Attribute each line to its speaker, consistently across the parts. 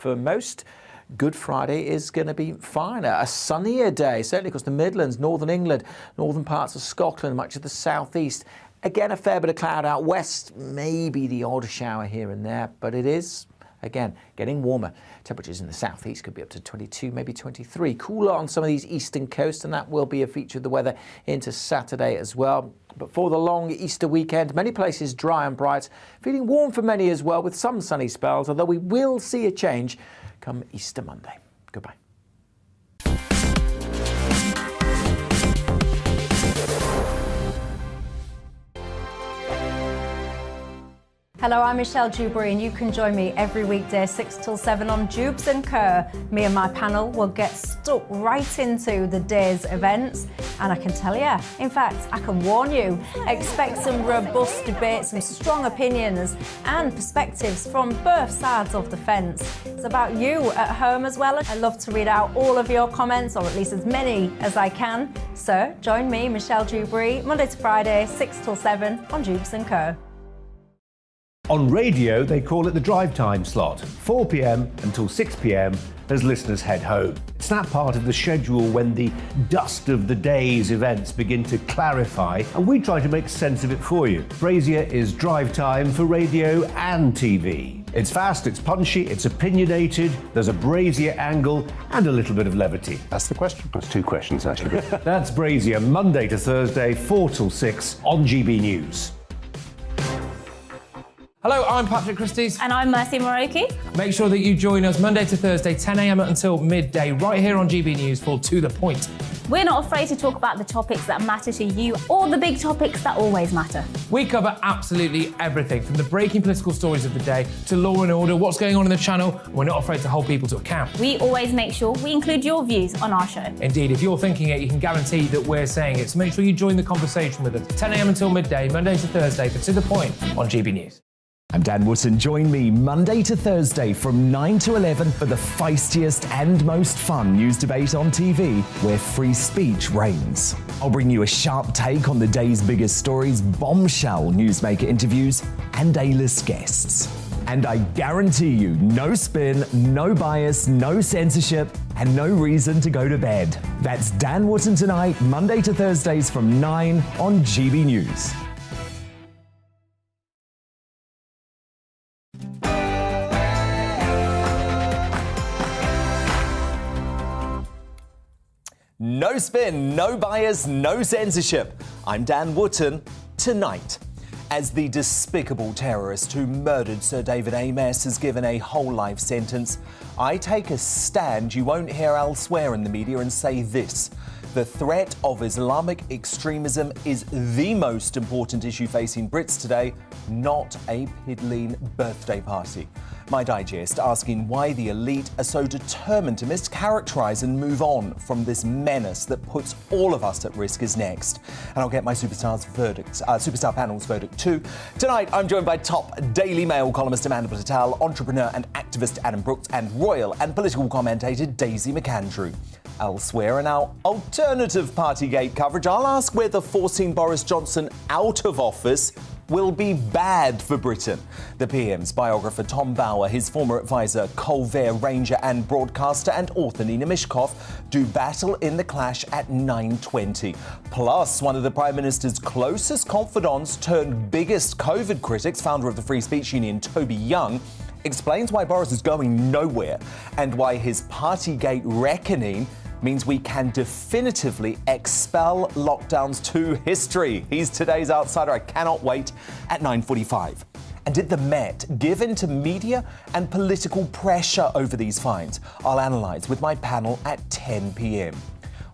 Speaker 1: For most, Good Friday is going to be finer. A sunnier day, certainly across the Midlands, northern England, northern parts of Scotland, much of the southeast. Again, a fair bit of cloud out west, maybe the odd shower here and there, but it is, again, getting warmer. Temperatures in the southeast could be up to 22, maybe 23. Cooler on some of these eastern coasts, and that will be a feature of the weather into Saturday as well. But for the long Easter weekend, many places dry and bright, feeling warm for many as well, with some sunny spells, although we will see a change come Easter Monday. Goodbye.
Speaker 2: Hello, I'm Michelle Dewberry, and you can join me every weekday 6 till 7 on Dewbs and Co. Me and my panel will get stuck right into the day's events, and I can tell you, in fact, I can warn you, expect some robust debates, some strong opinions and perspectives from both sides of the fence. It's about you at home as well. I love to read out all of your comments, or at least as many as I can. So join me, Michelle Dewberry, Monday to Friday, 6 till 7 on Dewbs and Co.
Speaker 3: On radio, they call it the drive time slot, 4 p.m. until 6 p.m. as listeners head home. It's that part of the schedule when the dust of the day's events begin to clarify, and we try to make sense of it for you. Brazier is drive time for radio and TV. It's fast, it's punchy, it's opinionated, there's a Brazier angle and a little bit of levity.
Speaker 4: That's the question. That's two questions, actually.
Speaker 3: That's Brazier, Monday to Thursday, 4 till 6 on GB News.
Speaker 5: Hello, I'm Patrick Christie's.
Speaker 6: And I'm Mercy Moroki.
Speaker 5: Make sure that you join us Monday to Thursday, 10 a.m. until midday, right here on GB News for To The Point.
Speaker 6: We're not afraid to talk about the topics that matter to you or the big topics that always matter.
Speaker 5: We cover absolutely everything, from the breaking political stories of the day to law and order, what's going on in the channel. We're not afraid to hold people to account.
Speaker 6: We always make sure we include your views on our show.
Speaker 5: Indeed, if you're thinking it, you can guarantee that we're saying it. So make sure you join the conversation with us, 10 a.m. until midday, Monday to Thursday for To The Point on GB News.
Speaker 7: I'm Dan Wootton. Join me Monday to Thursday from 9 to 11 for the feistiest and most fun news debate on TV, where free speech reigns. I'll bring you a sharp take on the day's biggest stories, bombshell newsmaker interviews, and A-list guests. And I guarantee you, no spin, no bias, no censorship, and no reason to go to bed. That's Dan Wootton tonight, Monday to Thursdays from 9 on GB News.
Speaker 1: No spin, no bias, no censorship. I'm Dan Wootton. Tonight, as the despicable terrorist who murdered Sir David Amess has given a whole life sentence, I take a stand you won't hear elsewhere in the media and say this: the threat of Islamic extremism is the most important issue facing Brits today, not a piddling birthday party. My digest asking why the elite are so determined to mischaracterise and move on from this menace that puts all of us at risk is next. And I'll get my superstar panel's verdict too. Tonight, I'm joined by top Daily Mail columnist Amanda Patel, entrepreneur and activist Adam Brooks, and royal and political commentator Daisy McAndrew. Elsewhere in our alternative Partygate coverage, I'll ask whether forcing Boris Johnson out of office will be bad for Britain. The PM's biographer Tom Bower, his former advisor, Colvare ranger and broadcaster, and author Nina Mishkov do battle in the clash at 9:20. Plus, one of the Prime Minister's closest confidants turned biggest COVID critics, founder of the Free Speech Union, Toby Young, explains why Boris is going nowhere and why his Partygate reckoning means we can definitively expel lockdowns to history. He's today's outsider. I cannot wait at 9:45. And did the Met give in to media and political pressure over these fines? I'll analyse with my panel at 10 p.m.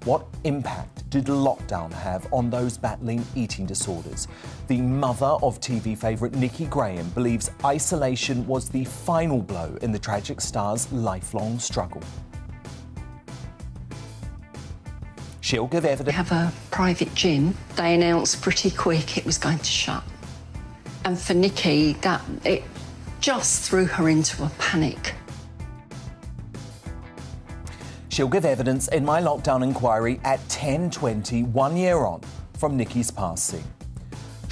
Speaker 1: What impact did lockdown have on those battling eating disorders? The mother of TV favourite Nikki Graham believes isolation was the final blow in the tragic star's lifelong struggle. She'll give evidence.
Speaker 8: Have a private gym. They announced pretty quick it was going to shut. And for Nikki, it just threw her into a panic.
Speaker 1: She'll give evidence in my lockdown inquiry at 10:20, 1 year on from Nikki's passing.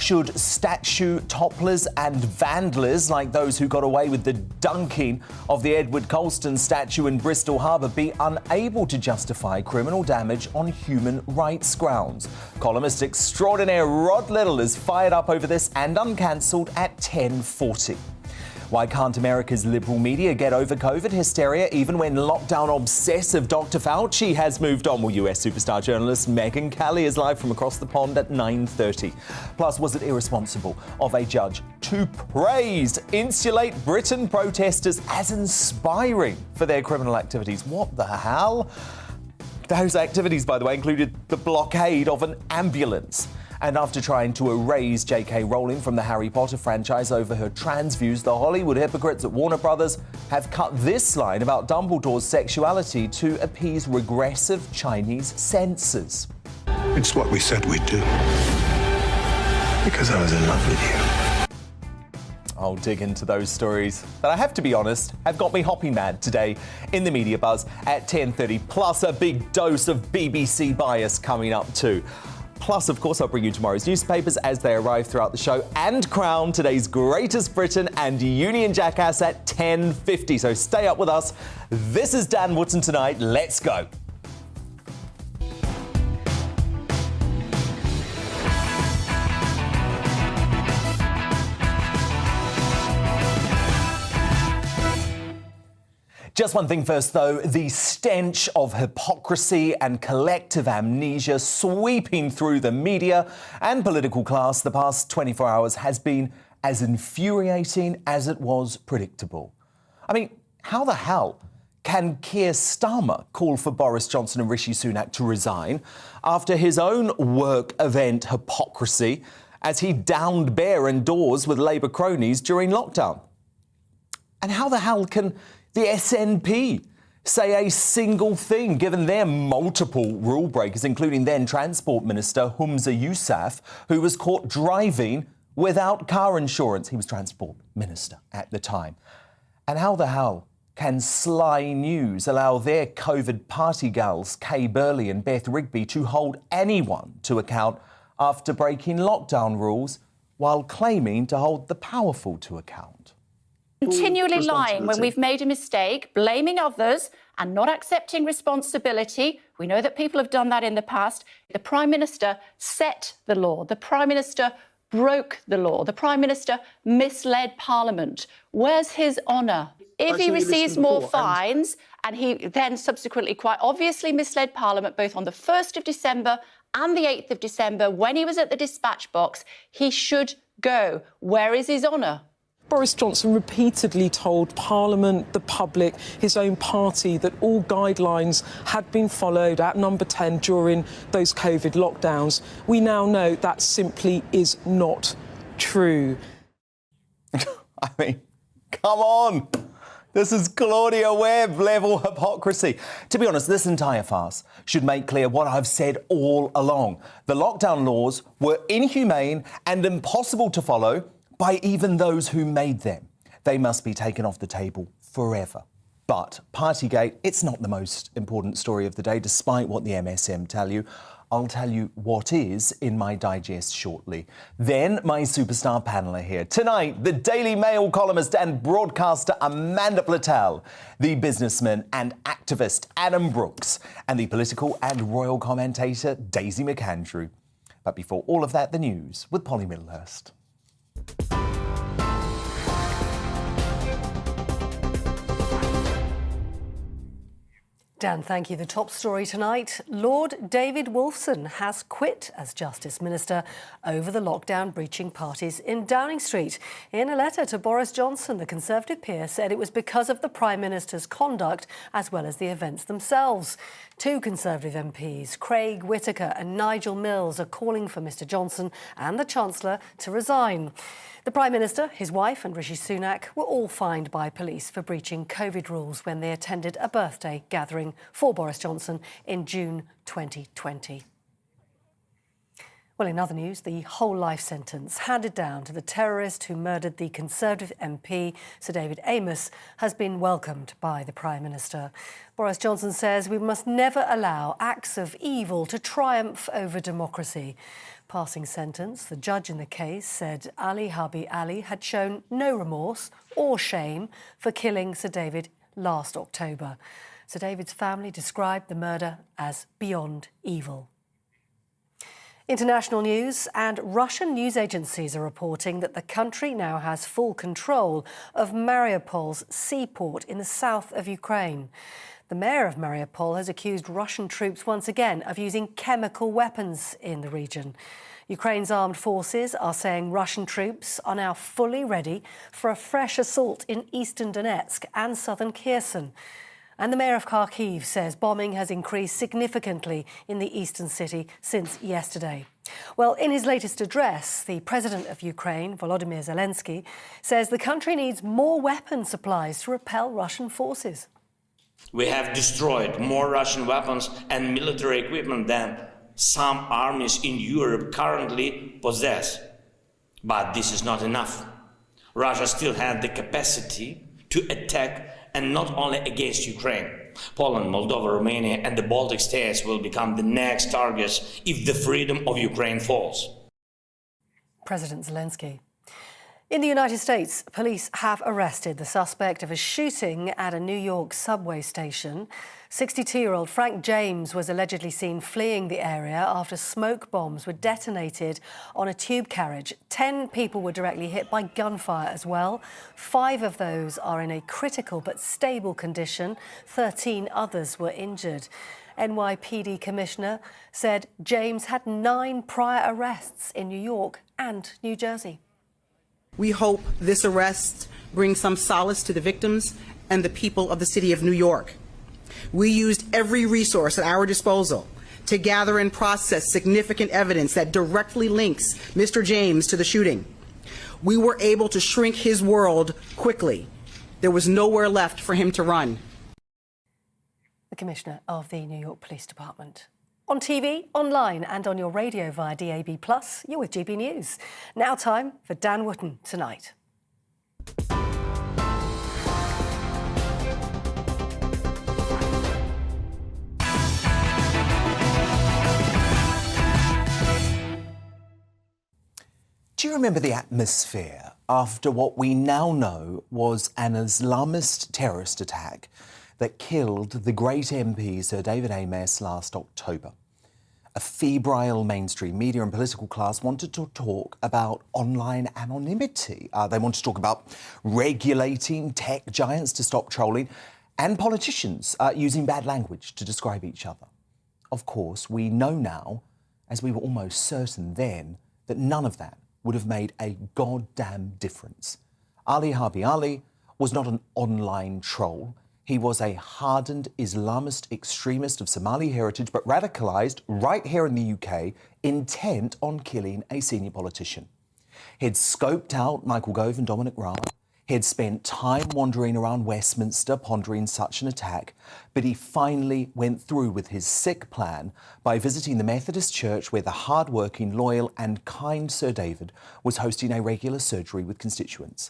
Speaker 1: Should statue topplers and vandals like those who got away with the dunking of the Edward Colston statue in Bristol Harbour be unable to justify criminal damage on human rights grounds? Columnist extraordinaire Rod Little is fired up over this and uncancelled at 10:40. Why can't America's liberal media get over COVID hysteria even when lockdown-obsessive Dr. Fauci has moved on? Well, US superstar journalist Megyn Kelly is live from across the pond at 9:30. Plus, was it irresponsible of a judge to praise Insulate Britain protesters as inspiring for their criminal activities? What the hell? Those activities, by the way, included the blockade of an ambulance. And after trying to erase J.K. Rowling from the Harry Potter franchise over her trans views, the Hollywood hypocrites at Warner Brothers have cut this line about Dumbledore's sexuality to appease regressive Chinese censors.
Speaker 9: It's what we said we'd do. Because I was in love with you.
Speaker 1: I'll dig into those stories that, I have to be honest, have got me hopping mad today in the Media Buzz at 10:30, plus a big dose of BBC bias coming up too. Plus, of course, I'll bring you tomorrow's newspapers as they arrive throughout the show and crown today's Greatest Britain and Union Jackass at 10:50. So stay up with us. This is Dan Wootton Tonight. Let's go. Just one thing first, though. The stench of hypocrisy and collective amnesia sweeping through the media and political class the past 24 hours has been as infuriating as it was predictable. I mean, how the hell can Keir Starmer call for Boris Johnson and Rishi Sunak to resign after his own work event hypocrisy as he downed bare indoors with Labour cronies during lockdown? And how the hell can the SNP say a single thing, given their multiple rule breakers, including then Transport Minister Humza Yousaf, who was caught driving without car insurance? He was Transport Minister at the time. And how the hell can Sly News allow their COVID party gals, Kay Burley and Beth Rigby, to hold anyone to account after breaking lockdown rules while claiming to hold the powerful to account?
Speaker 10: Continually lying when we've made a mistake, blaming others and not accepting responsibility. We know that people have done that in the past. The Prime Minister set the law. The Prime Minister broke the law. The Prime Minister misled Parliament. Where's his honour? If he receives more fines and he then subsequently quite obviously misled Parliament both on the 1st of December and the 8th of December when he was at the dispatch box, he should go. Where is his honour?
Speaker 11: Boris Johnson repeatedly told Parliament, the public, his own party that all guidelines had been followed at Number 10 during those COVID lockdowns. We now know that simply is not true.
Speaker 1: I mean, come on. This is Claudia Webb level hypocrisy. To be honest, this entire farce should make clear what I've said all along. The lockdown laws were inhumane and impossible to follow by even those who made them. They must be taken off the table forever. But Partygate, it's not the most important story of the day, despite what the MSM tell you. I'll tell you what is in my digest shortly. Then my superstar panel are here. Tonight, the Daily Mail columnist and broadcaster Amanda Platel, the businessman and activist Adam Brooks, and the political and royal commentator Daisy McAndrew. But before all of that, the news with Polly Middlehurst.
Speaker 12: Dan, thank you. The top story tonight, Lord David Wolfson has quit as Justice Minister over the lockdown breaching parties in Downing Street. In a letter to Boris Johnson, the Conservative peer said it was because of the Prime Minister's conduct as well as the events themselves. Two Conservative MPs, Craig Whittaker and Nigel Mills, are calling for Mr Johnson and the Chancellor to resign. The Prime Minister, his wife and Rishi Sunak were all fined by police for breaching COVID rules when they attended a birthday gathering for Boris Johnson in June 2020. Well, in other news, the whole life sentence handed down to the terrorist who murdered the Conservative MP, Sir David Amess, has been welcomed by the Prime Minister. Boris Johnson says we must never allow acts of evil to triumph over democracy. Passing sentence, the judge in the case said Ali Harbi Ali had shown no remorse or shame for killing Sir David last October. Sir David's family described the murder as beyond evil. International news, and Russian news agencies are reporting that the country now has full control of Mariupol's seaport in the south of Ukraine. The mayor of Mariupol has accused Russian troops once again of using chemical weapons in the region. Ukraine's armed forces are saying Russian troops are now fully ready for a fresh assault in eastern Donetsk and southern Kherson. And the mayor of Kharkiv says bombing has increased significantly in the eastern city since yesterday. Well, in his latest address, the president of Ukraine, Volodymyr Zelensky, says the country needs more weapon supplies to repel Russian forces.
Speaker 13: We have destroyed more Russian weapons and military equipment than some armies in Europe currently possess. But this is not enough. Russia still has the capacity to attack, and not only against Ukraine. Poland, Moldova, Romania and the Baltic states will become the next targets if the freedom of Ukraine falls.
Speaker 12: President Zelensky. In the United States, police have arrested the suspect of a shooting at a New York subway station. 62-year-old Frank James was allegedly seen fleeing the area after smoke bombs were detonated on a tube carriage. 10 people were directly hit by gunfire as well. 5 of those are in a critical but stable condition. 13 others were injured. NYPD Commissioner said James had 9 prior arrests in New York and New Jersey.
Speaker 14: We hope this arrest brings some solace to the victims and the people of the city of New York. We used every resource at our disposal to gather and process significant evidence that directly links Mr. James to the shooting. We were able to shrink his world quickly. There was nowhere left for him to run.
Speaker 12: The Commissioner of the New York Police Department. On TV, online and on your radio via DAB+, you're with GB News. Now time for Dan Wootton Tonight.
Speaker 1: Do you remember the atmosphere after what we now know was an Islamist terrorist attack that killed the great MP Sir David Amess last October? A febrile mainstream media and political class wanted to talk about online anonymity. They wanted to talk about regulating tech giants to stop trolling and politicians using bad language to describe each other. Of course, we know now, as we were almost certain then, that none of that would have made a goddamn difference. Ali Harbi Ali was not an online troll. He was a hardened Islamist extremist of Somali heritage, but radicalised right here in the UK, intent on killing a senior politician. He'd scoped out Michael Gove and Dominic Raab. He'd spent time wandering around Westminster pondering such an attack, but he finally went through with his sick plan by visiting the Methodist Church where the hard-working, loyal and kind Sir David was hosting a regular surgery with constituents.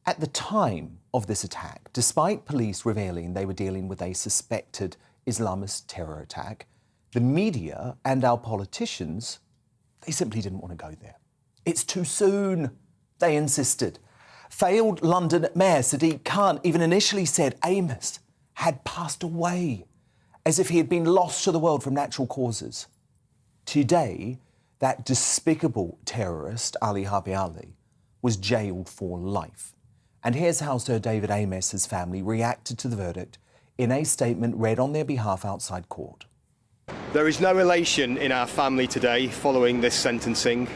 Speaker 1: At the time of this attack, despite police revealing they were dealing with a suspected Islamist terror attack, the media and our politicians, they simply didn't want to go there. It's too soon, they insisted. Failed London Mayor Sadiq Khan even initially said Amess had passed away, as if he had been lost to the world from natural causes. Today, that despicable terrorist, Ali Harbi Ali, was jailed for life. And here's how Sir David Amess's family reacted to the verdict in a statement read on their behalf outside court.
Speaker 15: There is no elation in our family today following this sentencing.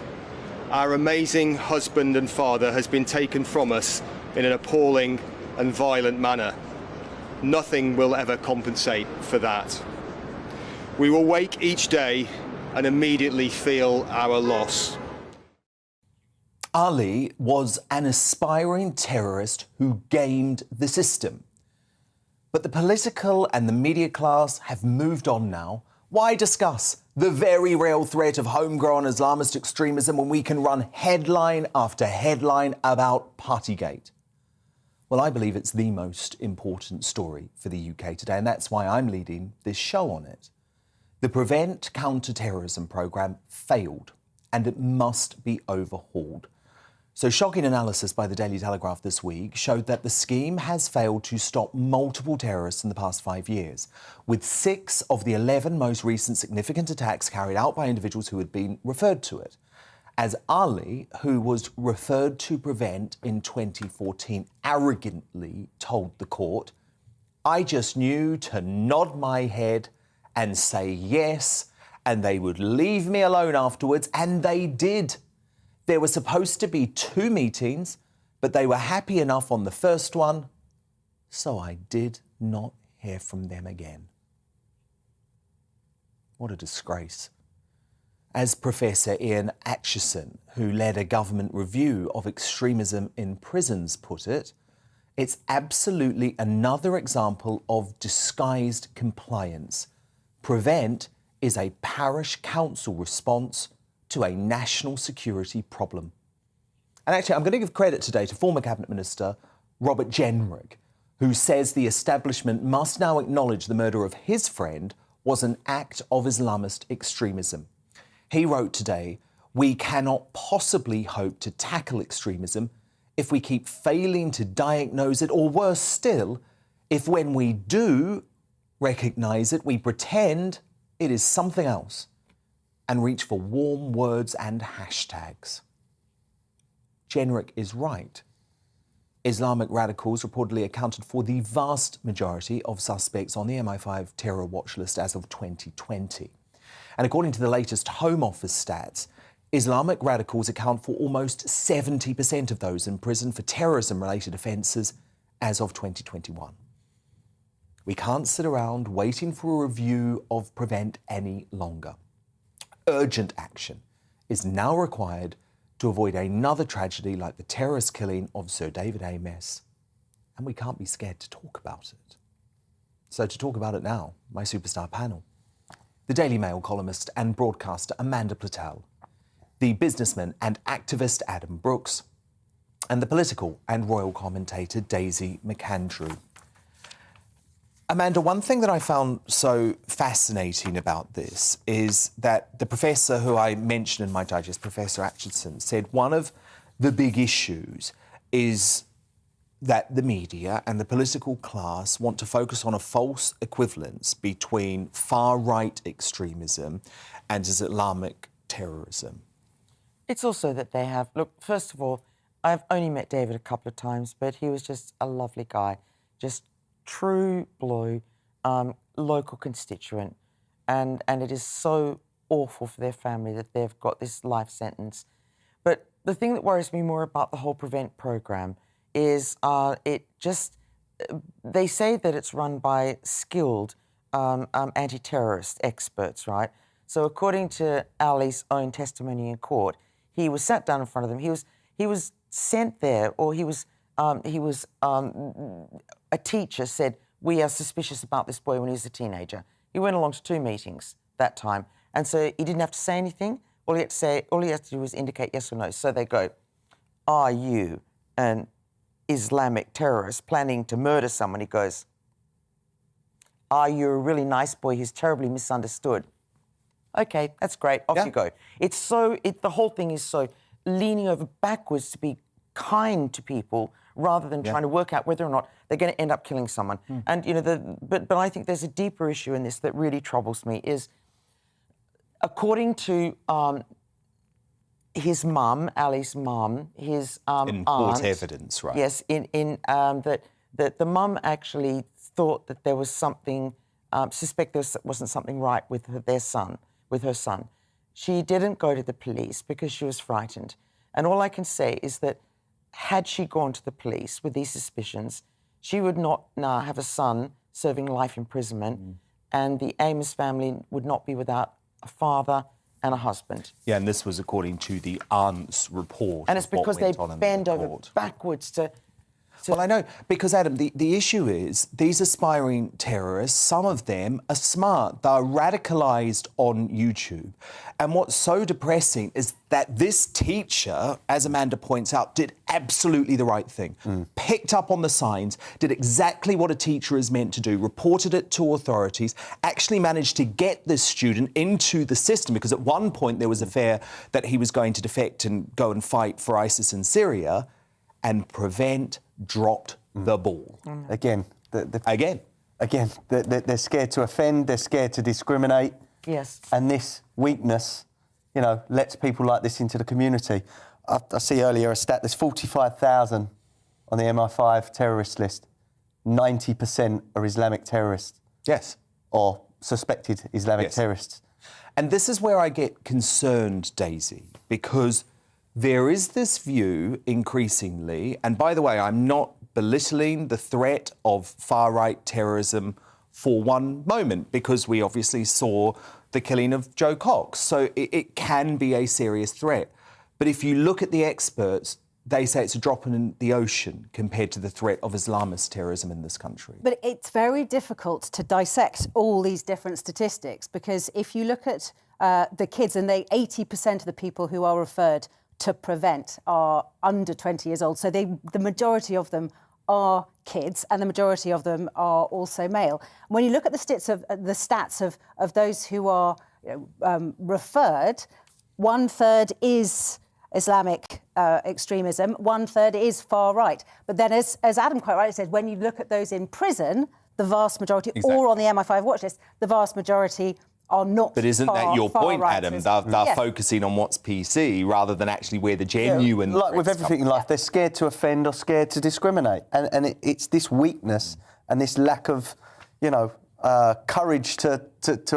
Speaker 15: Our amazing husband and father has been taken from us in an appalling and violent manner. Nothing will ever compensate for that. We will wake each day and immediately feel our loss.
Speaker 1: Ali was an aspiring terrorist who gamed the system. But the political and the media class have moved on now. Why discuss The very real threat of homegrown Islamist extremism when we can run headline after headline about Partygate. Well, I believe it's the most important story for the UK today, and that's why I'm leading this show on it. The Prevent Counter-Terrorism programme failed, and it must be overhauled. So shocking analysis by the Daily Telegraph this week showed that the scheme has failed to stop multiple terrorists in the past 5 years, with 6 of the 11 most recent significant attacks carried out by individuals who had been referred to it. As Ali, who was referred to Prevent in 2014, arrogantly told the court, "I just knew to nod my head and say yes, and they would leave me alone afterwards," and they did. There were supposed to be 2 meetings, but they were happy enough on the first one, so I did not hear from them again. What a disgrace. As Professor Ian Atchison, who led a government review of extremism in prisons, put it, it's absolutely another example of disguised compliance. Prevent is a parish council response to a national security problem. And actually, I'm going to give credit today to former Cabinet Minister Robert Jenrick, who says the establishment must now acknowledge the murder of his friend was an act of Islamist extremism. He wrote today, "We cannot possibly hope to tackle extremism if we keep failing to diagnose it, or worse still, if when we do recognise it, we pretend it is something else and reach for warm words and hashtags." Jenrick is right. Islamic radicals reportedly accounted for the vast majority of suspects on the MI5 terror watch list as of 2020. And according to the latest Home Office stats, Islamic radicals account for almost 70% of those in prison for terrorism-related offences as of 2021. We can't sit around waiting for a review of Prevent any longer. Urgent action is now required to avoid another tragedy like the terrorist killing of Sir David Amess. And we can't be scared to talk about it. So to talk about it now, my superstar panel. The Daily Mail columnist and broadcaster Amanda Platel, the businessman and activist Adam Brooks, and the political and royal commentator Daisy McAndrew. Amanda, one thing that I found so fascinating about this is that the professor who I mentioned in my digest, Professor Atchison, said one of the big issues is that the media and the political class want to focus on a false equivalence between far-right extremism and Islamic terrorism.
Speaker 16: It's also that they have... Look, first of all, I've only met David a couple of times, but he was just a lovely guy, just true blue, local constituent, and it is so awful for their family that they've got this life sentence. But the thing that worries me more about the whole Prevent programme is they say that it's run by skilled anti-terrorist experts, right? So according to Ali's own testimony in court, he was sat down in front of them. He was sent there, or a teacher said, "We are suspicious about this boy when he was a teenager." He went along to 2 meetings that time, and so he didn't have to say anything. All he had to do was indicate yes or no. So they go, "Are you an Islamic terrorist planning to murder someone?" He goes, "Are you a really nice boy who's terribly misunderstood?" Okay, that's great. Off you go. The whole thing is so leaning over backwards to be kind to people rather than trying to work out whether or not they're going to end up killing someone. And but I think there's a deeper issue in this that really troubles me. Is according to his mum, Ali's mum, his
Speaker 1: in court evidence, right?
Speaker 16: Yes, that the mum actually thought that there was something, suspect there wasn't something right with her son. She didn't go to the police because she was frightened. And all I can say is that had she gone to the police with these suspicions, she would not now have a son serving life imprisonment, and the Amos family would not be without a father and a husband.
Speaker 1: Yeah, and this was according to the aunt's report.
Speaker 16: And it's because they bend over backwards to
Speaker 1: Well, I know, because, Adam, the issue is these aspiring terrorists, some of them are smart. They're radicalised on YouTube. And what's so depressing is that this teacher, as Amanda points out, did absolutely the right thing. Picked up on the signs, did exactly what a teacher is meant to do, reported it to authorities, actually managed to get this student into the system, because at one point there was a fear that he was going to defect and go and fight for ISIS in Syria, and Prevent dropped the ball.
Speaker 17: Again,
Speaker 1: Again,
Speaker 17: they're scared to offend, they're scared to discriminate.
Speaker 16: Yes.
Speaker 17: And this weakness, you know, lets people like this into the community. I see earlier a stat, there's 45,000 on the MI5 terrorist list. 90% are Islamic terrorists.
Speaker 1: Yes.
Speaker 17: Or suspected Islamic terrorists.
Speaker 1: And this is where I get concerned, Daisy, because there is this view increasingly, and by the way, I'm not belittling the threat of far-right terrorism for one moment, because we obviously saw the killing of Joe Cox, so it can be a serious threat. But if you look at the experts, they say it's a drop in the ocean compared to the threat of Islamist terrorism in this country.
Speaker 2: But it's very difficult to dissect all these different statistics, because if you look at the kids, and 80% of the people who are referred to Prevent are under 20 years old, so the majority of them are kids, and the majority of them are also male. When you look at the stats of those who are referred, 1/3 is Islamic extremism, 1/3 is far right. But then, as Adam quite rightly said, when you look at those in prison, the vast majority, or on the MI5 watch list, the vast majority are not.
Speaker 1: But isn't that your point, Adam? They're focusing on what's PC rather than actually where the genuine...
Speaker 17: Like with everything in life, they're scared to offend or scared to discriminate. And it's this weakness and this lack of, you know, courage to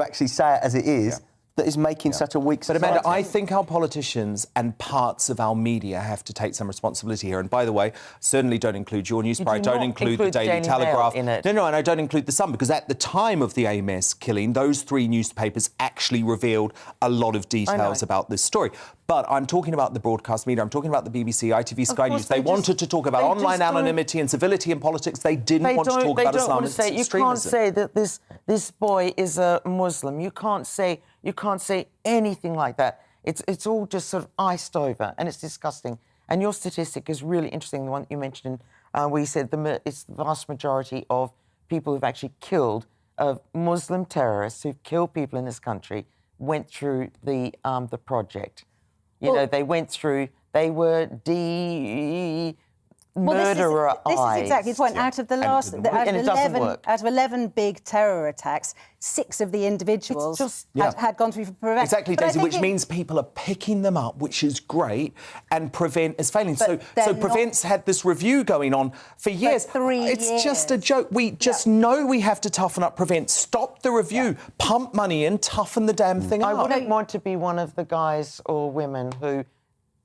Speaker 17: actually say it as it is that is making such a weak society.
Speaker 1: But Amanda, I think our politicians and parts of our media have to take some responsibility here. And by the way, certainly don't include your newspaper. I don't include the Daily Telegraph. No, and I don't include The Sun, because at the time of the AMS killing, those three newspapers actually revealed a lot of details about this story. But I'm talking about the broadcast media. I'm talking about the BBC, ITV, Sky News. They wanted to talk about online anonymity and civility in politics. They didn't want to talk about Islamist extremism.
Speaker 16: You can't say that this boy is a Muslim. You can't say anything like that. It's all just sort of iced over, and it's disgusting. And your statistic is really interesting, the one that you mentioned, where you said it's the vast majority of people who've actually killed, of Muslim terrorists who've killed people in this country, went through the project. You know, they went through. They were murderer eyes.
Speaker 2: This is exactly the point. Out of the last, out of 11 big terror attacks, 6 of the individuals had gone through for Prevent.
Speaker 1: Exactly, Daisy, which means people are picking them up, which is great, and Prevent is failing. So Prevent's had this review going on for years. It's just a joke. We just know we have to toughen up Prevent. Stop the review. Pump money in, toughen the damn thing up.
Speaker 16: I wouldn't want to be one of the guys or women who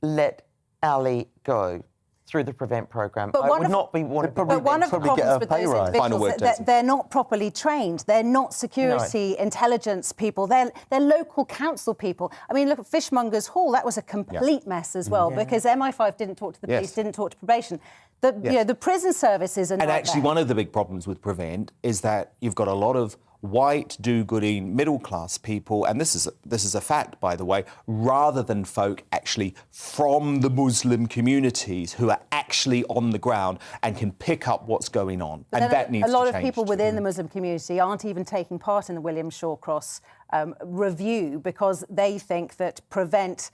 Speaker 16: let Ali go through the Prevent programme. I would not be one of the
Speaker 2: problems with those individuals is that they're not properly trained. They're not security intelligence people. They're local council people. I mean, look at Fishmongers Hall. That was a complete mess as well, because MI5 didn't talk to the police, didn't talk to probation. You know, the prison services are not there.
Speaker 1: Actually, one of the big problems with Prevent is that you've got a lot of white, do-gooding, middle-class people, and this is a fact, by the way, rather than folk actually from the Muslim communities who are actually on the ground and can pick up what's going on.
Speaker 2: But
Speaker 1: and that needs to change.
Speaker 2: A lot of people within the Muslim community aren't even taking part in the William Shawcross review, because they think that Prevent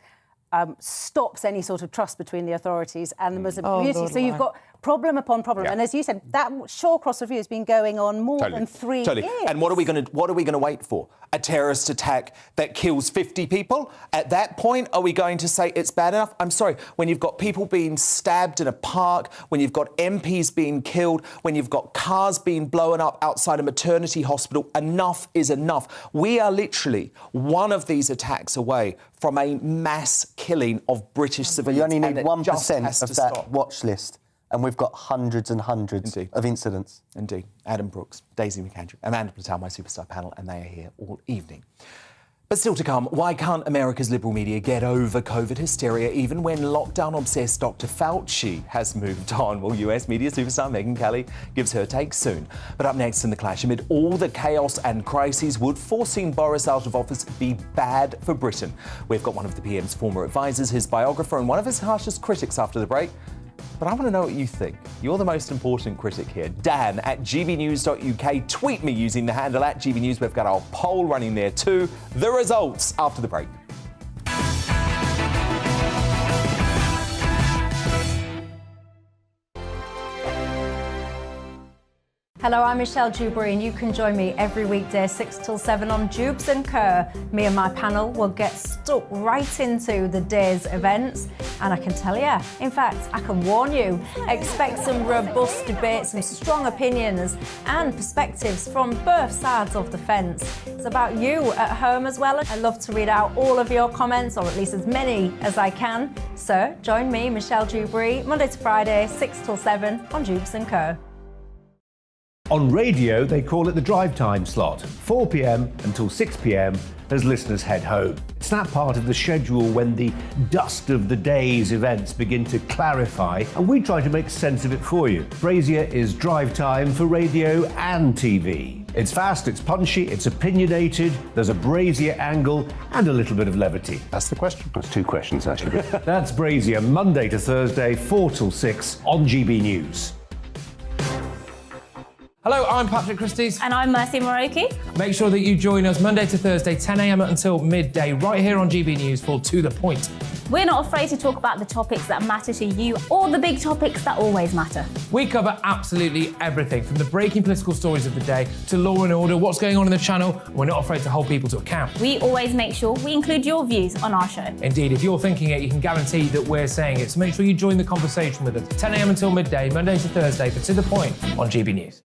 Speaker 2: stops any sort of trust between the authorities and the Muslim community. So you've got problem upon problem. And as you said, that Shawcross review has been going on more than 3 years.
Speaker 1: And what are we going to wait for? A terrorist attack that kills 50 people? At that point, are we going to say it's bad enough? I'm sorry, when you've got people being stabbed in a park, when you've got MPs being killed, when you've got cars being blown up outside a maternity hospital, enough is enough. We are literally one of these attacks away from a mass killing of British civilians.
Speaker 17: You only need 1% of that watch list, and we've got hundreds and hundreds of incidents.
Speaker 1: Indeed. Adam Brooks, Daisy McAndrew, Amanda Patel, my superstar panel, and they are here all evening. But still to come, why can't America's liberal media get over COVID hysteria even when lockdown-obsessed Dr. Fauci has moved on? Well, US media superstar Megyn Kelly gives her take soon. But up next in The Clash, amid all the chaos and crises, would forcing Boris out of office be bad for Britain? We've got one of the PM's former advisors, his biographer, and one of his harshest critics after the break. But I want to know what you think. You're the most important critic here. Dan at gbnews.uk. Tweet me using the handle at gbnews. We've got our poll running there too. The results after the break.
Speaker 2: Hello, I'm Michelle Dewbs, and you can join me every weekday 6 till 7 on Dewbs and Co. Me and my panel will get stuck right into the day's events, and I can tell you, in fact, I can warn you, expect some robust debates and strong opinions and perspectives from both sides of the fence. It's about you at home as well. I love to read out all of your comments, or at least as many as I can. So join me, Michelle Dewbs, Monday to Friday, 6 till 7 on Dewbs and Co.
Speaker 3: On radio, they call it the drive time slot, 4 p.m. until 6 p.m. as listeners head home. It's that part of the schedule when the dust of the day's events begin to clarify, and we try to make sense of it for you. Brazier is drive time for radio and TV. It's fast, it's punchy, it's opinionated, there's a Brazier angle and a little bit of levity.
Speaker 4: That's the question. That's two questions, actually.
Speaker 3: That's Brazier, Monday to Thursday, 4 till 6 on GB News.
Speaker 5: Hello, I'm Patrick Christie's.
Speaker 6: And I'm Mercy Moroki.
Speaker 5: Make sure that you join us Monday to Thursday, 10 a.m. until midday, right here on GB News for To The Point.
Speaker 6: We're not afraid to talk about the topics that matter to you or the big topics that always matter.
Speaker 5: We cover absolutely everything, from the breaking political stories of the day to law and order, what's going on in the channel. We're not afraid to hold people to account.
Speaker 6: We always make sure we include your views on our show.
Speaker 5: Indeed, if you're thinking it, you can guarantee that we're saying it. So make sure you join the conversation with us, 10 a.m. until midday, Monday to Thursday for To The Point on GB News.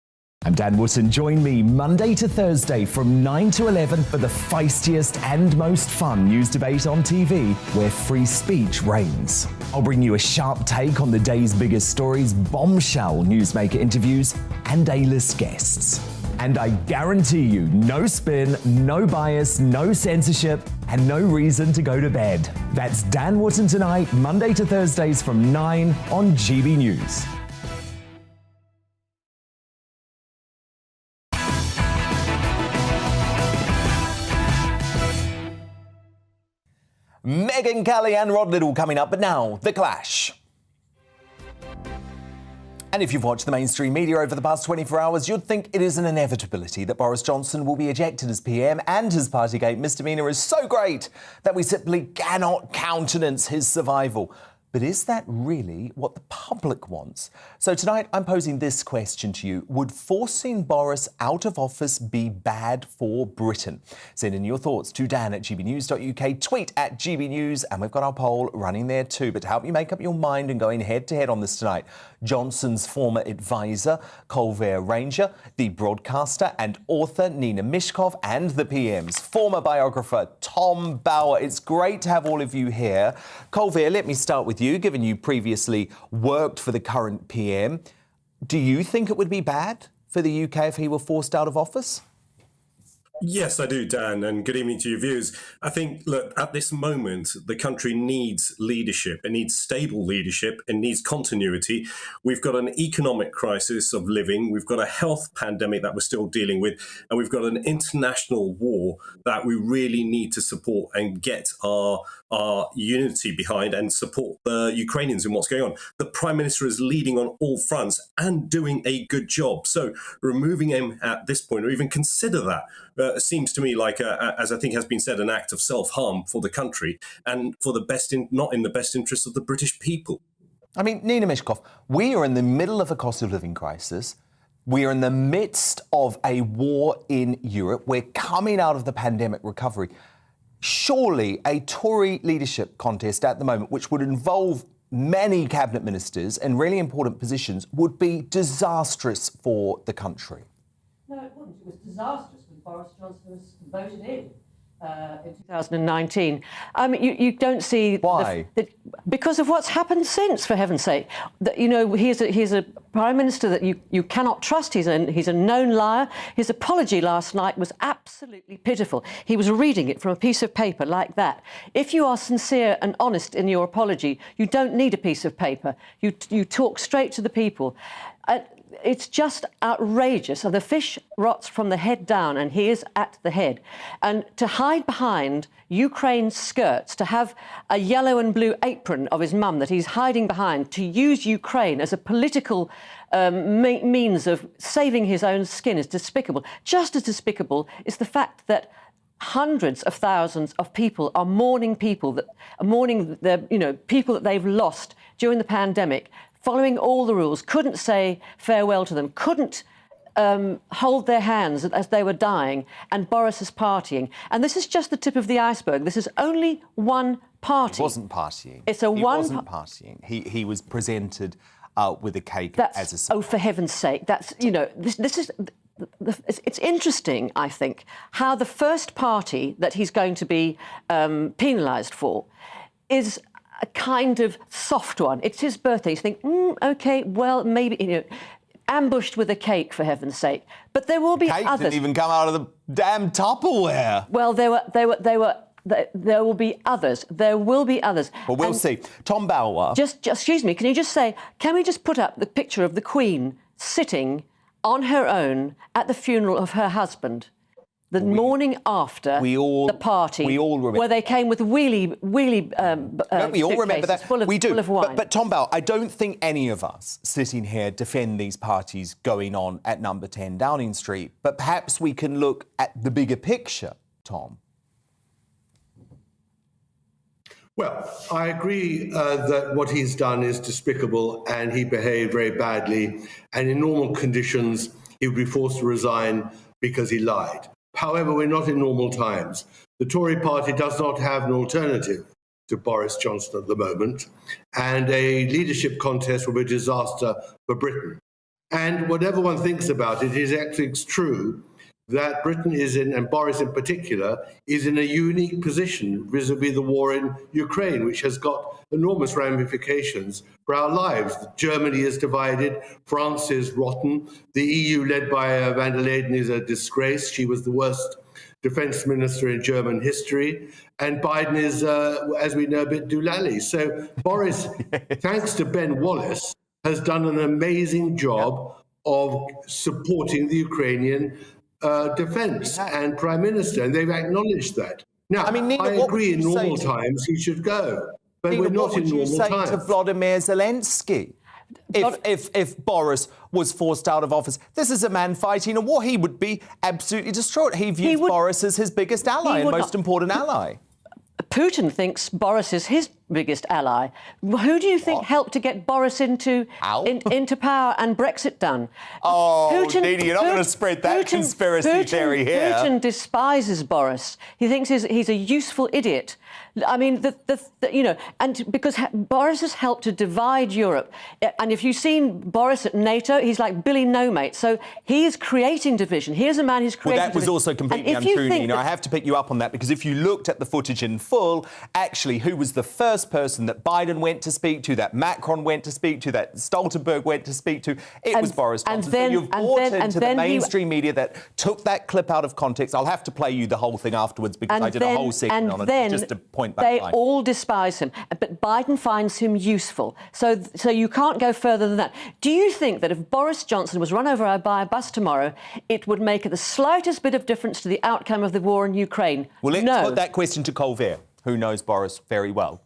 Speaker 7: I'm Dan Wootton. Join me Monday to Thursday from 9 to 11 for the feistiest and most fun news debate on TV, where free speech reigns. I'll bring you a sharp take on the day's biggest stories, bombshell newsmaker interviews, and A-list guests. And I guarantee you, no spin, no bias, no censorship, and no reason to go to bed. That's Dan Wootton tonight, Monday to Thursdays from 9 on GB News.
Speaker 1: Megyn Kelly and Rod Liddle coming up, but now, The Clash. And if you've watched the mainstream media over the past 24 hours, you'd think it is an inevitability that Boris Johnson will be ejected as PM, and his Partygate misdemeanour is so great that we simply cannot countenance his survival. But is that really what the public wants? So tonight, I'm posing this question to you. Would forcing Boris out of office be bad for Britain? Send in your thoughts to Dan at gbnews.uk, tweet at gbnews, and we've got our poll running there too. But to help you make up your mind and going head-to-head on this tonight, Johnson's former advisor, Colvare Ranger, the broadcaster and author Nina Mishkov, and the PM's former biographer, Tom Bauer. It's great to have all of you here. Colvare, let me start with you, given you previously worked for the current PM. Do you think it would be bad for the UK if he were forced out of office?
Speaker 18: Yes, I do, Dan, and good evening to your viewers. I think, look, at this moment, the country needs leadership. It needs stable leadership. It needs continuity. We've got an economic crisis of living. We've got a health pandemic that we're still dealing with. And we've got an international war that we really need to support and get our unity behind and support the Ukrainians in what's going on. The Prime Minister is leading on all fronts and doing a good job. So removing him at this point, or even consider that, seems to me like, as I think has been said, an act of self-harm for the country and for the not in the best interest of the British people.
Speaker 1: I mean, Nina Mishkov, we are in the middle of a cost of living crisis. We are in the midst of a war in Europe. We're coming out of the pandemic recovery. Surely a Tory leadership contest at the moment, which would involve many cabinet ministers and really important positions, would be disastrous for the country.
Speaker 19: No, it wouldn't. It was disastrous. Boris Johnson was voted in 2019. You don't see...
Speaker 1: Why?
Speaker 19: Because of what's happened since, for heaven's sake. You know, he's a Prime Minister that you cannot trust. He's a known liar. His apology last night was absolutely pitiful. He was reading it from a piece of paper like that. If you are sincere and honest in your apology, you don't need a piece of paper. You talk straight to the people. It's just outrageous. So the fish rots from the head down, and he is at the head. And to hide behind Ukraine's skirts, to have a yellow and blue apron of his mum that he's hiding behind, to use Ukraine as a political means of saving his own skin is despicable. Just as despicable is the fact that hundreds of thousands of people are mourning people that are mourning people that they've lost during the pandemic, following all the rules, couldn't say farewell to them, couldn't hold their hands as they were dying, and Boris is partying. And this is just the tip of the iceberg. This is only one party.
Speaker 1: He wasn't partying.
Speaker 19: It's a
Speaker 1: he
Speaker 19: one.
Speaker 1: Wasn't partying. He was presented with a cake as a.
Speaker 19: Oh, for heaven's sake! That's this is. It's interesting, I think, how the first party that he's going to be penalised for is a kind of soft one. It's his birthday. You think, OK, well, maybe, ambushed with a cake, for heaven's sake. But there will be
Speaker 1: cake
Speaker 19: others.
Speaker 1: Didn't even come out of the damn Tupperware.
Speaker 19: Well, there will be others. There will be others.
Speaker 1: Well, we'll see. Tom Bauer.
Speaker 19: Just excuse me, can you just say, can we just put up the picture of the Queen sitting on her own at the funeral of her husband? The morning after the party,
Speaker 1: we all remember,
Speaker 19: where they came with wheelie
Speaker 1: we all remember that.
Speaker 19: Full of wine.
Speaker 1: But Tom Bell, I don't think any of us sitting here defend these parties going on at number 10 Downing Street. But perhaps we can look at the bigger picture, Tom.
Speaker 20: Well, I agree that what he's done is despicable and he behaved very badly. And in normal conditions, he would be forced to resign because he lied. However, we're not in normal times. The Tory party does not have an alternative to Boris Johnson at the moment, and a leadership contest will be a disaster for Britain. And whatever one thinks about it, it is actually true that Britain is in, and Boris in particular, is in a unique position vis-à-vis the war in Ukraine, which has got enormous ramifications for our lives. Germany is divided, France is rotten, the EU led by van der Leyen is a disgrace. She was the worst defence minister in German history, and Biden is, as we know, a bit doolally. So Boris, thanks to Ben Wallace, has done an amazing job of supporting the Ukrainian defence and Prime Minister, and they've acknowledged that. Now, I agree in normal times he should go, but we're not in normal times.
Speaker 1: What would you say to Vladimir Zelensky? If Boris was forced out of office, this is a man fighting a war. He would be absolutely distraught. He views Boris as his biggest ally and most important ally.
Speaker 19: Putin thinks Boris is his biggest ally. Who do you think helped to get Boris into power and Brexit done?
Speaker 1: Oh, Didi, you're not going to spread that conspiracy theory here.
Speaker 19: Putin despises Boris. He thinks he's a useful idiot. I mean, and because Boris has helped to divide Europe. And if you've seen Boris at NATO, he's like Billy No Mate. So he is creating division. Here's a man who's creating
Speaker 1: Well, that was also completely untrue, Nina. I have to pick you up on that, because if you looked at the footage in full, actually, who was the first person that Biden went to speak to, that Macron went to speak to, that Stoltenberg went to speak to? It was Boris Johnson. So you've bought into the mainstream media that took that clip out of context. I'll have to play you the whole thing afterwards, because I did a whole segment on it, just to point back.
Speaker 19: They all despise him, but Biden finds him useful. So you can't go further than that. Do you think that if Boris Johnson was run over by a bus tomorrow, it would make the slightest bit of difference to the outcome of the war in Ukraine?
Speaker 1: Well, let's put that question to Colvert, who knows Boris very well.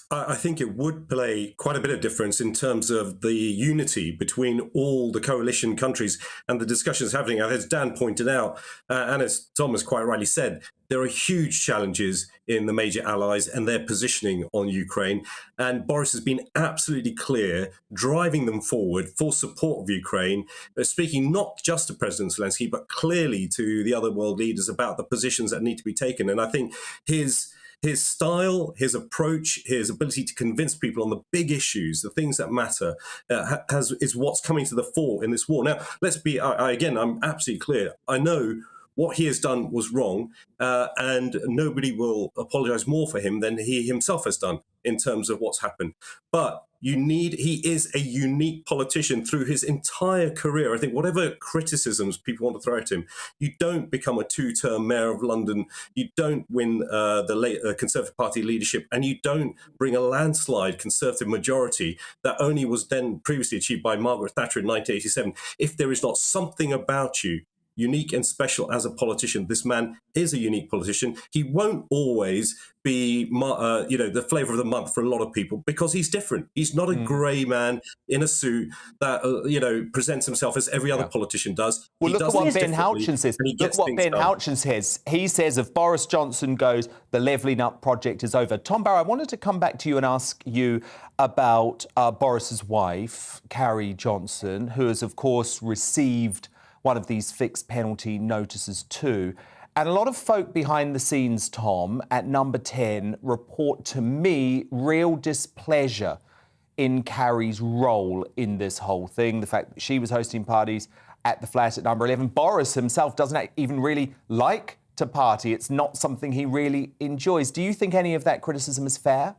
Speaker 18: I think it would play quite a bit of difference in terms of the unity between all the coalition countries and the discussions happening. As Dan pointed out, and as Thomas quite rightly said, there are huge challenges in the major allies and their positioning on Ukraine. And Boris has been absolutely clear, driving them forward for support of Ukraine, speaking not just to President Zelensky, but clearly to the other world leaders about the positions that need to be taken. And I think his style, his approach, his ability to convince people on the big issues, the things that matter, is what's coming to the fore in this war. Now, let's be, I'm absolutely clear. I know what he has done was wrong, and nobody will apologise more for him than he himself has done in terms of what's happened. But he is a unique politician through his entire career. I think whatever criticisms people want to throw at him, you don't become a two-term mayor of London, you don't win the Conservative Party leadership, and you don't bring a landslide Conservative majority that only was then previously achieved by Margaret Thatcher in 1987. If there is not something about you unique and special as a politician, this man is a unique politician. He won't always be, the flavour of the month for a lot of people because he's different. He's not a grey man in a suit that, presents himself as every other politician does.
Speaker 1: Well, look at what Ben Houchen says. Look what Ben Houchen says. He says if Boris Johnson goes, the Levelling Up project is over. Tom Barrow, I wanted to come back to you and ask you about Boris's wife, Carrie Johnson, who has, of course, received one of these fixed penalty notices too. And a lot of folk behind the scenes, Tom, at Number 10 report to me real displeasure in Carrie's role in this whole thing. The fact that she was hosting parties at the flat at Number 11. Boris himself doesn't even really like to party. It's not something he really enjoys. Do you think any of that criticism is fair?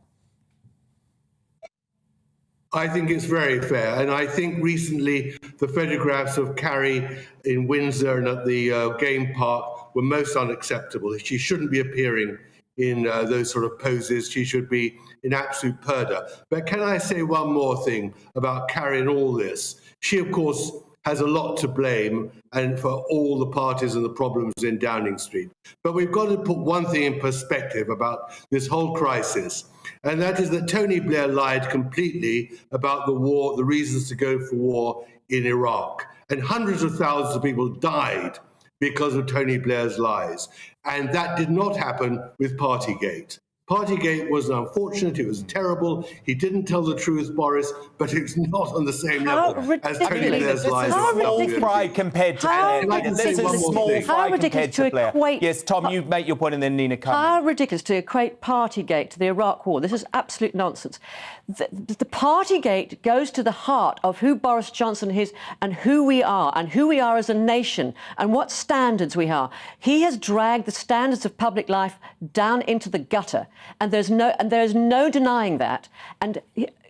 Speaker 20: I think it's very fair. And I think recently the photographs of Carrie in Windsor and at the game park were most unacceptable. She shouldn't be appearing in those sort of poses. She should be in absolute purdah. But can I say one more thing about Carrie and all this? She, of course, has a lot to blame and for all the parties and the problems in Downing Street. But we've got to put one thing in perspective about this whole crisis, and that is that Tony Blair lied completely about the war, the reasons to go for war in Iraq. And hundreds of thousands of people died because of Tony Blair's lies. And that did not happen with Partygate. Partygate was unfortunate, it was terrible. He didn't tell the truth, Boris, but it's not on the same level as Tony Blair's lies.
Speaker 1: This is small fry compared to Blair. This is small fry compared to Blair. Yes, Tom, you make your point and then Nina comes.
Speaker 19: How ridiculous to equate Partygate to the Iraq War. This is absolute nonsense. The Partygate goes to the heart of who Boris Johnson is and who we are as a nation and what standards we are. He has dragged the standards of public life down into the gutter. And there's no denying that. And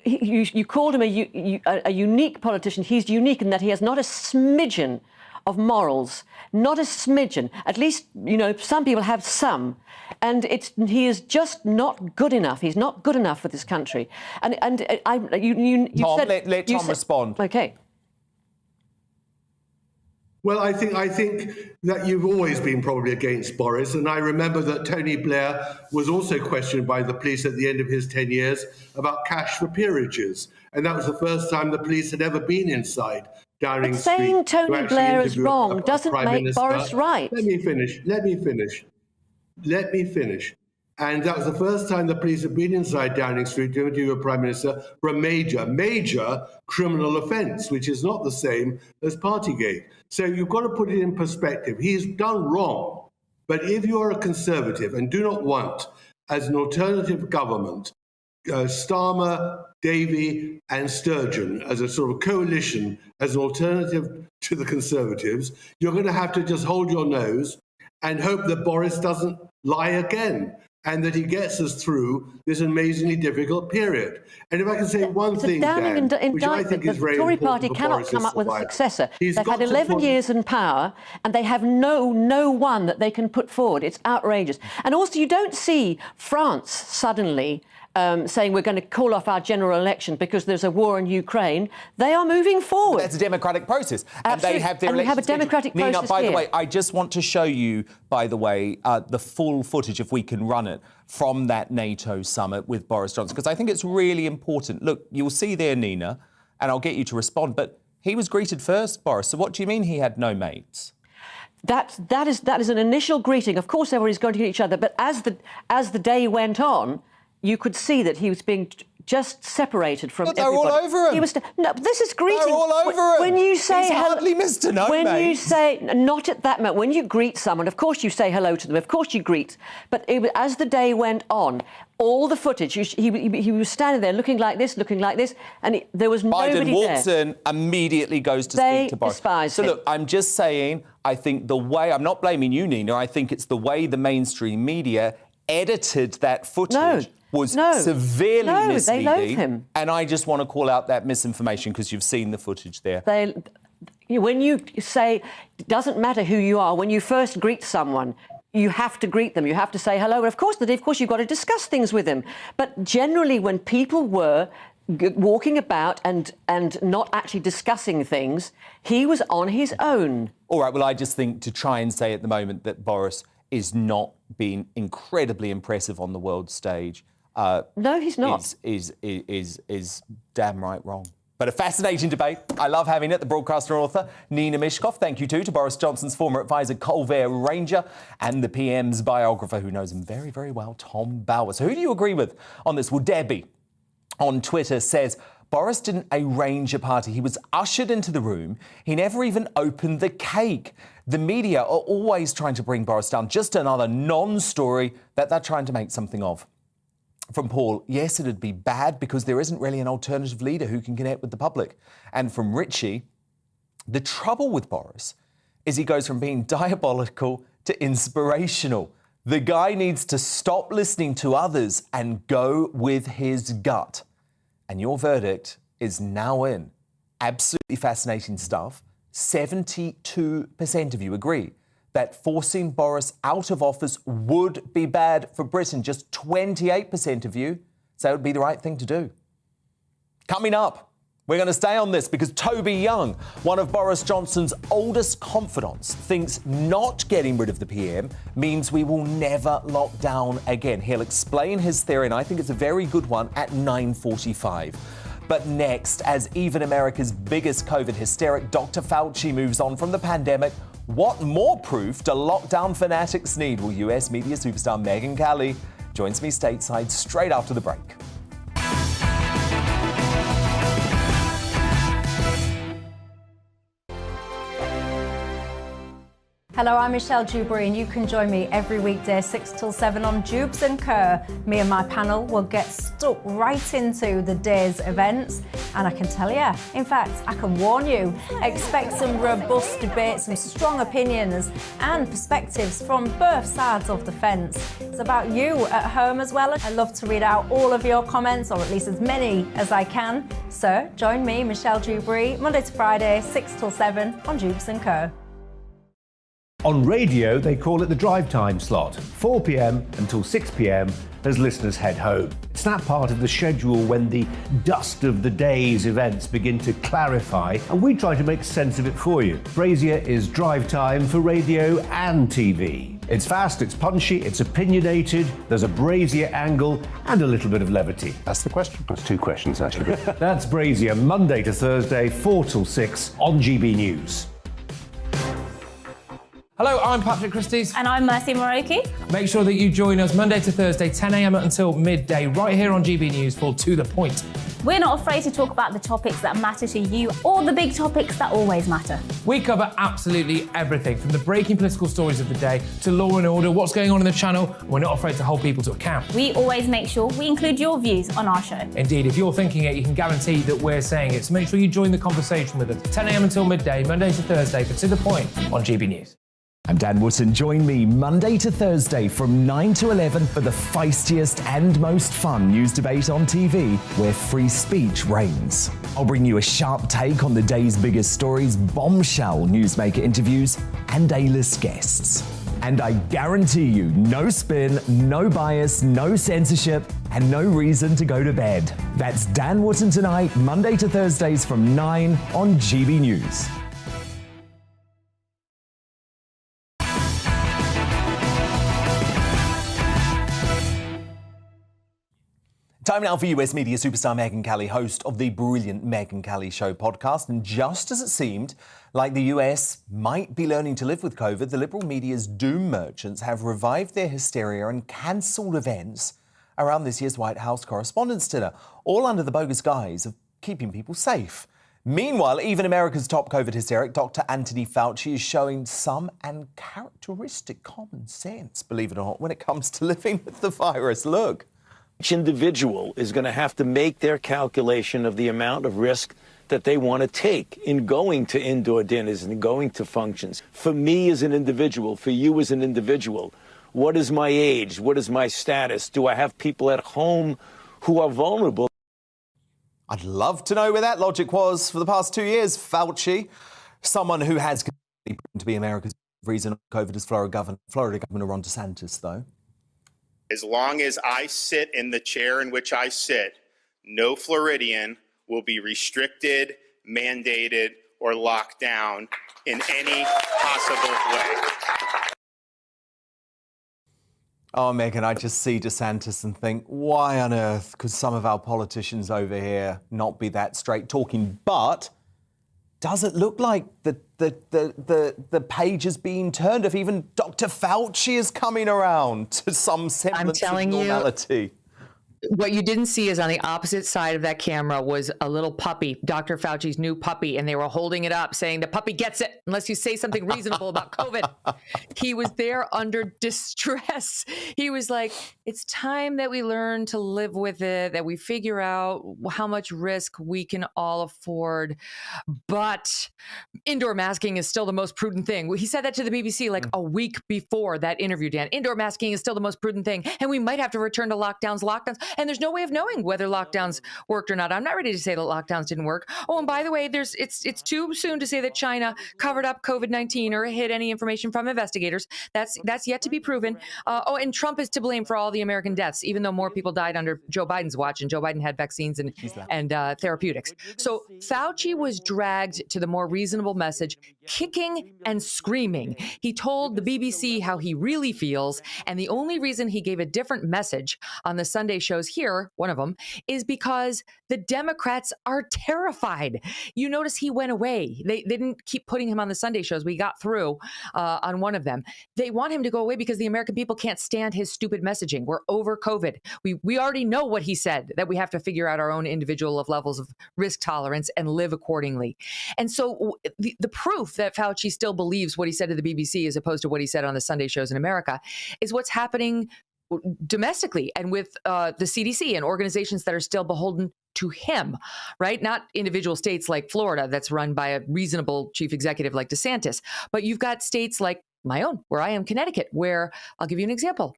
Speaker 19: you called him a unique politician. He's unique in that he has not a smidgen of morals, not a smidgen. At least, some people have some. And he is just not good enough. He's not good enough for this country. And you
Speaker 1: Tom,
Speaker 19: said...
Speaker 1: let Tom respond.
Speaker 19: OK.
Speaker 20: Well, I think that you've always been probably against Boris, and I remember that Tony Blair was also questioned by the police at the end of his 10 years about cash for peerages, and that was the first time the police had ever been inside Downing Street.
Speaker 19: Saying Tony Blair is wrong doesn't make Boris right.
Speaker 20: Let me finish. And that was the first time the police had been inside Downing Street to interview a Prime Minister for a major criminal offence, which is not the same as Partygate. So you've got to put it in perspective. He's done wrong. But if you are a Conservative and do not want, as an alternative government, Starmer, Davey and Sturgeon as a sort of coalition, as an alternative to the Conservatives, you're going to have to just hold your nose and hope that Boris doesn't lie again, and that he gets us through this amazingly difficult period. And if I can say one thing, Dan, which I think is very important, the Tory Party cannot come up with a successor. They've had 11 years in power, and they have no one that they can put forward. It's outrageous. And also, you don't see France suddenly saying we're going to call off our general election because there's a war in Ukraine. They are moving forward.
Speaker 1: That's a democratic process.
Speaker 19: Absolutely.
Speaker 1: And they have their
Speaker 19: and we have a democratic process
Speaker 1: Nina, by
Speaker 19: here.
Speaker 1: the way, I just want to show you, by the way, the full footage, if we can run it, from that NATO summit with Boris Johnson, because I think it's really important. Look, you'll see there, Nina, and I'll get you to respond, but he was greeted first, Boris. So what do you mean he had no mates?
Speaker 19: That is an initial greeting. Of course, everybody's going to get each other, but as the day went on, you could see that he was being just separated from everybody.
Speaker 1: They're all over him.
Speaker 19: He was no, this is greeting.
Speaker 1: They're all over him.
Speaker 19: When you say
Speaker 1: he's hardly missed a no,
Speaker 19: when you say not at that moment, when you greet someone, of course you say hello to them. Of course you greet. But as the day went on, all the footage, he was standing there looking like this, and there was nobody there.
Speaker 1: Biden walks in, immediately goes to speak to Boris.
Speaker 19: Despise him.
Speaker 1: So look, I'm just saying, I think the way, I'm not blaming you, Nina, I think it's the way the mainstream media edited that footage was severely misleading.
Speaker 19: They loathe him.
Speaker 1: And I just want to call out that misinformation because you've seen the footage there.
Speaker 19: When you say, it doesn't matter who you are, when you first greet someone, you have to greet them. You have to say hello. And of course, you've got to discuss things with them. But generally, when people were walking about and not actually discussing things, he was on his own.
Speaker 1: All right, well, I just think to try and say at the moment that Boris is not being incredibly impressive on the world stage.
Speaker 19: No, he's not.
Speaker 1: Is damn right wrong. But a fascinating debate. I love having it. The broadcaster and author, Nina Mishkov. Thank you, too, to Boris Johnson's former advisor, Colvert Ranger, and the PM's biographer, who knows him very, very well, Tom Bauer. So who do you agree with on this? Well, Debbie on Twitter says, Boris didn't arrange a party. He was ushered into the room. He never even opened the cake. The media are always trying to bring Boris down. Just another non-story that they're trying to make something of. From Paul, yes, it'd be bad because there isn't really an alternative leader who can connect with the public. And from Richie, the trouble with Boris is he goes from being diabolical to inspirational. The guy needs to stop listening to others and go with his gut. And your verdict is now in. Absolutely fascinating stuff. 72% of you agree that forcing Boris out of office would be bad for Britain. Just 28% of you say it would be the right thing to do. Coming up, we're going to stay on this because Toby Young, one of Boris Johnson's oldest confidants, thinks not getting rid of the PM means we will never lock down again. He'll explain his theory, and I think it's a very good one, at 9:45. But next, as even America's biggest COVID hysteric, Dr. Fauci moves on from the pandemic, what more proof do lockdown fanatics need? Well, US media superstar Megyn Kelly joins me stateside straight after the break.
Speaker 2: Hello, I'm Michelle Dewberry, and you can join me every weekday 6 till 7 on Dewbs and Co. Me and my panel will get stuck right into the day's events, and I can tell you, in fact, I can warn you, expect some robust debates, some strong opinions and perspectives from both sides of the fence. It's about you at home as well. I love to read out all of your comments, or at least as many as I can. So join me, Michelle Dewberry, Monday to Friday, 6 till 7 on Dewbs and Co.
Speaker 3: On radio, they call it the drive time slot, 4 p.m. until 6 p.m. as listeners head home. It's that part of the schedule when the dust of the day's events begin to clarify, and we try to make sense of it for you. Brazier is drive time for radio and TV. It's fast, it's punchy, it's opinionated, there's a Brazier angle, and a little bit of levity.
Speaker 4: That's the question. That's two questions, actually.
Speaker 3: That's Brazier, Monday to Thursday, 4 till 6 on GBNews.
Speaker 5: Hello, I'm Patrick Christie's.
Speaker 6: And I'm Mercy Moroki.
Speaker 5: Make sure that you join us Monday to Thursday, 10 a.m. until midday, right here on GB News for To The Point.
Speaker 6: We're not afraid to talk about the topics that matter to you or the big topics that always matter.
Speaker 5: We cover absolutely everything, from the breaking political stories of the day to law and order, what's going on in the channel. We're not afraid to hold people to account.
Speaker 6: We always make sure we include your views on our show.
Speaker 5: Indeed, if you're thinking it, you can guarantee that we're saying it. So make sure you join the conversation with us, 10 a.m. until midday, Monday to Thursday, for To The Point on GB News.
Speaker 7: I'm Dan Wootton. Join me Monday to Thursday from 9 to 11 for the feistiest and most fun news debate on TV, where free speech reigns. I'll bring you a sharp take on the day's biggest stories, bombshell newsmaker interviews, and A-list guests. And I guarantee you, no spin, no bias, no censorship, and no reason to go to bed. That's Dan Wootton tonight, Monday to Thursdays from 9 on GB News.
Speaker 1: Time now for US media superstar Megyn Kelly, host of the brilliant Megyn Kelly Show podcast. And just as it seemed like the US might be learning to live with COVID, the liberal media's doom merchants have revived their hysteria and cancelled events around this year's White House Correspondents' Dinner, all under the bogus guise of keeping people safe. Meanwhile, even America's top COVID hysteric, Dr. Anthony Fauci, is showing some uncharacteristic common sense, believe it or not, when it comes to living with the virus. Look.
Speaker 21: Each individual is going to have to make their calculation of the amount of risk that they want to take in going to indoor dinners and going to functions. For me as an individual, for you as an individual, What is my age? What is my status? Do I have people at home who are vulnerable?
Speaker 1: I'd love to know where that logic was for the past 2 years, Fauci. Someone who has proven to be America's reason of COVID is Florida Governor Ron DeSantis, though.
Speaker 8: As long as I sit in the chair in which I sit, no Floridian will be restricted, mandated, or locked down in any possible way.
Speaker 1: Oh, Megan, I just see DeSantis and think, why on earth could some of our politicians over here not be that straight talking? But does it look like the page is being turned if even Dr. Fauci is coming around to some semblance of normality?
Speaker 22: What you didn't see is on the opposite side of that camera was a little puppy, Dr. Fauci's new puppy, and they were holding it up saying the puppy gets it unless you say something reasonable about COVID. He was there under distress. He was like, it's time that we learn to live with it, that we figure out how much risk we can all afford. But indoor masking is still the most prudent thing. He said that to the BBC like a week before that interview, Dan. Indoor masking is still the most prudent thing. And we might have to return to lockdowns. And there's no way of knowing whether lockdowns worked or not. I'm not ready to say that lockdowns didn't work. Oh, and by the way, it's too soon to say that China covered up COVID-19 or hid any information from investigators. That's yet to be proven. And Trump is to blame for all the American deaths, even though more people died under Joe Biden's watch, and Joe Biden had vaccines and therapeutics. So Fauci was dragged to the more reasonable message, kicking and screaming. He told the BBC how he really feels, and the only reason he gave a different message on the Sunday shows here, one of them, is because the Democrats are terrified. You notice he went away. They didn't keep putting him on the Sunday shows. We got through on one of them. They want him to go away because the American people can't stand his stupid messaging. We're over COVID. We already know what he said, that we have to figure out our own individual levels of risk tolerance and live accordingly. And so the proof that Fauci still believes what he said to the BBC as opposed to what he said on the Sunday shows in America is what's happening domestically and with the CDC and organizations that are still beholden to him, right? Not individual states like Florida that's run by a reasonable chief executive like DeSantis, but you've got states like my own, where I am, Connecticut, where I'll give you an example.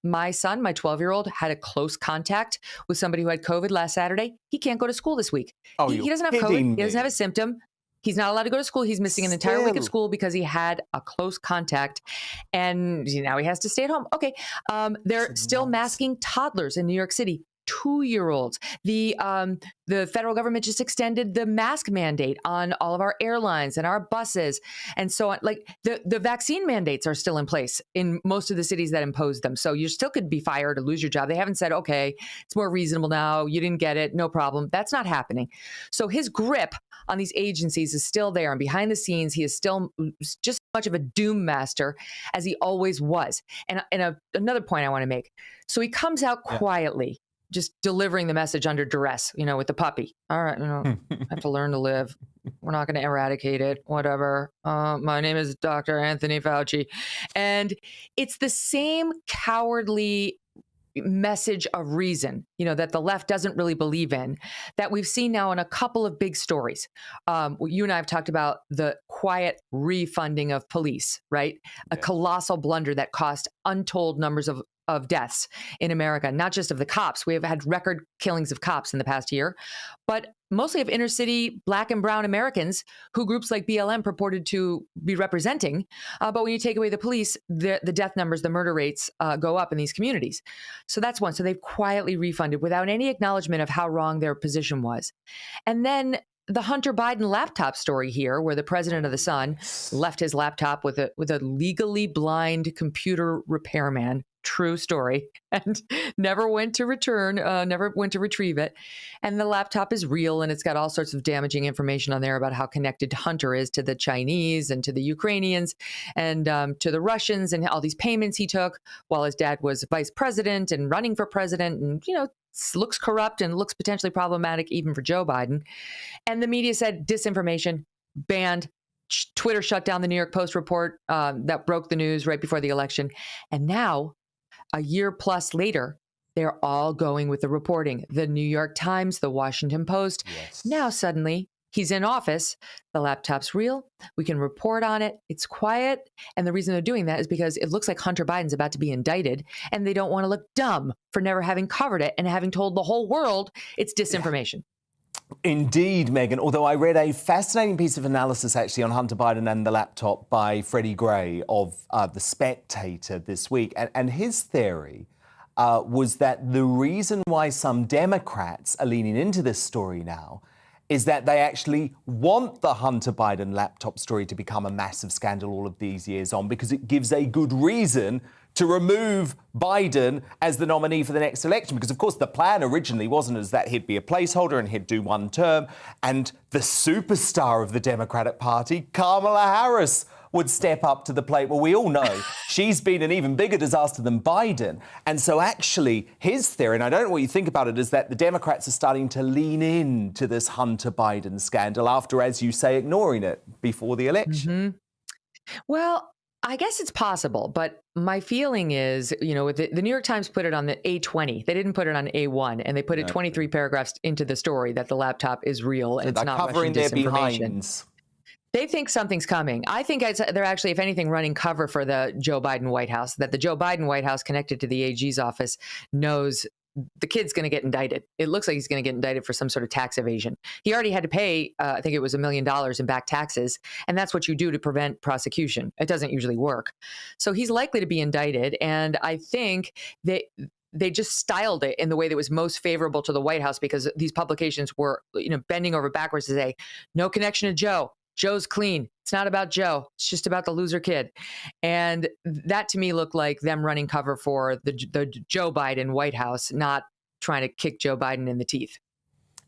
Speaker 22: My son, my 12-year-old, had a close contact with somebody who had COVID last Saturday. He can't go to school this week.
Speaker 1: Oh,
Speaker 22: he doesn't have COVID. He doesn't have a symptom. He's not allowed to go to school. He's missing an entire week of school because he had a close contact, and now he has to stay at home. Okay. They're still masking toddlers in New York City. 2-year-olds. The federal government just extended the mask mandate on all of our airlines and our buses and so on. Like the vaccine mandates are still in place in most of the cities that imposed them. So you still could be fired or lose your job. They haven't said, okay, it's more reasonable now. You didn't get it. No problem. That's not happening. So his grip on these agencies is still there. And behind the scenes, he is still just as much of a doom master as he always was. And another point I want to make. So he comes out quietly, just delivering the message under duress, with the puppy. All right, I have to learn to live. We're not going to eradicate it, whatever. My name is Dr. Anthony Fauci. And it's the same cowardly message of reason, that the left doesn't really believe in, that we've seen now in a couple of big stories. You and I have talked about the quiet refunding of police, right? A colossal blunder that cost untold numbers of deaths in America, not just of the cops. We have had record killings of cops in the past year, but mostly of inner city Black and brown Americans who groups like BLM purported to be representing. But when you take away the police, the death numbers, the murder rates go up in these communities. So that's one. So they've quietly refunded without any acknowledgement of how wrong their position was. And then the Hunter Biden laptop story here, where the president of the Sun left his laptop with a legally blind computer repairman. True story, and never went to retrieve it. And the laptop is real, and it's got all sorts of damaging information on there about how connected Hunter is to the Chinese and to the Ukrainians and to the Russians and all these payments he took while his dad was vice president and running for president, and looks corrupt and looks potentially problematic even for Joe Biden. And the media said disinformation, banned. Twitter shut down the New York Post report that broke the news right before the election. And now, a year plus later, they're all going with the reporting. The New York Times, the Washington Post. Yes. Now, suddenly, He's in office. The laptop's real. We can report on it. It's quiet. And the reason they're doing that is because it looks like Hunter Biden's about to be indicted, and they don't want to look dumb for never having covered it and having told the whole world it's disinformation.
Speaker 1: Indeed, Megan, although I read a fascinating piece of analysis actually on Hunter Biden and the laptop by Freddie Gray of The Spectator this week. And his theory was that the reason why some Democrats are leaning into this story now is that they actually want the Hunter Biden laptop story to become a massive scandal all of these years on, because it gives a good reason to remove Biden as the nominee for the next election. Because, of course, the plan originally wasn't as that he'd be a placeholder and he'd do one term, and the superstar of the Democratic Party, Kamala Harris, would step up to the plate. Well, we all know she's been an even bigger disaster than Biden. And so actually his theory, and I don't know what you think about it, is that the Democrats are starting to lean into this Hunter Biden scandal after, as you say, ignoring it before the election.
Speaker 22: Well, I guess it's possible, but my feeling is, you know, the New York Times put it on the A20. They didn't put it on A1, and they put it 23 paragraphs into the story that the laptop is real and it's not
Speaker 1: covering
Speaker 22: Russian
Speaker 1: their
Speaker 22: disinformation.
Speaker 1: behinds.
Speaker 22: They think something's coming. I think they're actually, if anything, running cover for the Joe Biden White House, that the Joe Biden White House connected to the AG's office knows the kid's going to get indicted. It looks like he's going to get indicted for some sort of tax evasion. He already had to pay, I think it was $1 million in back taxes, and that's what you do to prevent prosecution. It doesn't usually work. So he's likely to be indicted, and I think that they just styled it in the way that was most favorable to the White House, because these publications were, you know, bending over backwards to say, no connection to Joe. Joe's clean. It's not about Joe. It's just about the loser kid. And that to me looked like them running cover for the Joe Biden White House, not trying to kick Joe Biden in the teeth.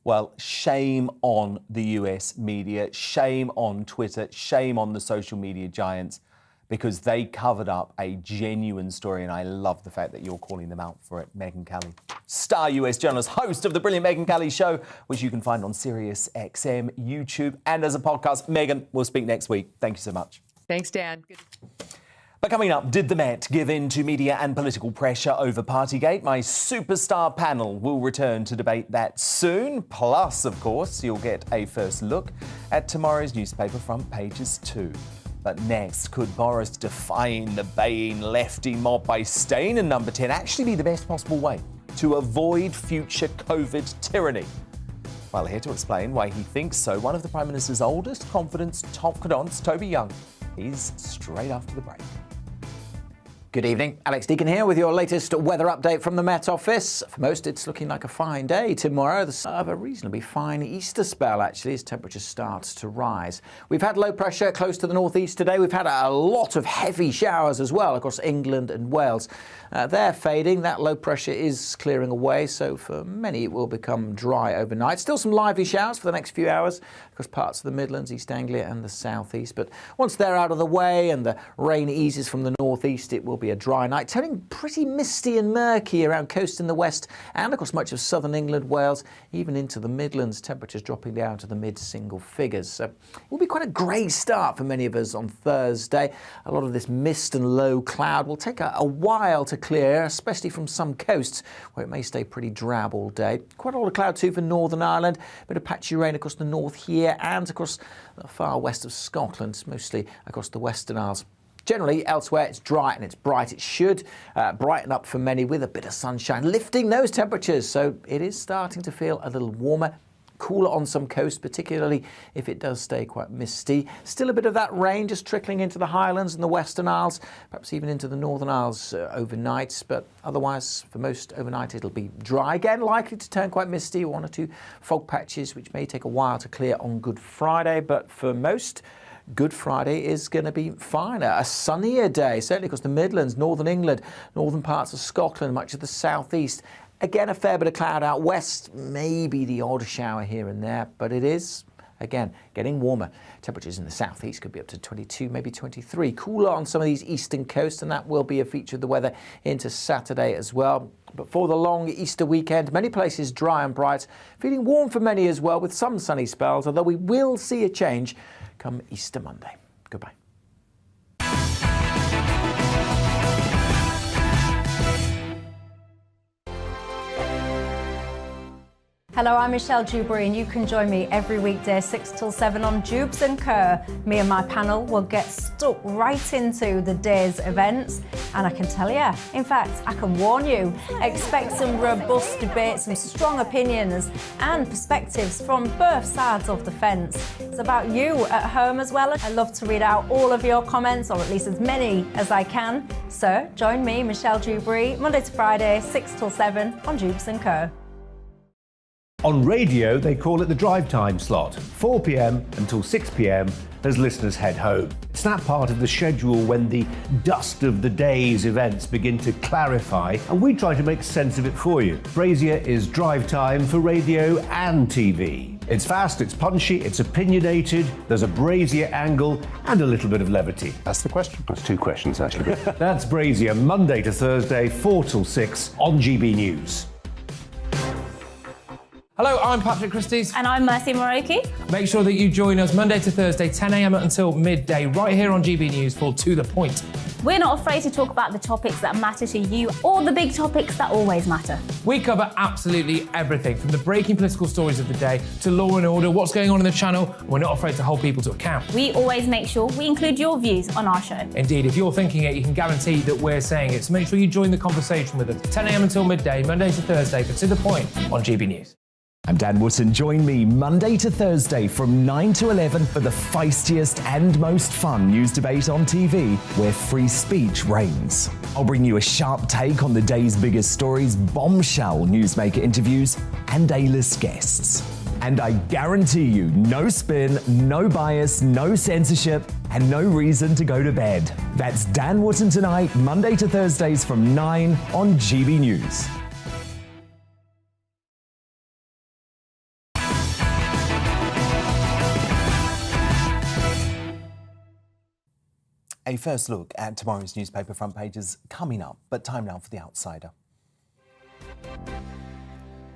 Speaker 1: Well, shame on the US media, shame on Twitter, shame on the social media giants, because they covered up a genuine story, and I love the fact that you're calling them out for it. Megyn Kelly, star US journalist, host of The Brilliant Megyn Kelly Show, which you can find on Sirius XM, YouTube, and as a podcast. Megyn, we'll speak next week. Thank you so much.
Speaker 22: Thanks, Dan. Good.
Speaker 1: But coming up, did the Met give in to media and political pressure over Partygate? My superstar panel will return to debate that soon. Plus, of course, you'll get a first look at tomorrow's newspaper front pages too. But next, could Boris defying the baying lefty mob by staying in number 10 actually be the best possible way to avoid future COVID tyranny? Well, here to explain why he thinks so, one of the Prime Minister's oldest confidants, Toby Young. He's straight after the break.
Speaker 9: Good evening, Alex Deacon here with your latest weather update from the Met Office. For most, it's looking like a fine day tomorrow. The start of a reasonably fine Easter spell, actually, as temperature starts to rise. We've had low pressure close to the northeast today. We've had a lot of heavy showers as well across England and Wales. They're fading. That low pressure is clearing away, so for many it will become dry overnight. Still some lively showers for the next few hours across parts of the Midlands, East Anglia and the southeast. But once they're out of the way and the rain eases from the northeast, it will be a dry night, turning pretty misty and murky around coast in the west and across much of southern England, Wales, even into the Midlands. Temperatures dropping down to the mid-single figures. So it will be quite a grey start for many of us on Thursday. A lot of this mist and low cloud will take a while to clear, especially from some coasts where it may stay pretty drab all day. Quite a lot of cloud too for Northern Ireland. A bit of patchy rain across the north here and across the far west of Scotland, mostly across the Western Isles. Generally, elsewhere, it's dry and it's bright. It should brighten up for many with a bit of sunshine, lifting those temperatures. So it is starting to feel a little warmer, cooler on some coasts, particularly if it does stay quite misty. Still a bit of that rain just trickling into the Highlands and the Western Isles, perhaps even into the Northern Isles overnight. But otherwise, for most overnight, it'll be dry again, likely to turn quite misty. One or two fog patches, which may take a while to clear on Good Friday. But for most, Good Friday is going to be fine. A sunnier day, certainly across the Midlands, Northern England, northern parts of Scotland, much of the southeast. Again, a fair bit of cloud out west, maybe the odd shower here and there, but it is, again, getting warmer. Temperatures in the southeast could be up to 22, maybe 23. Cooler on some of these eastern coasts, and that will be a feature of the weather into Saturday as well. But for the long Easter weekend, many places dry and bright, feeling warm for many as well, with some sunny spells, although we will see a change come Easter Monday. Goodbye.
Speaker 2: Hello, I'm Michelle Dewberry, and you can join me every weekday 6 till 7 on Dewbs and Co. Me and my panel will get stuck right into the day's events, and I can tell you, in fact, I can warn you, expect some robust debates, some strong opinions and perspectives from both sides of the fence. It's about you at home as well. I love to read out all of your comments, or at least as many as I can. So join me, Michelle Dewberry, Monday to Friday, 6 till 7 on Dewbs and Co.
Speaker 3: On radio, they call it the drive time slot, 4 p.m. until 6 p.m. as listeners head home. It's that part of the schedule when the dust of the day's events begin to clarify, and we try to make sense of it for you. Brazier is drive time for radio and TV. It's fast, it's punchy, it's opinionated, there's a Brazier angle and a little bit of levity.
Speaker 4: That's the question. That's two questions, actually.
Speaker 3: That's Brazier, Monday to Thursday, 4 till 6 on GB News.
Speaker 5: Hello, I'm Patrick Christie's.
Speaker 6: And I'm Mercy Moroki.
Speaker 5: Make sure that you join us Monday to Thursday, 10 a.m. until midday, right here on GB News for To The Point.
Speaker 6: We're not afraid to talk about the topics that matter to you, or the big topics that always matter.
Speaker 5: We cover absolutely everything, from the breaking political stories of the day to law and order, what's going on in the channel. We're not afraid to hold people to account.
Speaker 6: We always make sure we include your views on our show.
Speaker 5: Indeed, if you're thinking it, you can guarantee that we're saying it. So make sure you join the conversation with us, 10 a.m. until midday, Monday to Thursday, for To The Point on GB News.
Speaker 7: I'm Dan Wootton. Join me Monday to Thursday from 9 to 11 for the feistiest and most fun news debate on TV, where free speech reigns. I'll bring you a sharp take on the day's biggest stories, bombshell newsmaker interviews, and A-list guests. And I guarantee you, no spin, no bias, no censorship, and no reason to go to bed. That's Dan Wootton tonight, Monday to Thursdays from 9 on GB News.
Speaker 1: A first look at tomorrow's newspaper front pages coming up, but time now for The Outsider.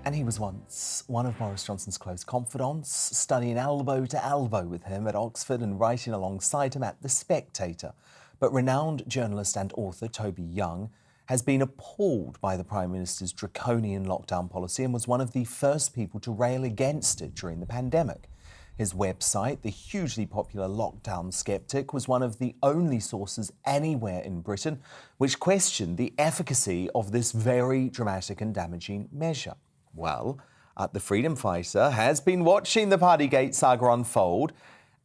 Speaker 1: And he was once one of Boris Johnson's close confidants, studying elbow to elbow with him at Oxford and writing alongside him at The Spectator. But renowned journalist and author Toby Young has been appalled by the Prime Minister's draconian lockdown policy and was one of the first people to rail against it during the pandemic. His website, the hugely popular Lockdown Skeptic, was one of the only sources anywhere in Britain which questioned the efficacy of this very dramatic and damaging measure. Well, the freedom fighter has been watching the Partygate saga unfold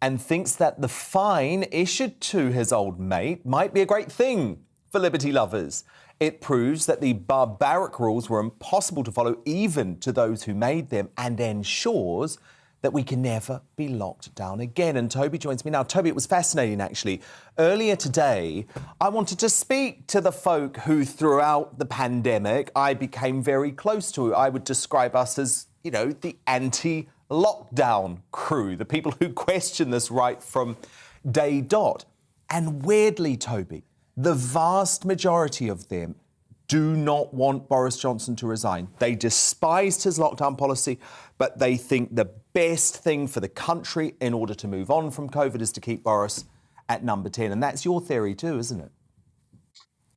Speaker 1: and thinks that the fine issued to his old mate might be a great thing for liberty lovers. It proves that the barbaric rules were impossible to follow even to those who made them, and ensures that we can never be locked down again. And Toby joins me now. Toby, it was fascinating, actually. Earlier today, I wanted to speak to the folk who, throughout the pandemic, I became very close to. I would describe us as, you know, the anti-lockdown crew, the people who question this right from day dot. And weirdly, Toby, the vast majority of them do not want Boris Johnson to resign. They despised his lockdown policy, but they think the best thing for the country in order to move on from COVID is to keep Boris at number 10. And that's your theory too, isn't it?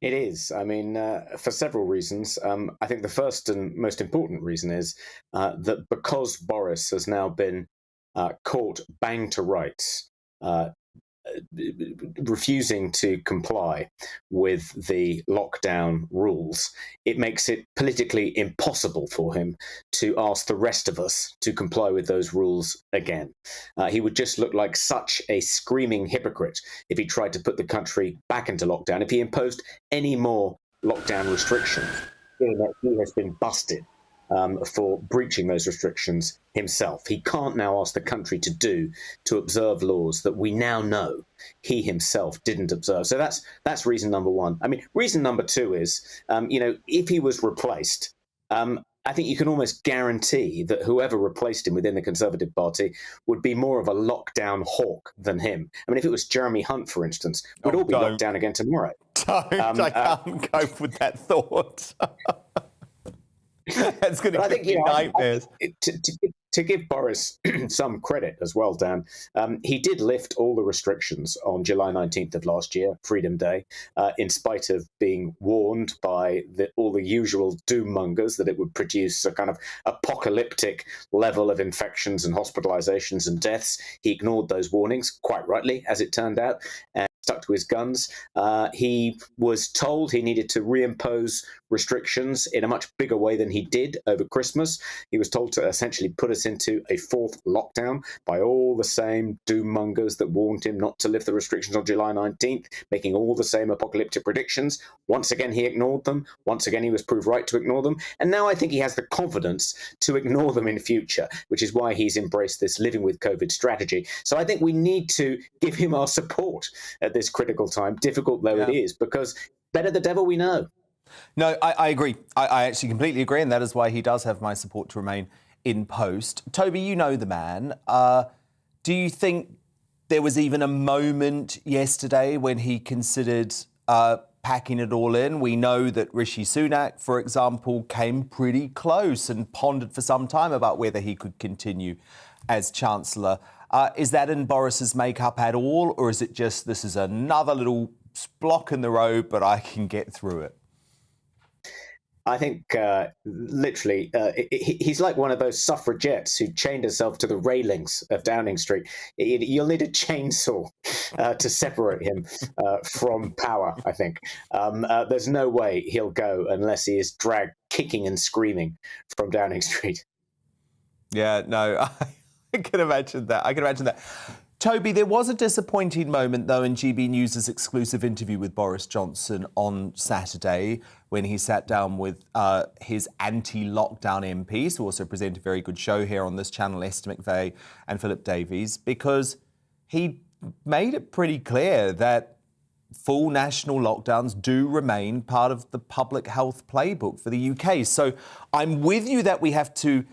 Speaker 10: It is. I mean, for several reasons. I think the first and most important reason is that because Boris has now been caught bang to rights, refusing to comply with the lockdown rules, it makes it politically impossible for him to ask the rest of us to comply with those rules again. He would just look like such a screaming hypocrite if he tried to put the country back into lockdown, if he imposed any more lockdown restrictions, given that he has been busted for breaching those restrictions himself. He can't now ask the country to observe laws that we now know he himself didn't observe. So that's reason number one. I mean, reason number two is, if he was replaced, I think you can almost guarantee that whoever replaced him within the Conservative Party would be more of a lockdown hawk than him. I mean, if it was Jeremy Hunt, for instance, we'd all be locked down again tomorrow.
Speaker 1: I can't cope with that thought. That's going to give me nightmares.
Speaker 10: to give Boris some credit as well, Dan, he did lift all the restrictions on July 19th of last year, Freedom Day, in spite of being warned by all the usual doom mongers that it would produce a kind of apocalyptic level of infections and hospitalizations and deaths. He ignored those warnings, quite rightly, as it turned out, and stuck to his guns. He was told he needed to reimpose restrictions in a much bigger way than he did over Christmas. He was told to essentially put us into a fourth lockdown by all the same doom mongers that warned him not to lift the restrictions on July 19th, making all the same apocalyptic predictions. Once again, he ignored them. Once again, he was proved right to ignore them. And now I think he has the confidence to ignore them in future, which is why he's embraced this living with COVID strategy. So I think we need to give him our support at this critical time, difficult though it is, because better the devil we know.
Speaker 1: No, I agree. I actually completely agree, and that is why he does have my support to remain in post. Toby, you know the man. Do you think there was even a moment yesterday when he considered packing it all in? We know that Rishi Sunak, for example, came pretty close and pondered for some time about whether he could continue as Chancellor. Is that in Boris's makeup at all, or is it just this is another little block in the road, but I can get through it?
Speaker 10: I think literally he's like one of those suffragettes who chained herself to the railings of Downing Street. You'll need a chainsaw to separate him from power, I think. There's no way he'll go unless he is dragged kicking and screaming from Downing Street.
Speaker 1: Yeah, no, I can imagine that. Toby, there was a disappointing moment, though, in GBNews' exclusive interview with Boris Johnson on Saturday when he sat down with his anti-lockdown MPs, who also present a very good show here on this channel, Esther McVeigh and Philip Davies, because he made it pretty clear that full national lockdowns do remain part of the public health playbook for the UK. So I'm with you that we have to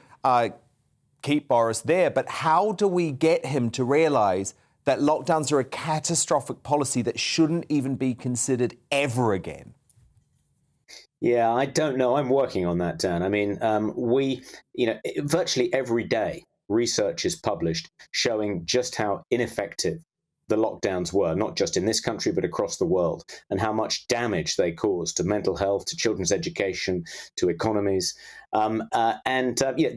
Speaker 1: keep Boris there, but how do we get him to realise that lockdowns are a catastrophic policy that shouldn't even be considered ever again?
Speaker 10: Yeah, I don't know. I'm working on that, Dan. I mean, virtually every day, research is published showing just how ineffective the lockdowns were, not just in this country, but across the world, and how much damage they caused to mental health, to children's education, to economies. There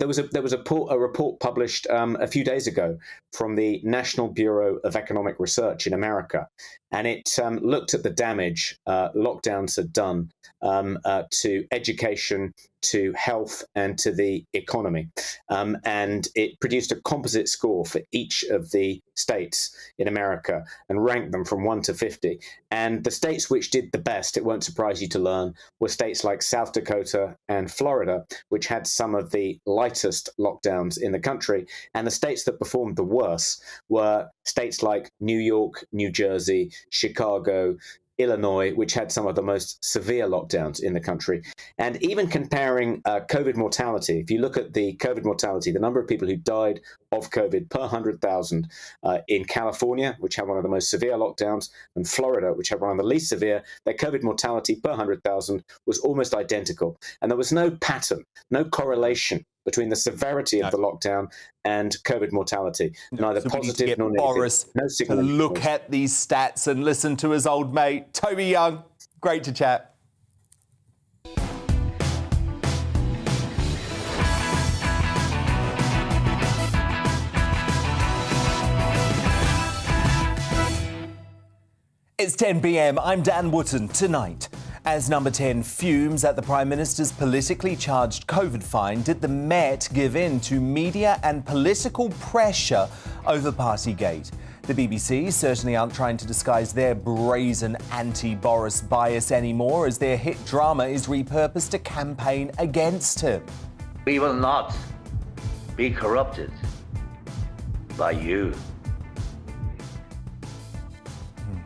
Speaker 10: was a report published a few days ago from the National Bureau of Economic Research in America, and it looked at the damage lockdowns had done to education, to health, and to the economy. And it produced a composite score for each of the states in America and ranked them from 1 to 50. And the states which did the best, it won't surprise you to learn, were states like South Dakota and Florida, which had some of the lightest lockdowns in the country. And the states that performed the worst were states like New York, New Jersey, Chicago, Illinois, which had some of the most severe lockdowns in the country. And even comparing COVID mortality, if you look at the COVID mortality, the number of people who died of COVID per 100,000 in California, which had one of the most severe lockdowns, and Florida, which had one of the least severe, their COVID mortality per 100,000 was almost identical. And there was no pattern, no correlation between the severity of the lockdown and COVID mortality, neither positive nor negative.
Speaker 1: Boris to look at these stats and listen to his old mate, Toby Young. Great to chat. It's 10 p.m. I'm Dan Wootton. Tonight, as Number 10 fumes at the Prime Minister's politically charged COVID fine, did the Met give in to media and political pressure over Partygate? The BBC certainly aren't trying to disguise their brazen anti-Boris bias anymore, as their hit drama is repurposed to campaign against him.
Speaker 11: We will not be corrupted by you.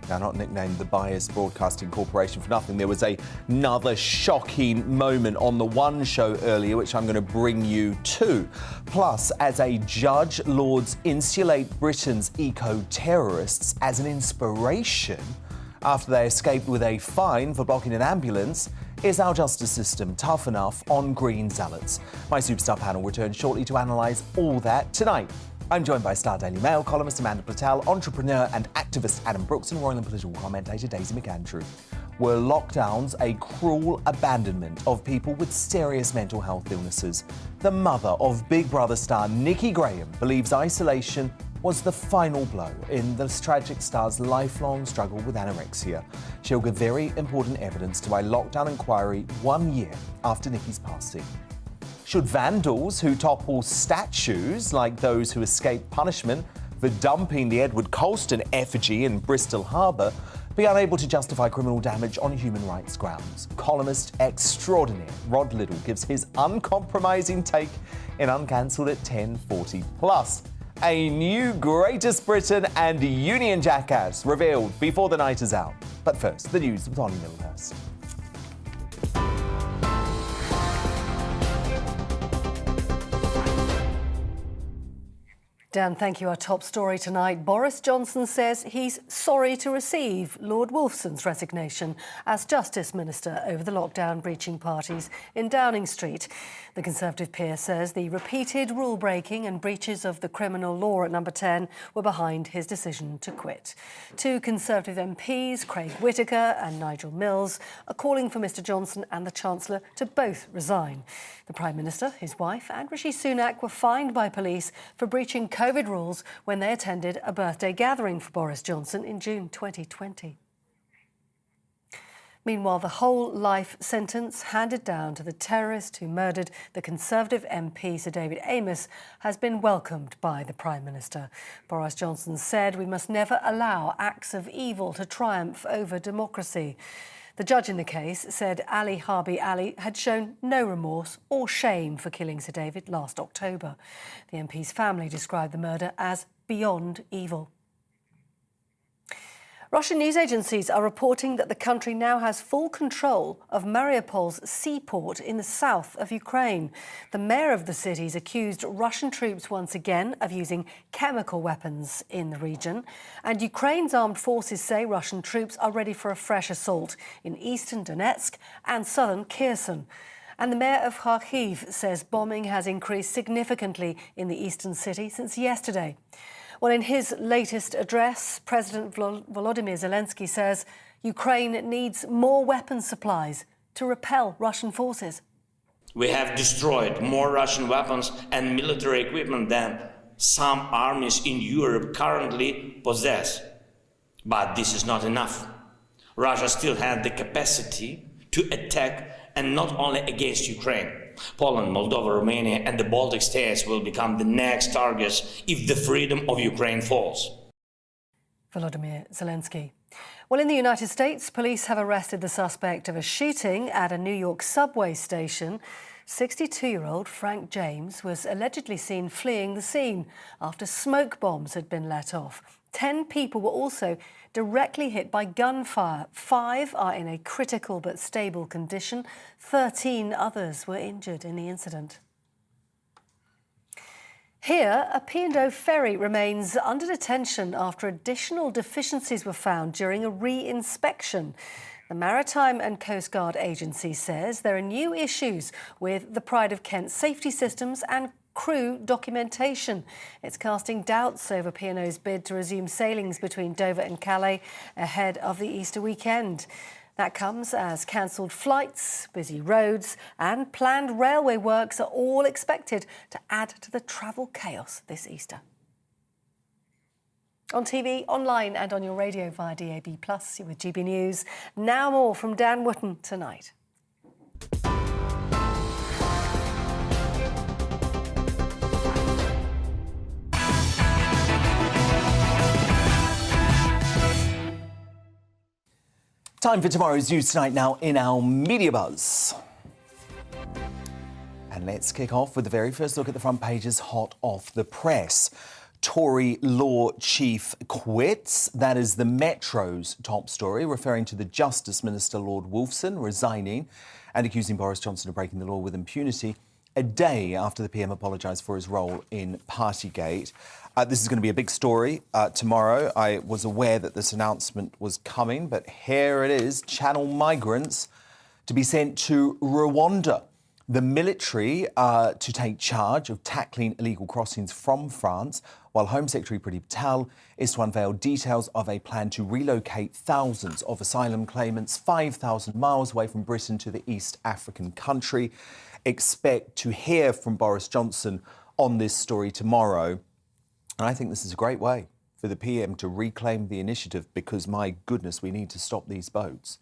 Speaker 1: Now, not nicknamed the Bias Broadcasting Corporation for nothing. There was another shocking moment on the One show earlier, which I'm going to bring you to. Plus, as a judge Lords insulate Britain's eco-terrorists as an inspiration, after they escaped with a fine for blocking an ambulance. Is our justice system tough enough on Green zealots? My Superstar panel returns shortly to analyse all that tonight. I'm joined by Star Daily Mail columnist Amanda Patel, entrepreneur and activist Adam Brooks, and royal and political commentator Daisy McAndrew. Were lockdowns a cruel abandonment of people with serious mental health illnesses? The mother of Big Brother star Nikki Graham believes isolation was the final blow in the tragic star's lifelong struggle with anorexia. She'll give very important evidence to a lockdown inquiry 1 year after Nikki's passing. Should vandals who topple statues, like those who escaped punishment for dumping the Edward Colston effigy in Bristol Harbour, be unable to justify criminal damage on human rights grounds? Columnist extraordinaire Rod Liddle gives his uncompromising take in Uncancelled at 10:40. Plus, a new Greatest Britain and Union jackass revealed before the night is out. But first, the news with Ollie Middlehurst.
Speaker 12: Dan, thank you. Our top story tonight. Boris Johnson says he's sorry to receive Lord Wolfson's resignation as Justice Minister over the lockdown breaching parties in Downing Street. The Conservative peer says the repeated rule-breaking and breaches of the criminal law at Number 10 were behind his decision to quit. Two Conservative MPs, Craig Whittaker and Nigel Mills, are calling for Mr Johnson and the Chancellor to both resign. The Prime Minister, his wife and Rishi Sunak were fined by police for breaching COVID rules when they attended a birthday gathering for Boris Johnson in June 2020. Meanwhile, the whole life sentence handed down to the terrorist who murdered the Conservative MP Sir David Amess has been welcomed by the Prime Minister. Boris Johnson said we must never allow acts of evil to triumph over democracy. The judge in the case said Ali Harbi Ali had shown no remorse or shame for killing Sir David last October. The MP's family described the murder as beyond evil. Russian news agencies are reporting that the country now has full control of Mariupol's seaport in the south of Ukraine. The mayor of the city's accused Russian troops once again of using chemical weapons in the region. And Ukraine's armed forces say Russian troops are ready for a fresh assault in eastern Donetsk and southern Kherson. And the mayor of Kharkiv says bombing has increased significantly in the eastern city since yesterday. Well, in his latest address, President Volodymyr Zelensky says Ukraine needs more weapon supplies to repel Russian forces.
Speaker 13: We have destroyed more Russian weapons and military equipment than some armies in Europe currently possess. But this is not enough. Russia still has the capacity to attack, and not only against Ukraine. Poland, Moldova, Romania and the Baltic states will become the next targets if the freedom of Ukraine falls.
Speaker 12: Volodymyr Zelensky. Well, in the United States, police have arrested the suspect of a shooting at a New York subway station. 62-year-old Frank James was allegedly seen fleeing the scene after smoke bombs had been let off. 10 people were also directly hit by gunfire. 5 are in a critical but stable condition. 13 others were injured in the incident. Here, a P&O ferry remains under detention after additional deficiencies were found during a re-inspection. The Maritime and Coast Guard Agency says there are new issues with the Pride of Kent safety systems and crew documentation. It's casting doubts over P&O's bid to resume sailings between Dover and Calais ahead of the Easter weekend. That comes as cancelled flights, busy roads and planned railway works are all expected to add to the travel chaos this Easter. On TV, online and on your radio via DAB+, you're with GB News. Now more from Dan Wootton tonight.
Speaker 1: Time for tomorrow's News Tonight now in our Media Buzz. And let's kick off with the very first look at the front pages hot off the press. Tory law chief quits. That is the Metro's top story, referring to the Justice Minister Lord Wolfson resigning and accusing Boris Johnson of breaking the law with impunity. a day after the PM apologised for his role in Partygate. This is going to be a big story tomorrow. I was aware that this announcement was coming, but here it is. Channel migrants to be sent to Rwanda. The military to take charge of tackling illegal crossings from France, while Home Secretary Priti Patel is to unveil details of a plan to relocate thousands of asylum claimants 5,000 miles away from Britain to the East African country. Expect to hear from Boris Johnson on this story tomorrow. And I think this is a great way for the PM to reclaim the initiative because, my goodness, we need to stop these boats.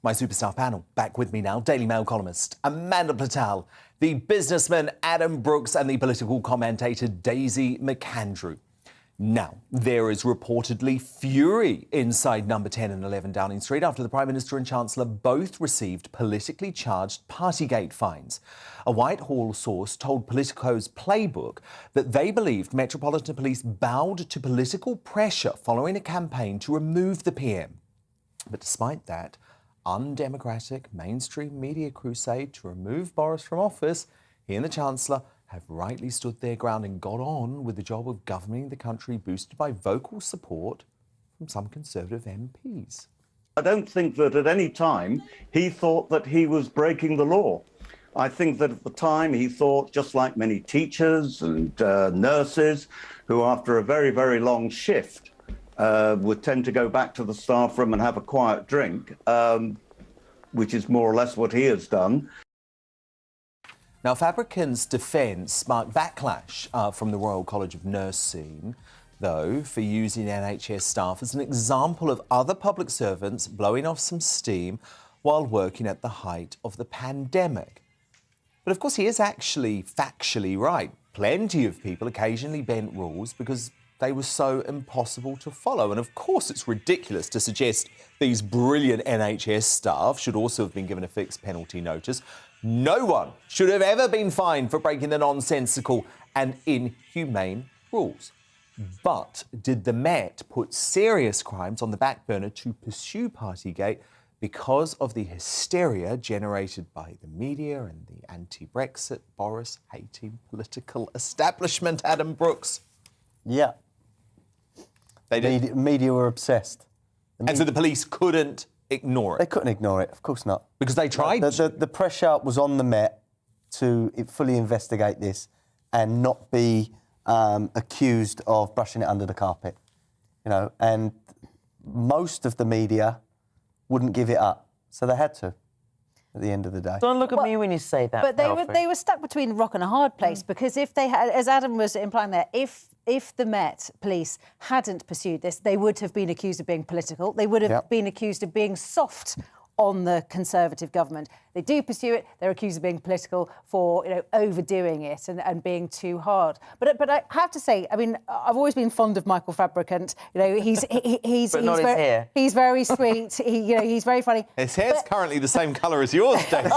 Speaker 1: My superstar panel, back with me now, Daily Mail columnist Amanda Patel, the businessman Adam Brooks and the political commentator Daisy McAndrew. Now, there is reportedly fury inside number 10 and 11 Downing Street after the Prime Minister and Chancellor both received politically charged Partygate fines. A Whitehall source told Politico's Playbook that they believed Metropolitan Police bowed to political pressure following a campaign to remove the PM. But despite that undemocratic mainstream media crusade to remove Boris from office, he and the Chancellor have rightly stood their ground and got on with the job of governing the country, boosted by vocal support from some Conservative MPs.
Speaker 14: I don't think that at any time he thought that he was breaking the law. I think that at the time he thought, just like many teachers and nurses, who after a very, very long shift would tend to go back to the staff room and have a quiet drink, which is more or less what he has done.
Speaker 1: Now, Fabricant's defence sparked backlash from the Royal College of Nursing, though, for using NHS staff as an example of other public servants blowing off some steam while working at the height of the pandemic. But of course, he is actually factually right. Plenty of people occasionally bent rules because they were so impossible to follow. And of course, it's ridiculous to suggest these brilliant NHS staff should also have been given a fixed penalty notice. No one should have ever been fined for breaking the nonsensical and inhumane rules. But did the Met put serious crimes on the back burner to pursue Partygate because of the hysteria generated by the media and the anti-Brexit, Boris-hating political establishment, Adam Brooks?
Speaker 17: Yeah.
Speaker 1: They did.
Speaker 17: Media were obsessed.
Speaker 1: And so the police couldn't ignore it?
Speaker 17: They couldn't ignore it, of course not.
Speaker 1: Because they tried?
Speaker 17: The pressure was on the Met to fully investigate this and not be accused of brushing it under the carpet. You know, and most of the media wouldn't give it up, so they had to at the end of the day.
Speaker 16: Don't look at me when you say that.
Speaker 2: But they were stuck between a rock and a hard place because if they had, as Adam was implying there, if the Met Police hadn't pursued this, they would have been accused of being political. They would have been accused of being soft on the Conservative government. They do pursue it. They're accused of being political for, you know, overdoing it and being too hard. But I have to say, I mean, I've always been fond of Michael Fabricant. You know, he's very sweet. He's very funny.
Speaker 1: His hair's currently the same colour as yours, Dave.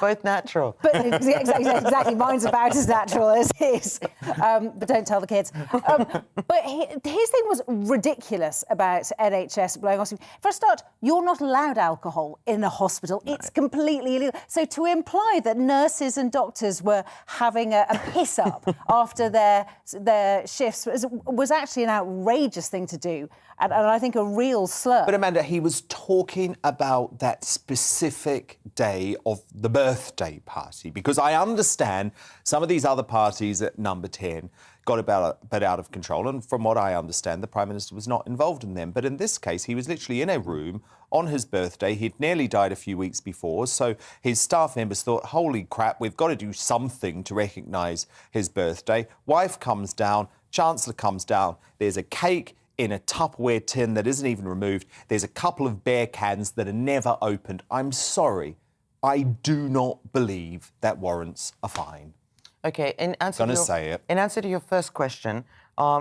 Speaker 16: Both natural.
Speaker 2: But exactly, mine's about as natural as his. But don't tell the kids. But his thing was ridiculous about NHS blowing off. For a start, you're not allowed alcohol in a hospital. No. It's completely illegal. So to imply that nurses and doctors were having a piss up after their shifts was actually an outrageous thing to do, and I think a real slur.
Speaker 1: But Amanda, he was talking about that specific day of the birthday party, because I understand some of these other parties at number 10 got a bit out of control, and from what I understand, the Prime Minister was not involved in them. But in this case, he was literally in a room on his birthday. He'd nearly died a few weeks before, so his staff members thought, holy crap, we've got to do something to recognise his birthday. Wife comes down, Chancellor comes down, there's a cake in a Tupperware tin that isn't even removed. There's a couple of beer cans that are never opened. I'm sorry, I do not believe that warrants a fine.
Speaker 16: Okay, in answer to your first question,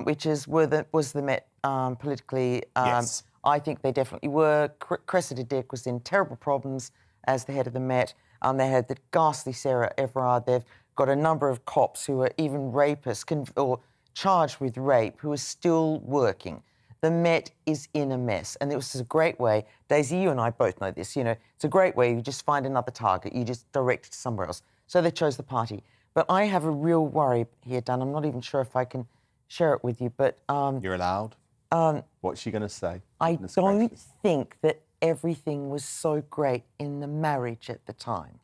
Speaker 16: which is was the Met politically?
Speaker 1: Yes.
Speaker 16: I think they definitely were. Cressida Dick was in terrible problems as the head of the Met. They had the ghastly Sarah Everard. They've got a number of cops who are even rapists or charged with rape who are still working. The Met is in a mess. And it was a great way, Daisy, you and I both know this, you know, it's a great way, you just find another target, you just direct it to somewhere else. So they chose the party. But I have a real worry here, Dan. I'm not even sure if I can share it with you, but...
Speaker 1: You're allowed. What's she going to say?
Speaker 16: I don't think that everything was so great in the marriage at the time.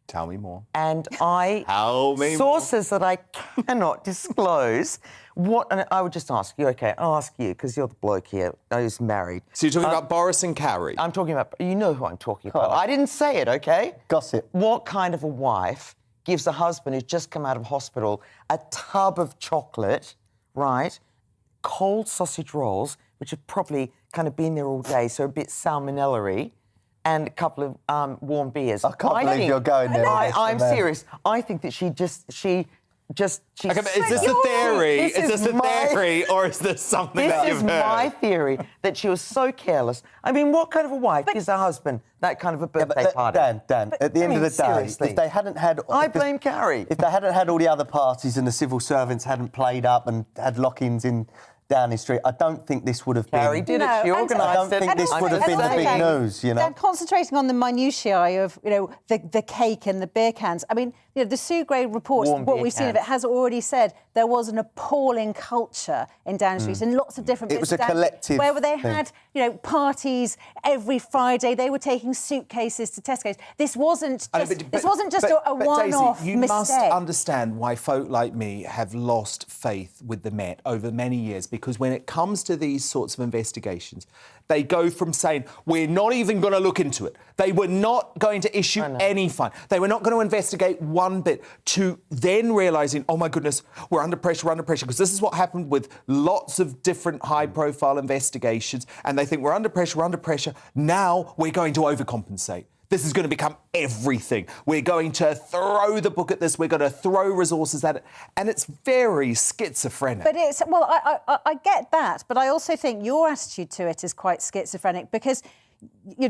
Speaker 1: Tell me more.
Speaker 16: And I...
Speaker 1: Tell me
Speaker 16: sources that I cannot disclose. And I would just ask you, OK, I'll ask you, because you're the bloke here who's married.
Speaker 1: So you're talking about Boris and Carrie?
Speaker 16: I'm talking about... You know who I'm talking about. I didn't say it, OK?
Speaker 17: Gossip.
Speaker 16: What kind of a wife gives a husband who's just come out of hospital a tub of chocolate, right, cold sausage rolls, which have probably kind of been there all day, so a bit salmonella-y, and a couple of warm beers.
Speaker 17: I can't believe you're going there.
Speaker 16: I'm serious. I think that she just...
Speaker 1: Okay, but is this a theory? Is this a theory, or is this something that you've heard?
Speaker 16: This is my theory, that she was so careless. I mean, what kind of a wife gives her husband that kind of a birthday party?
Speaker 17: Dan, at the end of the day, if they hadn't had...
Speaker 16: I blame Carrie.
Speaker 17: If they hadn't had all the other parties and the civil servants hadn't played up and had lock-ins in Downing Street, I don't think this would have been...
Speaker 16: Carrie did it. She organised it.
Speaker 17: I don't think this would have been the big news, you know.
Speaker 2: They're concentrating on the minutiae of, you know, the cake and the beer cans. I mean, you know, the Sue Gray report, what we've seen of it, has already said there was an appalling culture in Downing Street in lots of different
Speaker 17: It was a
Speaker 2: Downing Street,
Speaker 17: collective
Speaker 2: where they
Speaker 17: thing.
Speaker 2: had, you know, parties every Friday. They were taking suitcases to Tesco's. This wasn't just a one-off
Speaker 1: Daisy, you must understand why folk like me have lost faith with the Met over many years, because when it comes to these sorts of investigations, they go from saying, we're not even going to look into it. They were not going to issue any fine. They were not going to investigate one bit, to then realising, oh, my goodness, we're under pressure, because this is what happened with lots of different high-profile investigations, and they think we're under pressure, now we're going to overcompensate. This is going to become everything. We're going to throw the book at this. We're going to throw resources at it. And it's very schizophrenic.
Speaker 2: But it's... Well, I get that, but I also think your attitude to it is quite schizophrenic, because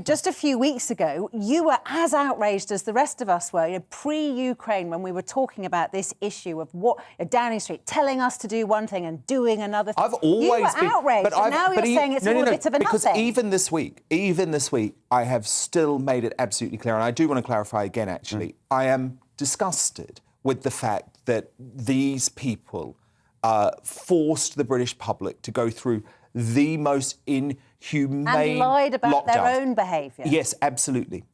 Speaker 2: just a few weeks ago, you were as outraged as the rest of us were, you know, pre-Ukraine, when we were talking about this issue of what Downing Street telling us to do one thing and doing another thing.
Speaker 1: I've always been
Speaker 2: outraged, and now you're saying it's all a bit of a
Speaker 1: because
Speaker 2: nothing.
Speaker 1: even this week, I have still made it absolutely clear, and I do want to clarify again, actually, I am disgusted with the fact that these people forced the British public to go through the most inhumane
Speaker 2: and lied about
Speaker 1: lockdowns.
Speaker 2: their own behaviour.
Speaker 1: Yes, absolutely.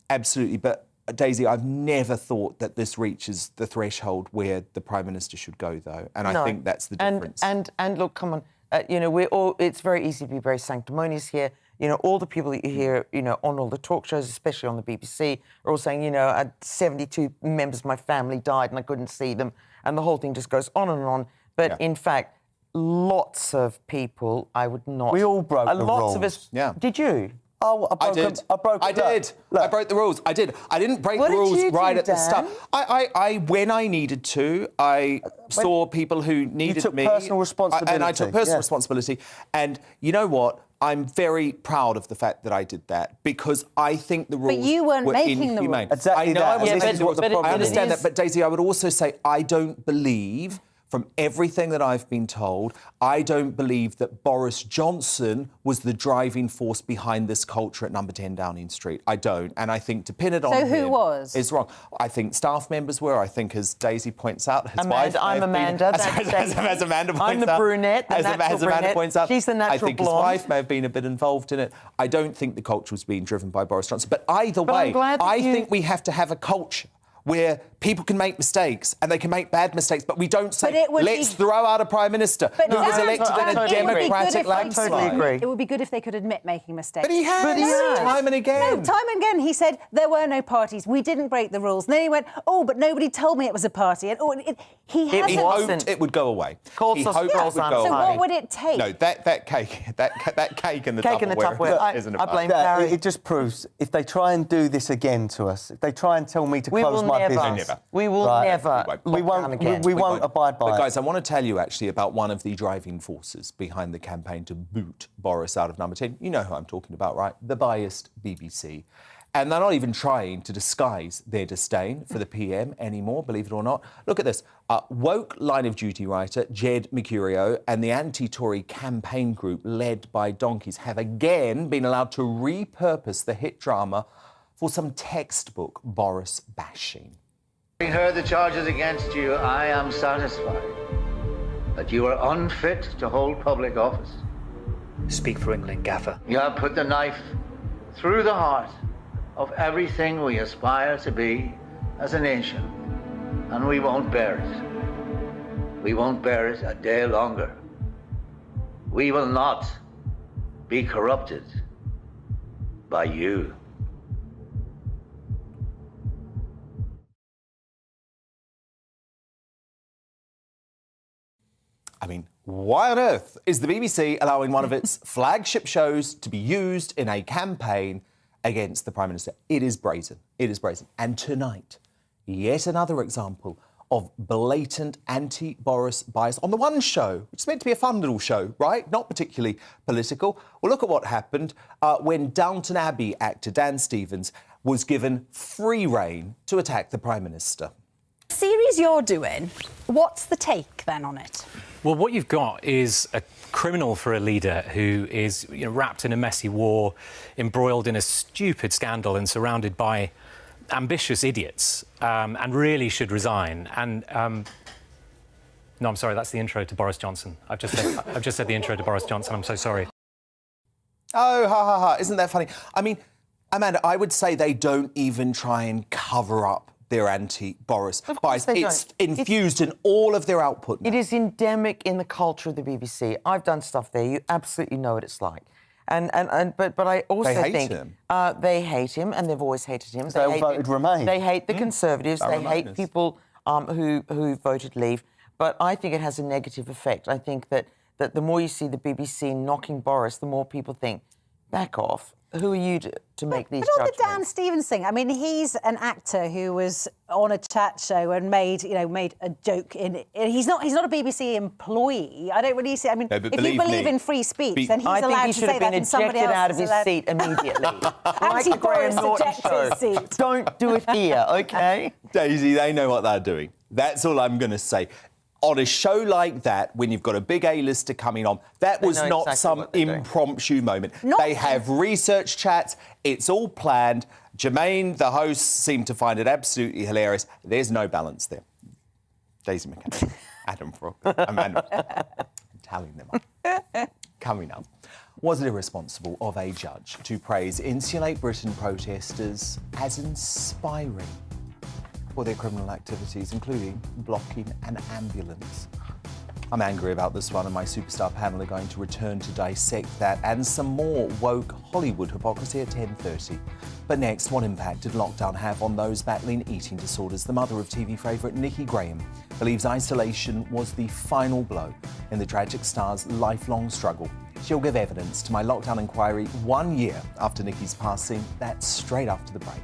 Speaker 1: But, Daisy, I've never thought that this reaches the threshold where the Prime Minister should go, though. And I think that's the difference.
Speaker 16: And look, come on, you know, it's very easy to be very sanctimonious here. You know, all the people that you hear, you know, on all the talk shows, especially on the BBC, are all saying, you know, 72 members of my family died and I couldn't see them. And the whole thing just goes on and on. But in fact, lots of people, I would not...
Speaker 17: We all broke the rules.
Speaker 16: Lots of us...
Speaker 1: Yeah.
Speaker 16: Did you?
Speaker 17: Oh,
Speaker 1: I did. I broke the rules. I did. I didn't break the rules right at the start. I when I needed to, I saw people who needed me.
Speaker 17: You took personal responsibility.
Speaker 1: And I took personal responsibility. And you know what? I'm very proud of the fact that I did that, because I think the rules
Speaker 2: But you weren't
Speaker 1: were
Speaker 2: making
Speaker 1: inhumane.
Speaker 2: the rules.
Speaker 17: Exactly
Speaker 1: I know I wasn't making the rules.
Speaker 17: I
Speaker 1: I understand that. But, Daisy, I would also say I don't believe... From everything that I've been told, I don't believe that Boris Johnson was the driving force behind this culture at number 10 Downing Street. I don't. And I think to pin it on him...
Speaker 2: So who was?
Speaker 1: ...is wrong. I think staff members were. I think, as Daisy points out, his wife...
Speaker 16: I'm Amanda.
Speaker 1: As Amanda points out...
Speaker 16: I'm the brunette, the natural
Speaker 1: Amanda points out,
Speaker 16: She's the natural
Speaker 1: I think
Speaker 16: blonde.
Speaker 1: his wife may have been a bit involved in it. I don't think the culture was being driven by Boris Johnson. But either way, I think we have to have a culture where people can make mistakes and they can make bad mistakes, but we don't say, let's throw out a Prime Minister who was elected in a democratic landslide.
Speaker 16: I totally agree.
Speaker 2: It would be good if they could admit making mistakes.
Speaker 1: But he has, time and again.
Speaker 2: No, time and again. He said, there were no parties, we didn't break the rules. And then he went, oh, but nobody told me it was a party. And he hasn't...
Speaker 1: He hoped it would go away. He hoped it would go away.
Speaker 2: So what would it take?
Speaker 1: No, that cake in the Tupperware isn't a party.
Speaker 16: I blame Carrie.
Speaker 17: It just proves, if they try and do this again to us, if they try and tell me to close my business...
Speaker 16: We will never.
Speaker 3: We won't abide by
Speaker 1: But
Speaker 3: it.
Speaker 1: guys, I want to tell you actually about one of the driving forces behind the campaign to boot Boris out of number 10. You know who I'm talking about, right? The biased BBC. And they're not even trying to disguise their disdain for the PM anymore, believe it or not. Look at this. Woke Line of Duty writer Jed Mercurio and the anti-Tory campaign group led by donkeys have again been allowed to repurpose the hit drama for some textbook Boris bashing.
Speaker 11: Having heard the charges against you, I am satisfied that you are unfit to hold public office.
Speaker 15: Speak for England, Gaffer.
Speaker 11: You have put the knife through the heart of everything we aspire to be as a nation, and we won't bear it. We won't bear it a day longer. We will not be corrupted by you.
Speaker 1: I mean, why on earth is the BBC allowing one of its flagship shows to be used in a campaign against the Prime Minister? It is brazen. It is brazen. And tonight, yet another example of blatant anti-Boris bias on the One show, which is meant to be a fun little show, right? Not particularly political. Well, look at what happened when Downton Abbey actor Dan Stevens was given free rein to attack the Prime Minister.
Speaker 18: Series you're doing, what's the take then on it?
Speaker 15: Well, what you've got is a criminal for a leader who is wrapped in a messy war, embroiled in a stupid scandal and surrounded by ambitious idiots, and really should resign. And no, I'm sorry, that's the intro to Boris Johnson. I've just said the intro to Boris Johnson. I'm so sorry.
Speaker 1: Oh, ha, ha, ha. Isn't that funny? I mean, Amanda, I would say they don't even try and cover up their anti-Boris bias. It's infused in all of their output now.
Speaker 16: It is endemic in the culture of the BBC. I've done stuff there. You absolutely know what it's like. But I also think they hate him, and they've always hated him.
Speaker 3: They all voted Remain.
Speaker 16: They hate the Conservatives. They hate people who voted Leave. But I think it has a negative effect. I think that the more you see the BBC knocking Boris, the more people think, back off. Who are you to make these judgments?
Speaker 18: But on the Dan Stevens thing, I mean, he's an actor who was on a chat show and made a joke in it. He's not a BBC employee. I don't really see. I mean, if you believe in free speech, then he's allowed to say that, and somebody else
Speaker 16: out of his seat immediately.
Speaker 18: Anti-Boris ejected seat.
Speaker 16: Don't do it here, OK?
Speaker 1: Daisy, they know what they're doing. That's all I'm going to say. On a show like that, when you've got a big A-lister coming on, that was not some impromptu moment. They have research chats. It's all planned. Jermaine, the host, seemed to find it absolutely hilarious. There's no balance there. Daisy McKenna, Adam Frog, Amanda. I'm tallying them up. Coming up. Was it irresponsible of a judge to praise Insulate Britain protesters as inspiring for their criminal activities, including blocking an ambulance? I'm angry about this one, and my superstar panel are going to return to dissect that and some more woke Hollywood hypocrisy at 10:30. But next, what impact did lockdown have on those battling eating disorders? The mother of TV favourite Nikki Graham believes isolation was the final blow in the tragic star's lifelong struggle. She'll give evidence to my lockdown inquiry 1 year after Nikki's passing. That's straight after the break.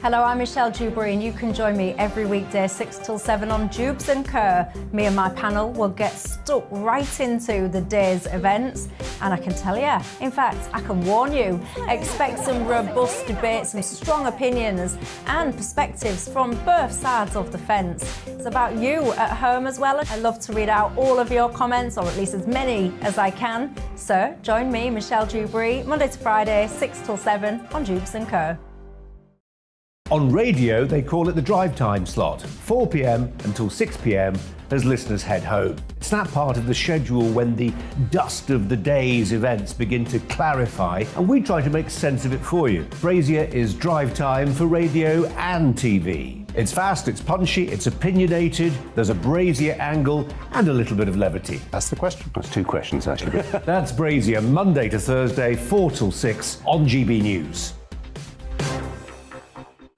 Speaker 2: Hello, I'm Michelle Dewberry, and you can join me every weekday 6 till 7 on Dewbs and Co. Me and my panel will get stuck right into the day's events, and I can tell you, in fact, I can warn you, expect some robust debates, some strong opinions and perspectives from both sides of the fence. It's about you at home as well. I love to read out all of your comments, or at least as many as I can. So join me, Michelle Dewberry, Monday to Friday, 6 till 7 on Dewbs and Co.
Speaker 3: On radio, they call it the drive time slot, 4 p.m. until 6 p.m. as listeners head home. It's that part of the schedule when the dust of the day's events begin to clarify, and we try to make sense of it for you. Brazier is drive time for radio and TV. It's fast, it's punchy, it's opinionated, there's a Brazier angle and a little bit of levity.
Speaker 4: That's the question. That's two questions, actually.
Speaker 3: That's Brazier, Monday to Thursday, 4 till 6 on GB News.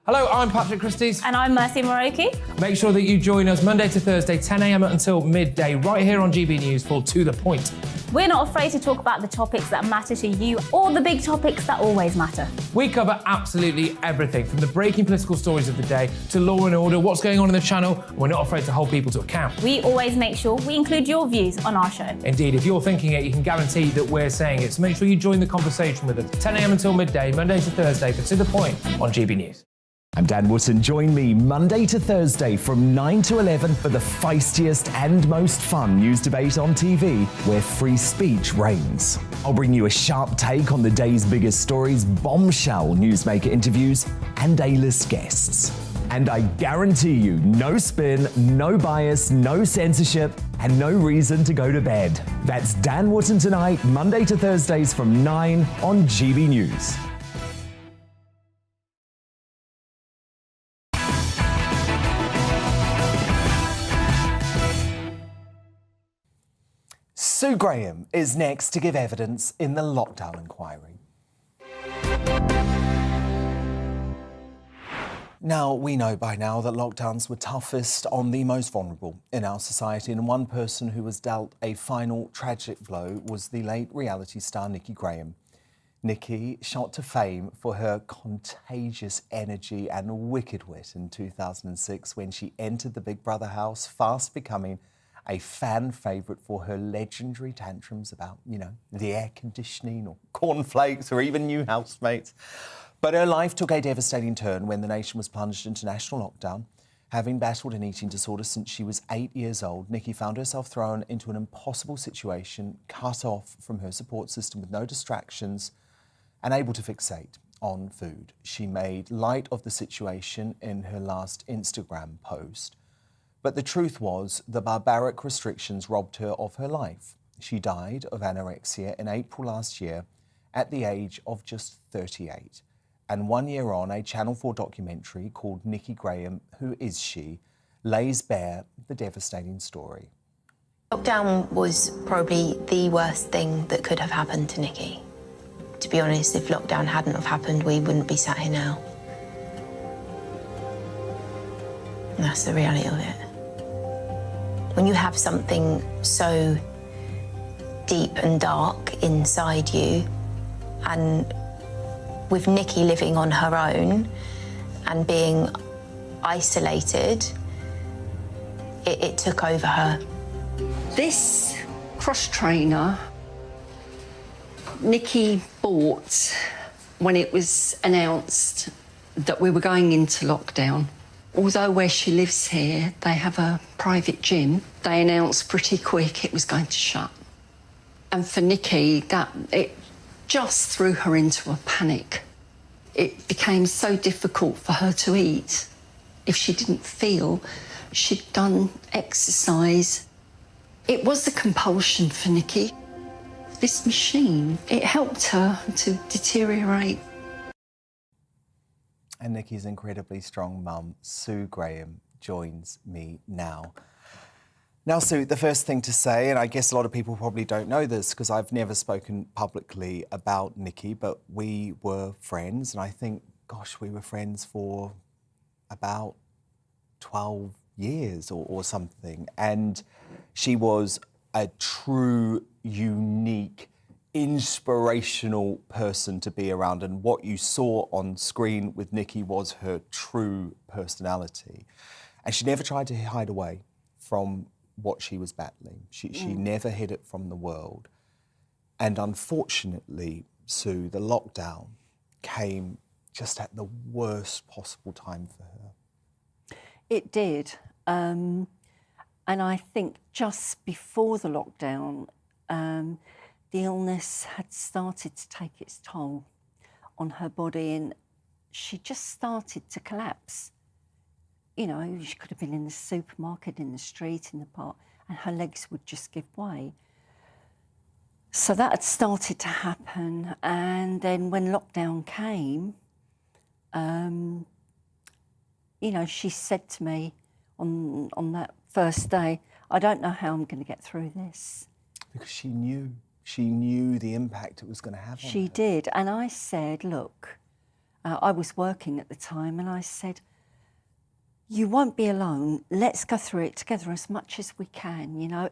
Speaker 5: Hello, I'm Patrick Christie's.
Speaker 6: And I'm Mercy Moroki.
Speaker 5: Make sure that you join us Monday to Thursday, 10 a.m. until midday, right here on GB News for To The Point.
Speaker 6: We're not afraid to talk about the topics that matter to you or the big topics that always matter.
Speaker 5: We cover absolutely everything, from the breaking political stories of the day to law and order, what's going on in the channel. We're not afraid to hold people to account.
Speaker 6: We always make sure we include your views on our show.
Speaker 5: Indeed, if you're thinking it, you can guarantee that we're saying it. So make sure you join the conversation with us, 10 a.m. until midday, Monday to Thursday, for To The Point on GB News.
Speaker 7: I'm Dan Wootton. Join me Monday to Thursday from 9 to 11 for the feistiest and most fun news debate on TV, where free speech reigns. I'll bring you a sharp take on the day's biggest stories, bombshell newsmaker interviews, and A-list guests. And I guarantee you, no spin, no bias, no censorship, and no reason to go to bed. That's Dan Wootton tonight, Monday to Thursdays from 9 on GB News.
Speaker 1: Sue Graham is next to give evidence in the lockdown inquiry. Now, we know by now that lockdowns were toughest on the most vulnerable in our society, and one person who was dealt a final tragic blow was the late reality star Nikki Graham. Nikki shot to fame for her contagious energy and wicked wit in 2006 when she entered the Big Brother house, fast becoming a fan favourite for her legendary tantrums about, the air conditioning or cornflakes or even new housemates. But her life took a devastating turn when the nation was plunged into national lockdown. Having battled an eating disorder since she was 8 years old, Nikki found herself thrown into an impossible situation, cut off from her support system with no distractions and able to fixate on food. She made light of the situation in her last Instagram post. But the truth was, the barbaric restrictions robbed her of her life. She died of anorexia in April last year at the age of just 38. And 1 year on, a Channel 4 documentary called Nikki Graham, Who Is She?, lays bare the devastating story.
Speaker 19: Lockdown was probably the worst thing that could have happened to Nikki. To be honest, if lockdown hadn't have happened, we wouldn't be sat here now. And that's the reality of it. When you have something so deep and dark inside you, and with Nikki living on her own and being isolated, it took over her.
Speaker 20: This cross trainer, Nikki bought when it was announced that we were going into lockdown. Although where she lives here, they have a private gym, they announced pretty quick it was going to shut. And for Nikki, it just threw her into a panic. It became so difficult for her to eat. If she didn't feel she'd done exercise, it was a compulsion for Nikki. This machine, it helped her to deteriorate.
Speaker 1: And Nikki's incredibly strong mum, Sue Graham, joins me now. Now, Sue, the first thing to say, and I guess a lot of people probably don't know this because I've never spoken publicly about Nikki, but we were friends, and I think, gosh, we were friends for about 12 years or something. And she was a true, unique, inspirational person to be around, and what you saw on screen with Nikki was her true personality. And she never tried to hide away from what she was battling. She never hid it from the world. And unfortunately, Sue, the lockdown came just at the worst possible time for her.
Speaker 23: It did. And I think just before the lockdown, the illness had started to take its toll on her body, and she just started to collapse. You know, she could have been in the supermarket, in the street, in the park, and her legs would just give way. So that had started to happen, and then when lockdown came, you know, she said to me on that first day, I don't know how I'm going to get through this.
Speaker 1: Because she knew the impact it was going to have on her.
Speaker 23: She did, and I said, look, I was working at the time, and I said, you won't be alone. Let's go through it together as much as we can. You know,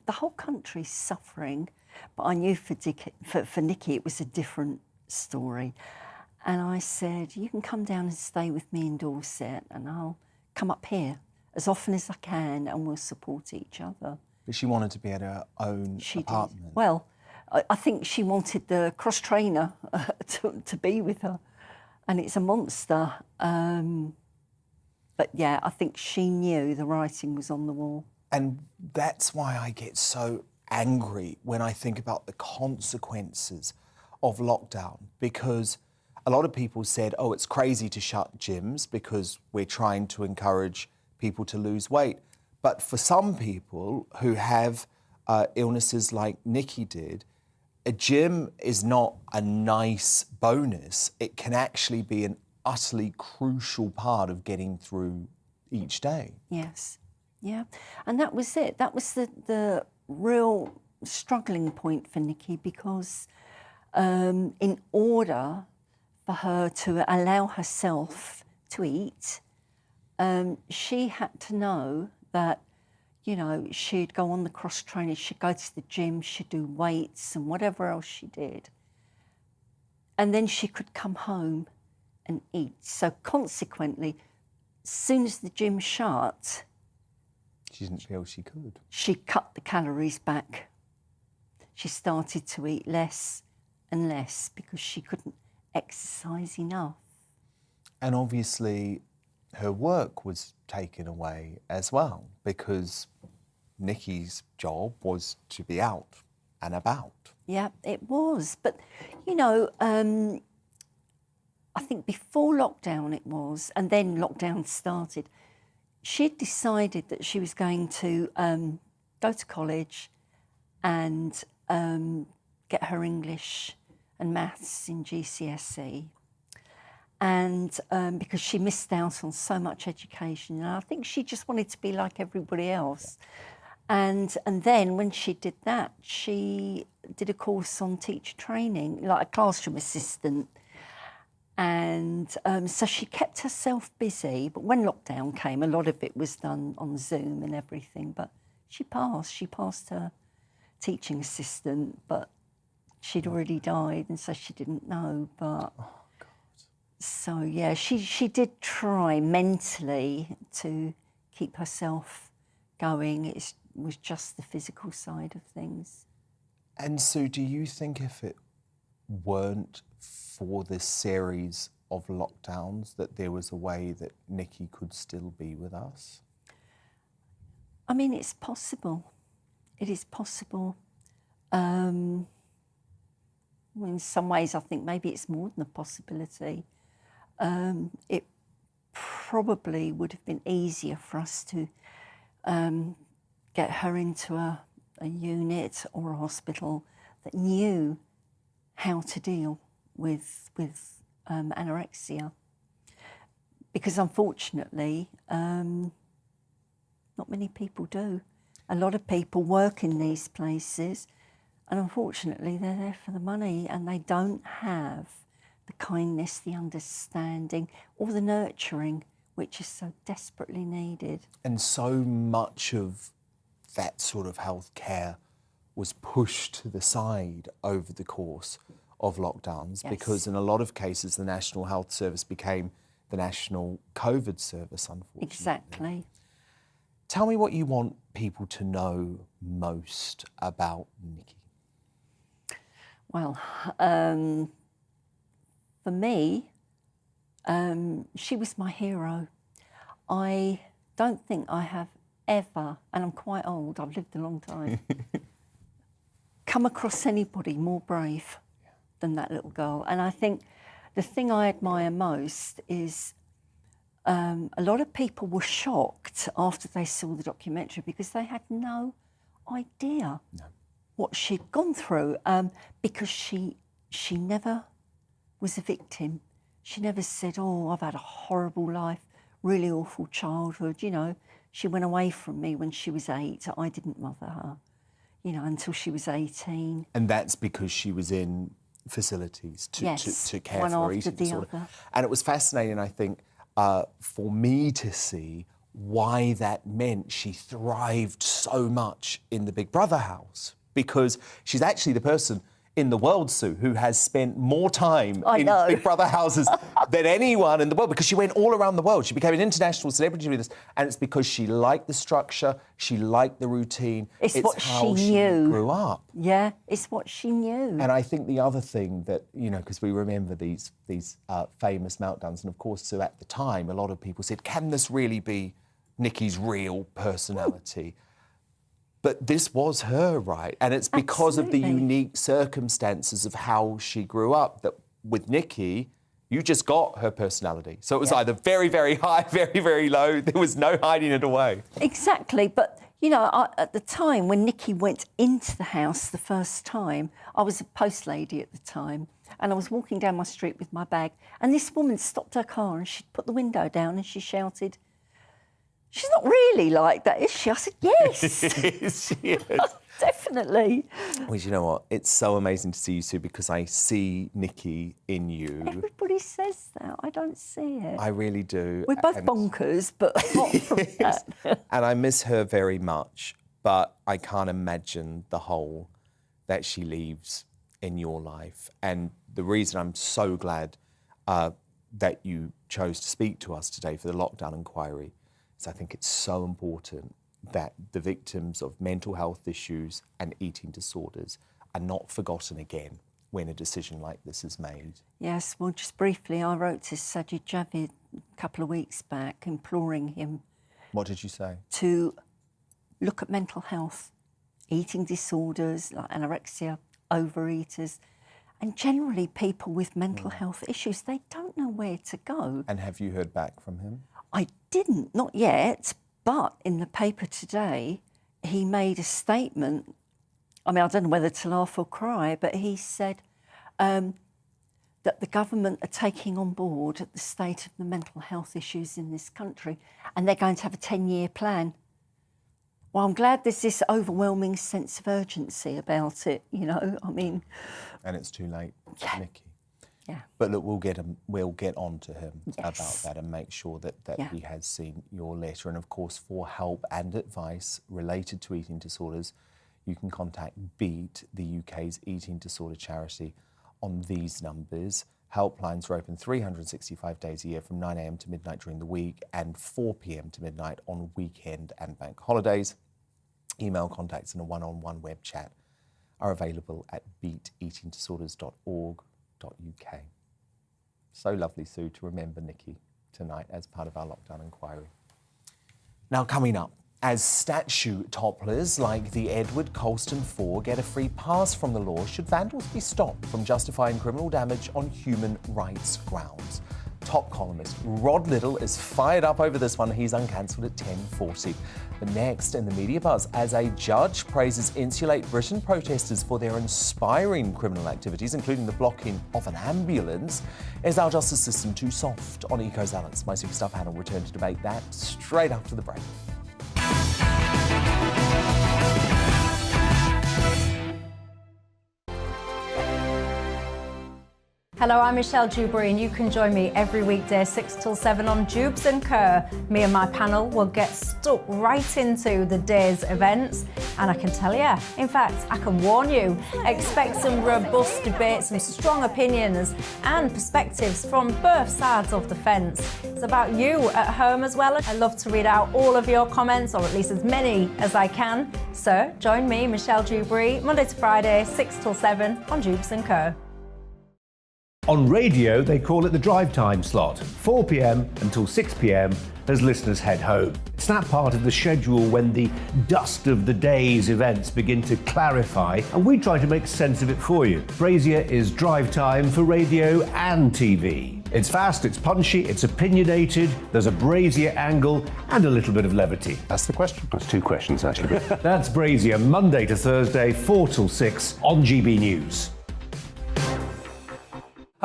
Speaker 23: the whole country's suffering, but I knew for Nikki it was a different story. And I said, you can come down and stay with me in Dorset, and I'll come up here as often as I can, and we'll support each other.
Speaker 1: But she wanted to be at her own apartment.
Speaker 23: Did. Well, I think she wanted the cross trainer to be with her, and it's a monster. But yeah, I think she knew the writing was on the wall.
Speaker 1: And that's why I get so angry when I think about the consequences of lockdown, because a lot of people said, oh, it's crazy to shut gyms because we're trying to encourage people to lose weight. But for some people who have illnesses like Nikki did, a gym is not a nice bonus. It can actually be an utterly crucial part of getting through each day.
Speaker 23: Yes, yeah. And that was it. That was the real struggling point for Nikki, because in order for her to allow herself to eat, she had to know that, you know, she'd go on the cross trainer, she'd go to the gym, she'd do weights and whatever else she did. And then she could come home and eat. So consequently, as soon as the gym shut,
Speaker 1: she didn't feel she could.
Speaker 23: She cut the calories back. She started to eat less and less because she couldn't exercise enough.
Speaker 1: And obviously her work was taken away as well, because Nikki's job was to be out and about.
Speaker 23: Yeah, it was. But, you know, I think before lockdown it was, and then lockdown started, she'd decided that she was going to go to college and get her English and maths in GCSE. And because she missed out on so much education, and I think she just wanted to be like everybody else. And then when she did that, she did a course on teacher training, like a classroom assistant. And so she kept herself busy. But when lockdown came, a lot of it was done on Zoom and everything. But she passed. She passed her teaching assistant, but she'd already died, and so she didn't know. But so yeah, she did try mentally to keep herself going. It was just the physical side of things.
Speaker 1: And so do you think if it weren't for this series of lockdowns that there was a way that Nikki could still be with us?
Speaker 23: I mean, it's possible. It is possible. In some ways, I think maybe it's more than a possibility. It probably would have been easier for us to get her into a unit or a hospital that knew how to deal with anorexia. Because unfortunately, not many people do. A lot of people work in these places, and unfortunately they're there for the money, and they don't have the kindness, the understanding, or the nurturing, which is so desperately needed.
Speaker 1: And so much of that sort of health care was pushed to the side over the course of lockdowns, because in a lot of cases the National Health Service became the National COVID Service, unfortunately.
Speaker 23: Exactly.
Speaker 1: Tell me what you want people to know most about Nikki.
Speaker 23: Well, for me, she was my hero. I don't think I have ever, and I'm quite old, I've lived a long time, come across anybody more brave than that little girl. And I think the thing I admire most is a lot of people were shocked after they saw the documentary because they had no idea what she'd gone through, because she never was a victim. She never said, oh, I've had a horrible life, really awful childhood. You know, she went away from me when she was 8. I didn't mother her, you know, until she was 18.
Speaker 1: And that's because she was in facilities to care
Speaker 23: one
Speaker 1: for her
Speaker 23: after
Speaker 1: eating
Speaker 23: the
Speaker 1: disorder.
Speaker 23: other.
Speaker 1: And it was fascinating, I think, for me to see why that meant she thrived so much in the Big Brother house, because she's actually the person in the world, Sue, who has spent more time in Big Brother houses than anyone in the world, because she went all around the world. She became an international celebrity with this, and it's because she liked the structure, she liked the routine.
Speaker 23: It's what
Speaker 1: how
Speaker 23: she knew.
Speaker 1: Grew up.
Speaker 23: Yeah, it's what she knew.
Speaker 1: And I think the other thing that, you know, because we remember these famous meltdowns, and of course, so at the time, a lot of people said, can this really be Nikki's real personality? But this was her, right? And it's because of the unique circumstances of how she grew up that with Nikki, you just got her personality. So it was either very, very high, very, very low. There was no hiding it away.
Speaker 23: Exactly. But, you know, at the time when Nikki went into the house the first time, I was a post lady at the time, and I was walking down my street with my bag, and this woman stopped her car and she put the window down and she shouted, "She's not really like that, is she?" I said, "Yes."
Speaker 1: She is.
Speaker 23: Definitely.
Speaker 1: Well, you know what? It's so amazing to see you, Sue, because I see Nikki in you.
Speaker 23: Everybody says that. I don't see it.
Speaker 1: I really do.
Speaker 23: We're both bonkers, but apart from that.
Speaker 1: And I miss her very much, but I can't imagine the hole that she leaves in your life. And the reason I'm so glad that you chose to speak to us today for the lockdown inquiry is I think it's so important that the victims of mental health issues and eating disorders are not forgotten again when a decision like this is made.
Speaker 23: Yes, well, just briefly, I wrote to Sajid Javid a couple of weeks back, imploring him.
Speaker 1: What did you say?
Speaker 23: To look at mental health, eating disorders like anorexia, overeaters, and generally people with mental health issues. They don't know where to go.
Speaker 1: And have you heard back from him?
Speaker 23: I didn't, not yet, but in the paper today, he made a statement. I mean, I don't know whether to laugh or cry, but he said that the government are taking on board the state of the mental health issues in this country, and they're going to have a 10-year plan. Well, I'm glad there's this overwhelming sense of urgency about it, you know, I mean...
Speaker 1: And it's too late, Nikki.
Speaker 23: Yeah.
Speaker 1: But look, we'll get on to him about that and make sure that he has seen your letter. And of course, for help and advice related to eating disorders, you can contact BEAT, the UK's eating disorder charity, on these numbers. Helplines are open 365 days a year from 9 a.m. to midnight during the week and 4 p.m. to midnight on weekend and bank holidays. Email contacts and a one-on-one web chat are available at beateatingdisorders.org.uk. So lovely, Sue, to remember Nikki tonight as part of our lockdown inquiry. Now, coming up, as statue topplers like the Edward Colston 4 get a free pass from the law, should vandals be stopped from justifying criminal damage on human rights grounds? Top columnist Rod Little is fired up over this one. He's uncancelled at 10:40. The next in the media buzz, as a judge praises Insulate Britain protesters for their inspiring criminal activities, including the blocking of an ambulance. Is our justice system too soft on eco-zealots? My superstar panel return to debate that straight after the break.
Speaker 2: Hello, I'm Michelle Dewberry, and you can join me every weekday 6 till 7 on Dewbs and Co. Me and my panel will get stuck right into the day's events, and I can tell you, in fact, I can warn you, expect some robust debates, some strong opinions and perspectives from both sides of the fence. It's about you at home as well. I love to read out all of your comments, or at least as many as I can. So join me, Michelle Dewberry, Monday to Friday, 6 till 7 on Dewbs and Co.
Speaker 3: On radio, they call it the drive time slot, 4 p.m. until 6 p.m. as listeners head home. It's that part of the schedule when the dust of the day's events begin to clarify, and we try to make sense of it for you. Brazier is drive time for radio and TV. It's fast, it's punchy, it's opinionated, there's a Brazier angle and a little bit of levity.
Speaker 4: That's the question. That's two questions, actually.
Speaker 3: That's Brazier, Monday to Thursday, 4 till 6 on GB News.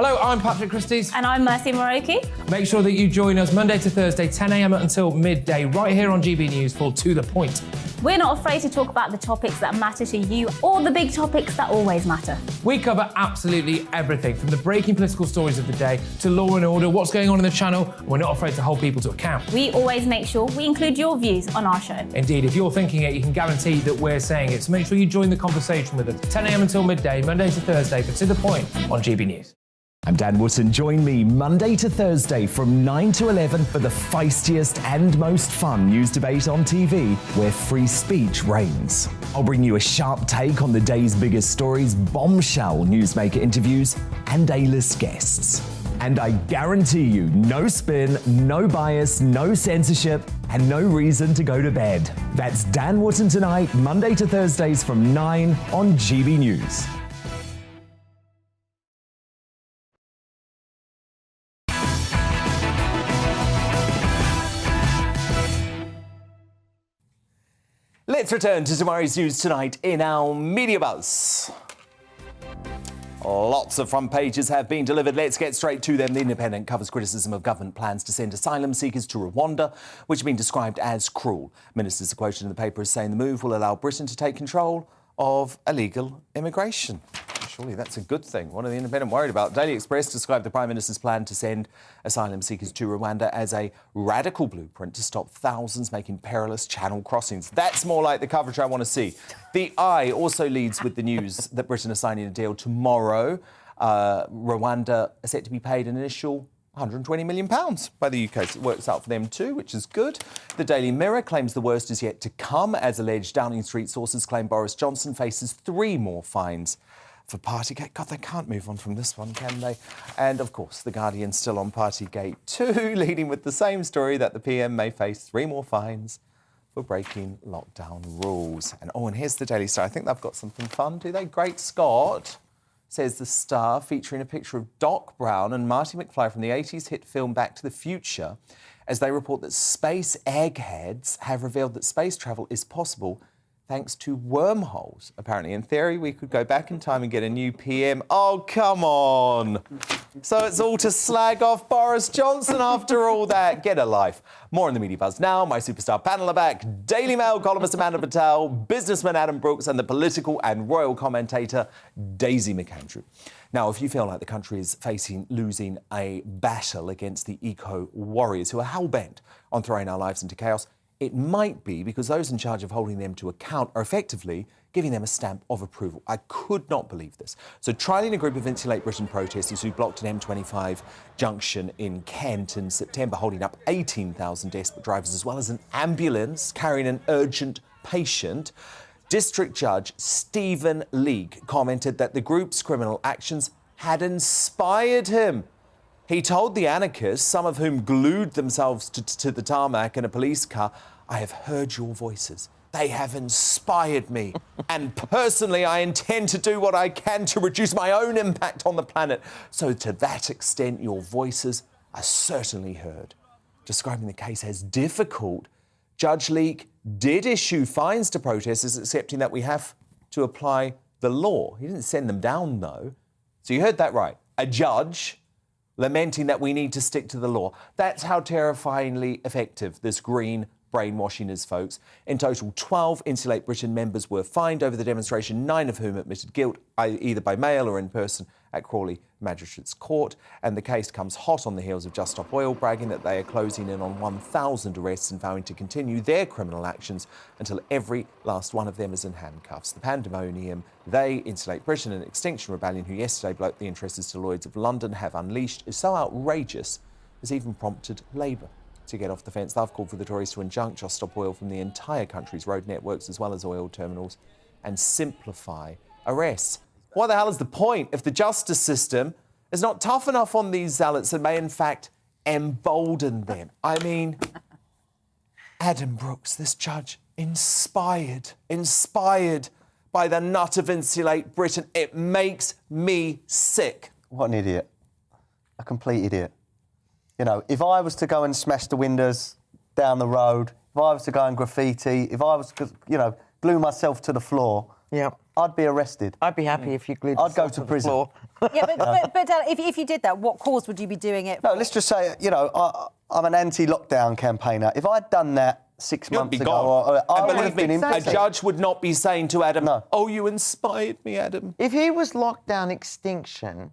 Speaker 5: Hello, I'm Patrick Christie's.
Speaker 6: And I'm Mercy Moroki.
Speaker 5: Make sure that you join us Monday to Thursday, 10 a.m. until midday, right here on GB News for To The Point.
Speaker 6: We're not afraid to talk about the topics that matter to you or the big topics that always matter.
Speaker 5: We cover absolutely everything, from the breaking political stories of the day to law and order, what's going on in the channel. We're not afraid to hold people to account.
Speaker 6: We always make sure we include your views on our show.
Speaker 5: Indeed, if you're thinking it, you can guarantee that we're saying it. So make sure you join the conversation with us, 10 a.m. until midday, Monday to Thursday, for To The Point on GB News.
Speaker 7: I'm Dan Wootton. Join me Monday to Thursday from 9 to 11 for the feistiest and most fun news debate on TV, where free speech reigns. I'll bring you a sharp take on the day's biggest stories, bombshell newsmaker interviews, and A-list guests. And I guarantee you, no spin, no bias, no censorship, and no reason to go to bed. That's Dan Wootton tonight, Monday to Thursdays from 9 on GB News.
Speaker 1: Let's return to tomorrow's news tonight in our Media Buzz. Lots of front pages have been delivered. Let's get straight to them. The Independent covers criticism of government plans to send asylum seekers to Rwanda, which have been described as cruel. Ministers are quoted in the paper as saying the move will allow Britain to take control of illegal immigration. Surely that's a good thing. What are the Independent worried about? Daily Express described the Prime Minister's plan to send asylum seekers to Rwanda as a radical blueprint to stop thousands making perilous channel crossings. That's more like the coverage I want to see. The Eye also leads with the news that Britain is signing a deal tomorrow. Rwanda are set to be paid an initial £120 million by the UK. So it works out for them too, which is good. The Daily Mirror claims the worst is yet to come, as alleged Downing Street sources claim Boris Johnson faces 3 more fines for Partygate. God, they can't move on from this one, can they? And, of course, The Guardian's still on Partygate too, leading with the same story that the PM may face 3 more fines for breaking lockdown rules. And here's the Daily Star. I think they've got something fun, do they? Great Scott, says the Star, featuring a picture of Doc Brown and Marty McFly from the 80s hit film Back to the Future, as they report that space eggheads have revealed that space travel is possible thanks to wormholes. Apparently, in theory, we could go back in time and get a new PM. Oh, come on. So it's all to slag off Boris Johnson after all that. Get a life. More in the Media Buzz now. My superstar panel are back. Daily Mail columnist Amanda Patel, businessman Adam Brooks, and the political and royal commentator Daisy McAndrew. Now, if you feel like the country is losing a battle against the eco-warriors who are hell-bent on throwing our lives into chaos, it might be because those in charge of holding them to account are effectively giving them a stamp of approval. I could not believe this. So, trialling a group of Insulate Britain protesters who blocked an M25 junction in Kent in September, holding up 18,000 desperate drivers, as well as an ambulance carrying an urgent patient, District Judge Stephen Leake commented that the group's criminal actions had inspired him. He told the anarchists, some of whom glued themselves to the tarmac in a police car, "I have heard your voices. They have inspired me. And personally, I intend to do what I can to reduce my own impact on the planet. So to that extent, your voices are certainly heard." Describing the case as difficult, Judge Leake did issue fines to protesters, accepting that we have to apply the law. He didn't send them down, though. So you heard that right. A judge lamenting that we need to stick to the law. That's how terrifyingly effective this green brainwashing is, folks. In total, 12 Insulate Britain members were fined over the demonstration, 9 of whom admitted guilt, either by mail or in person at Crawley Magistrates Court. And the case comes hot on the heels of Just Stop Oil bragging that they are closing in on 1,000 arrests and vowing to continue their criminal actions until every last one of them is in handcuffs. The pandemonium they, Insulate Britain and Extinction Rebellion, who yesterday blocked the interests to Lloyd's of London, have unleashed is so outrageous it's even prompted Labour to get off the fence. They've called for the Tories to injunct Just Stop Oil from the entire country's road networks as well as oil terminals and simplify arrests. What the hell is the point if the justice system is not tough enough on these zealots and may in fact embolden them? I mean, Adam Brooks, this judge, inspired by the nut of Insulate Britain. It makes me sick.
Speaker 17: What an idiot. A complete idiot. You know, if I was to go and smash the windows down the road, if I was to go and graffiti, if I was to, glue myself to the floor,
Speaker 16: yeah,
Speaker 17: I'd be arrested.
Speaker 16: I'd be happy if you glued
Speaker 17: I'd go
Speaker 16: yourself
Speaker 17: to prison.
Speaker 16: the floor.
Speaker 18: Yeah, but if you did that, what cause would you be doing it for?
Speaker 17: No, let's just say, I'm an anti-lockdown campaigner. If I'd done that 6 months ago, I would have been
Speaker 1: a judge would not be saying to Adam, "Oh, you inspired me, Adam."
Speaker 16: If he was lockdown extinction,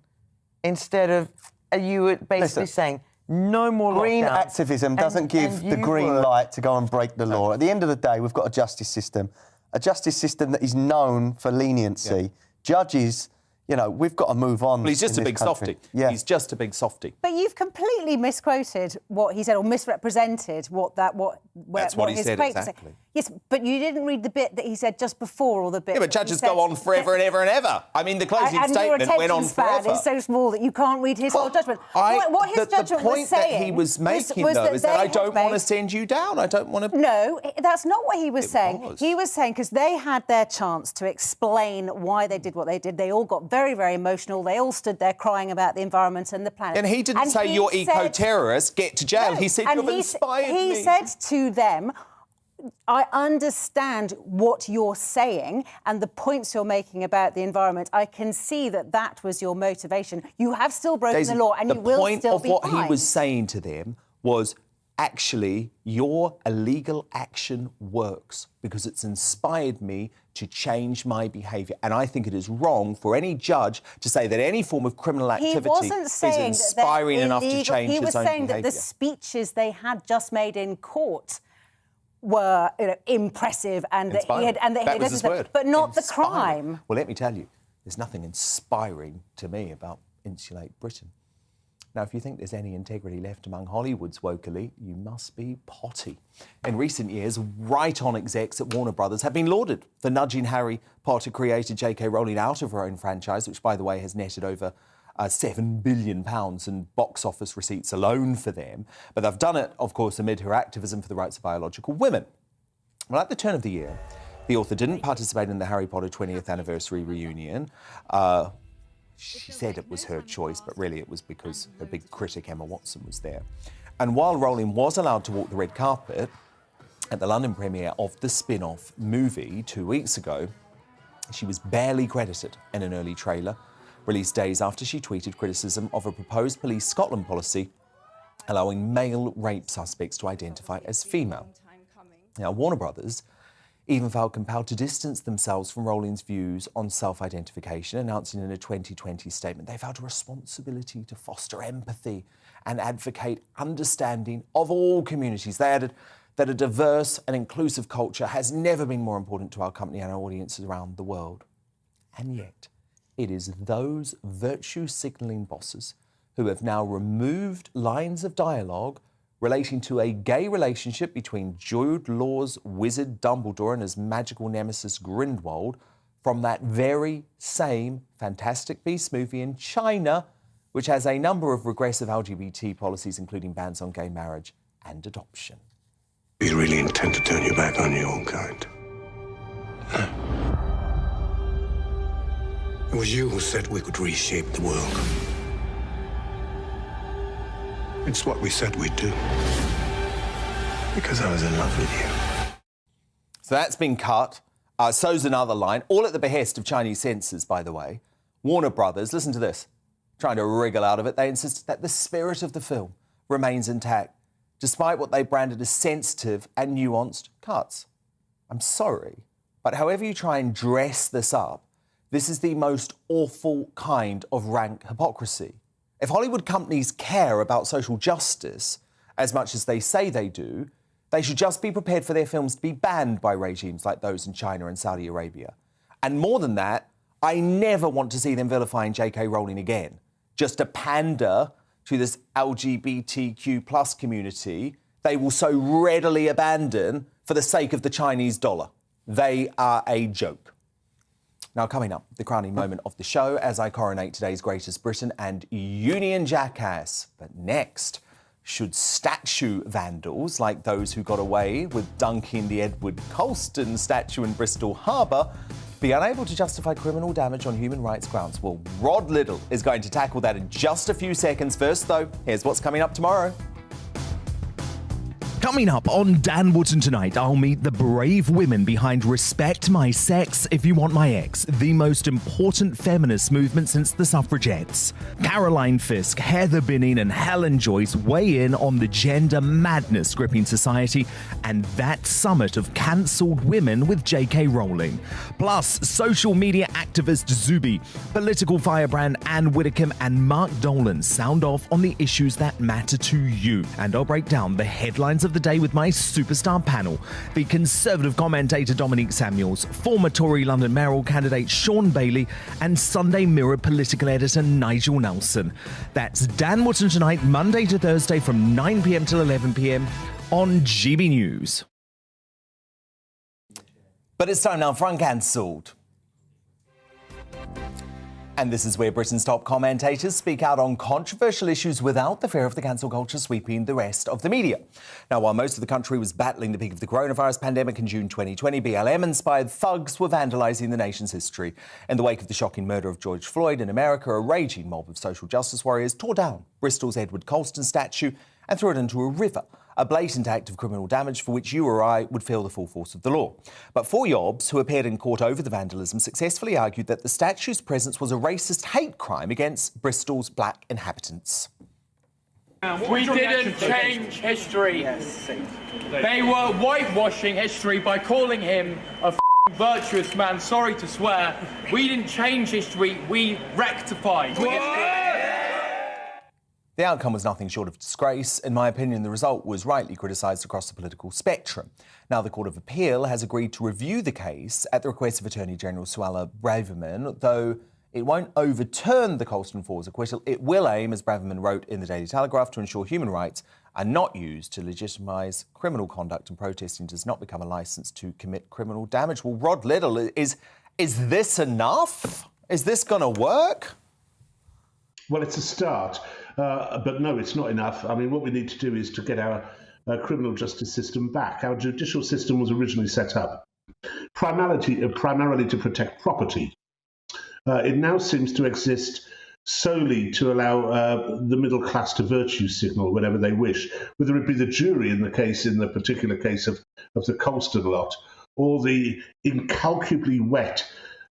Speaker 16: instead of you were basically saying no more
Speaker 17: green
Speaker 16: lockdowns.
Speaker 17: activism doesn't give the green light to go and break the law. At the end of the day, we've got a justice system that is known for leniency.
Speaker 1: Yeah.
Speaker 17: Judges, we've got to move on.
Speaker 1: Well, he's just a big softy.
Speaker 17: Yeah.
Speaker 1: He's just a big softy.
Speaker 18: But you've completely misquoted what he said, or misrepresented
Speaker 1: That's what he said, exactly.
Speaker 18: Yes, but you didn't read the bit that he said just before, or the bit.
Speaker 1: Yeah, but judges go on forever and ever and ever. I mean, the closing statement went on forever.
Speaker 18: And your attention span is so small that you can't read his whole judgment. What his judgment
Speaker 1: the point
Speaker 18: was saying
Speaker 1: that he was making, though, is that I don't want to send you down. I don't want to...
Speaker 18: No, that's not what he was saying. He was saying, because they had their chance to explain why they did what they did. They all got very, very emotional. They all stood there crying about the environment and the planet.
Speaker 1: And he didn't say, you're eco-terrorists, get to jail.
Speaker 18: No,
Speaker 1: he said, you've inspired me.
Speaker 18: He said to them, I understand what you're saying and the points you're making about the environment. I can see that was your motivation. You have still broken the law and you will still be
Speaker 1: The point of what
Speaker 18: fined.
Speaker 1: he was saying to them was, actually, your illegal action works because it's inspired me to change my behaviour. And I think it is wrong for any judge to say that any form of criminal activity is inspiring enough to change his own behaviour.
Speaker 18: He was saying that the speeches they had just made in court were impressive and that he had
Speaker 1: his word.
Speaker 18: But not
Speaker 1: Inspiring.
Speaker 18: the crime.
Speaker 1: Well, let me tell you, there's nothing inspiring to me about Insulate Britain. Now, if you think there's any integrity left among Hollywood's woke elite, you must be potty. In recent years, right-on execs at Warner Brothers have been lauded for nudging Harry Potter creator J.K. Rowling out of her own franchise, which, by the way, has netted over £7 billion in box office receipts alone for them. But they've done it, of course, amid her activism for the rights of biological women. Well, at the turn of the year, the author didn't participate in the Harry Potter 20th anniversary reunion. She said it was her choice, but really it was because her big critic, Emma Watson, was there. And while Rowling was allowed to walk the red carpet at the London premiere of the spin-off movie 2 weeks ago, she was barely credited in an early trailer, released days after she tweeted criticism of a proposed Police Scotland policy allowing male rape suspects to identify as female. Now, Warner Brothers even felt compelled to distance themselves from Rowling's views on self-identification, announcing in a 2020 statement they felt a responsibility to foster empathy and advocate understanding of all communities. They added that a diverse and inclusive culture has never been more important to our company and our audiences around the world. And yet, it is those virtue-signalling bosses who have now removed lines of dialogue relating to a gay relationship between Jude Law's wizard Dumbledore and his magical nemesis Grindelwald from that very same Fantastic Beasts movie in China, which has a number of regressive LGBT policies, including bans on gay marriage and adoption.
Speaker 8: You really intend to turn your back on your own kind? No. It was you who said we could reshape the world. It's what we said we'd do. Because I was in love with you.
Speaker 1: So that's been cut. So's another line, all at the behest of Chinese censors, by the way. Warner Brothers, listen to this, trying to wriggle out of it. They insist that the spirit of the film remains intact, despite what they branded as sensitive and nuanced cuts. I'm sorry, but however you try and dress this up, this is the most awful kind of rank hypocrisy. If Hollywood companies care about social justice as much as they say they do, they should just be prepared for their films to be banned by regimes like those in China and Saudi Arabia. And more than that, I never want to see them vilifying J.K. Rowling again, just to pander to this LGBTQ plus community they will so readily abandon for the sake of the Chinese dollar. They are a joke. Now, coming up, the crowning moment of the show as I coronate today's Greatest Britain and Union Jackass. But next, should statue vandals like those who got away with dunking the Edward Colston statue in Bristol Harbour be unable to justify criminal damage on human rights grounds? Well, Rod Liddle is going to tackle that in just a few seconds. First, though, here's what's coming up tomorrow.
Speaker 7: Coming up on Dan Wootton tonight, I'll meet the brave women behind Respect My Sex If You Want My Ex, the most important feminist movement since the suffragettes. Caroline Fisk, Heather Binning and Helen Joyce weigh in on the gender madness gripping society and that summit of cancelled women with J.K. Rowling. Plus, social media activist Zuby, political firebrand Anne Widdecombe and Mark Dolan sound off on the issues that matter to you. And I'll break down the headlines of the day with my superstar panel, the Conservative commentator Dominique Samuels, former Tory London mayoral candidate Sean Bailey, and Sunday Mirror political editor Nigel Nelson. That's Dan Wootton tonight, Monday to Thursday from 9 p.m. till 11 p.m. on GB News.
Speaker 1: But it's time now for Uncancelled. And this is where Britain's top commentators speak out on controversial issues without the fear of the cancel culture sweeping the rest of the media. Now, while most of the country was battling the peak of the coronavirus pandemic in June 2020, BLM-inspired thugs were vandalising the nation's history. In the wake of the shocking murder of George Floyd in America, a raging mob of social justice warriors tore down Bristol's Edward Colston statue and threw it into a river, a blatant act of criminal damage for which you or I would feel the full force of the law. But four Dewbs, who appeared in court over the vandalism, successfully argued that the statue's presence was a racist hate crime against Bristol's black inhabitants.
Speaker 9: We didn't change history. They were whitewashing history by calling him a virtuous man, sorry to swear. We didn't change history, we rectified.
Speaker 1: The outcome was nothing short of disgrace. In my opinion, the result was rightly criticised across the political spectrum. Now, the Court of Appeal has agreed to review the case at the request of Attorney General Suella Braverman, though it won't overturn the Colston Four's acquittal. It will aim, as Braverman wrote in the Daily Telegraph, to ensure human rights are not used to legitimise criminal conduct and protesting does not become a licence to commit criminal damage. Well, Rod Liddle, is this enough? Is this going to work?
Speaker 21: Well, it's a start. But no, it's not enough. I mean, what we need to do is to get our criminal justice system back. Our judicial system was originally set up primarily to protect property. It now seems to exist solely to allow the middle class to virtue signal whenever they wish, whether it be the jury in the particular case of the Colston lot, or the incalculably wet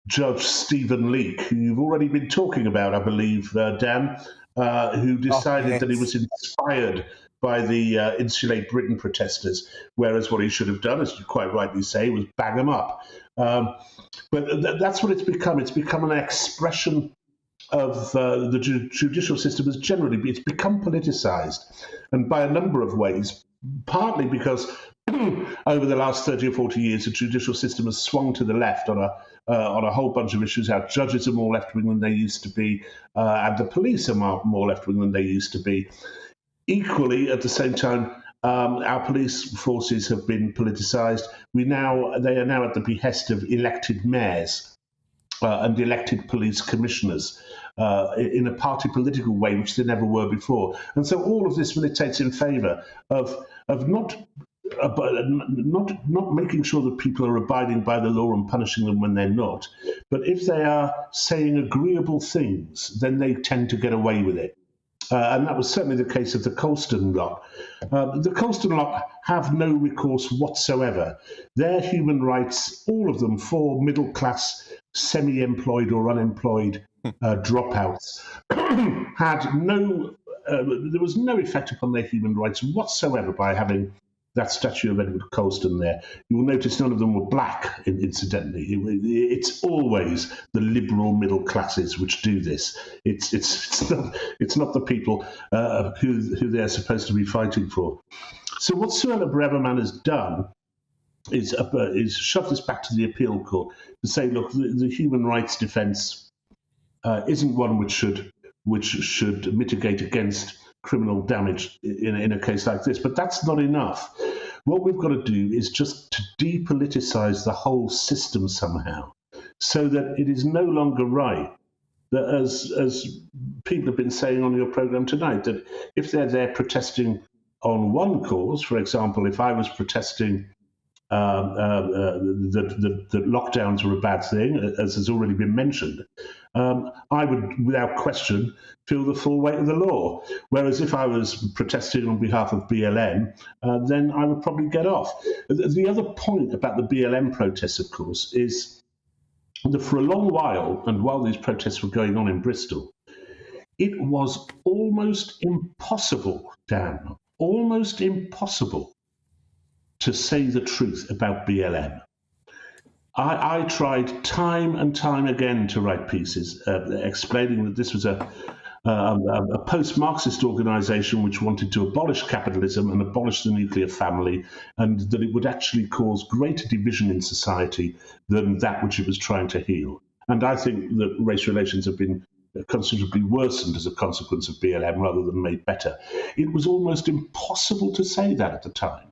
Speaker 21: Judge Stephen Leake, who you've already been talking about, I believe, Dan, who decided that he was inspired by the Insulate Britain protesters, whereas what he should have done, as you quite rightly say, was bang them up. But that's what it's become. It's become an expression of the judicial system as generally. It's become politicised, and by a number of ways, partly because over the last 30 or 40 years, the judicial system has swung to the left on a whole bunch of issues. Our judges are more left-wing than they used to be, and the police are more left-wing than they used to be. Equally, at the same time, our police forces have been politicised. They are now at the behest of elected mayors and elected police commissioners in a party political way, which they never were before. And so all of this militates in favour of not making sure that people are abiding by the law and punishing them when they're not, but if they are saying agreeable things, then they tend to get away with it. And that was certainly the case of the Colston lot. The Colston lot have no recourse whatsoever. Their human rights, all of them, for middle-class, semi-employed or unemployed dropouts, had no... there was no effect upon their human rights whatsoever by having that statue of Edward Colston there. You will notice none of them were black, incidentally. It's always the liberal middle classes which do this. It's not the people who they're supposed to be fighting for. So what Suella Braverman has done is shove this back to the appeal court to say, look, the human rights defence isn't one which should mitigate against criminal damage in a case like this. But that's not enough. What we've got to do is just to depoliticise the whole system somehow, so that it is no longer right that, as people have been saying on your programme tonight, that if they're there protesting on one cause, for example, if I was protesting that lockdowns were a bad thing, as has already been mentioned, I would, without question, feel the full weight of the law. Whereas if I was protesting on behalf of BLM, then I would probably get off. The other point about the BLM protests, of course, is that for a long while, and while these protests were going on in Bristol, it was almost impossible, Dan, almost impossible to say the truth about BLM. I tried time and time again to write pieces explaining that this was a post-Marxist organisation which wanted to abolish capitalism and abolish the nuclear family, and that it would actually cause greater division in society than that which it was trying to heal. And I think that race relations have been considerably worsened as a consequence of BLM rather than made better. It was almost impossible to say that at the time,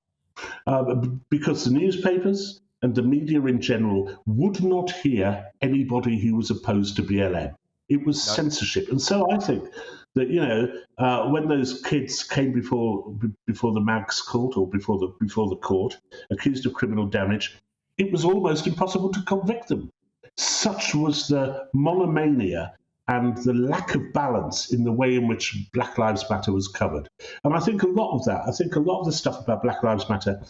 Speaker 21: because the newspapers and the media in general would not hear anybody who was opposed to BLM. It was censorship. And so I think that, you know, when those kids came before the Manx court or before the court, accused of criminal damage, it was almost impossible to convict them. Such was the monomania and the lack of balance in the way in which Black Lives Matter was covered. And I think a lot of the stuff about Black Lives Matter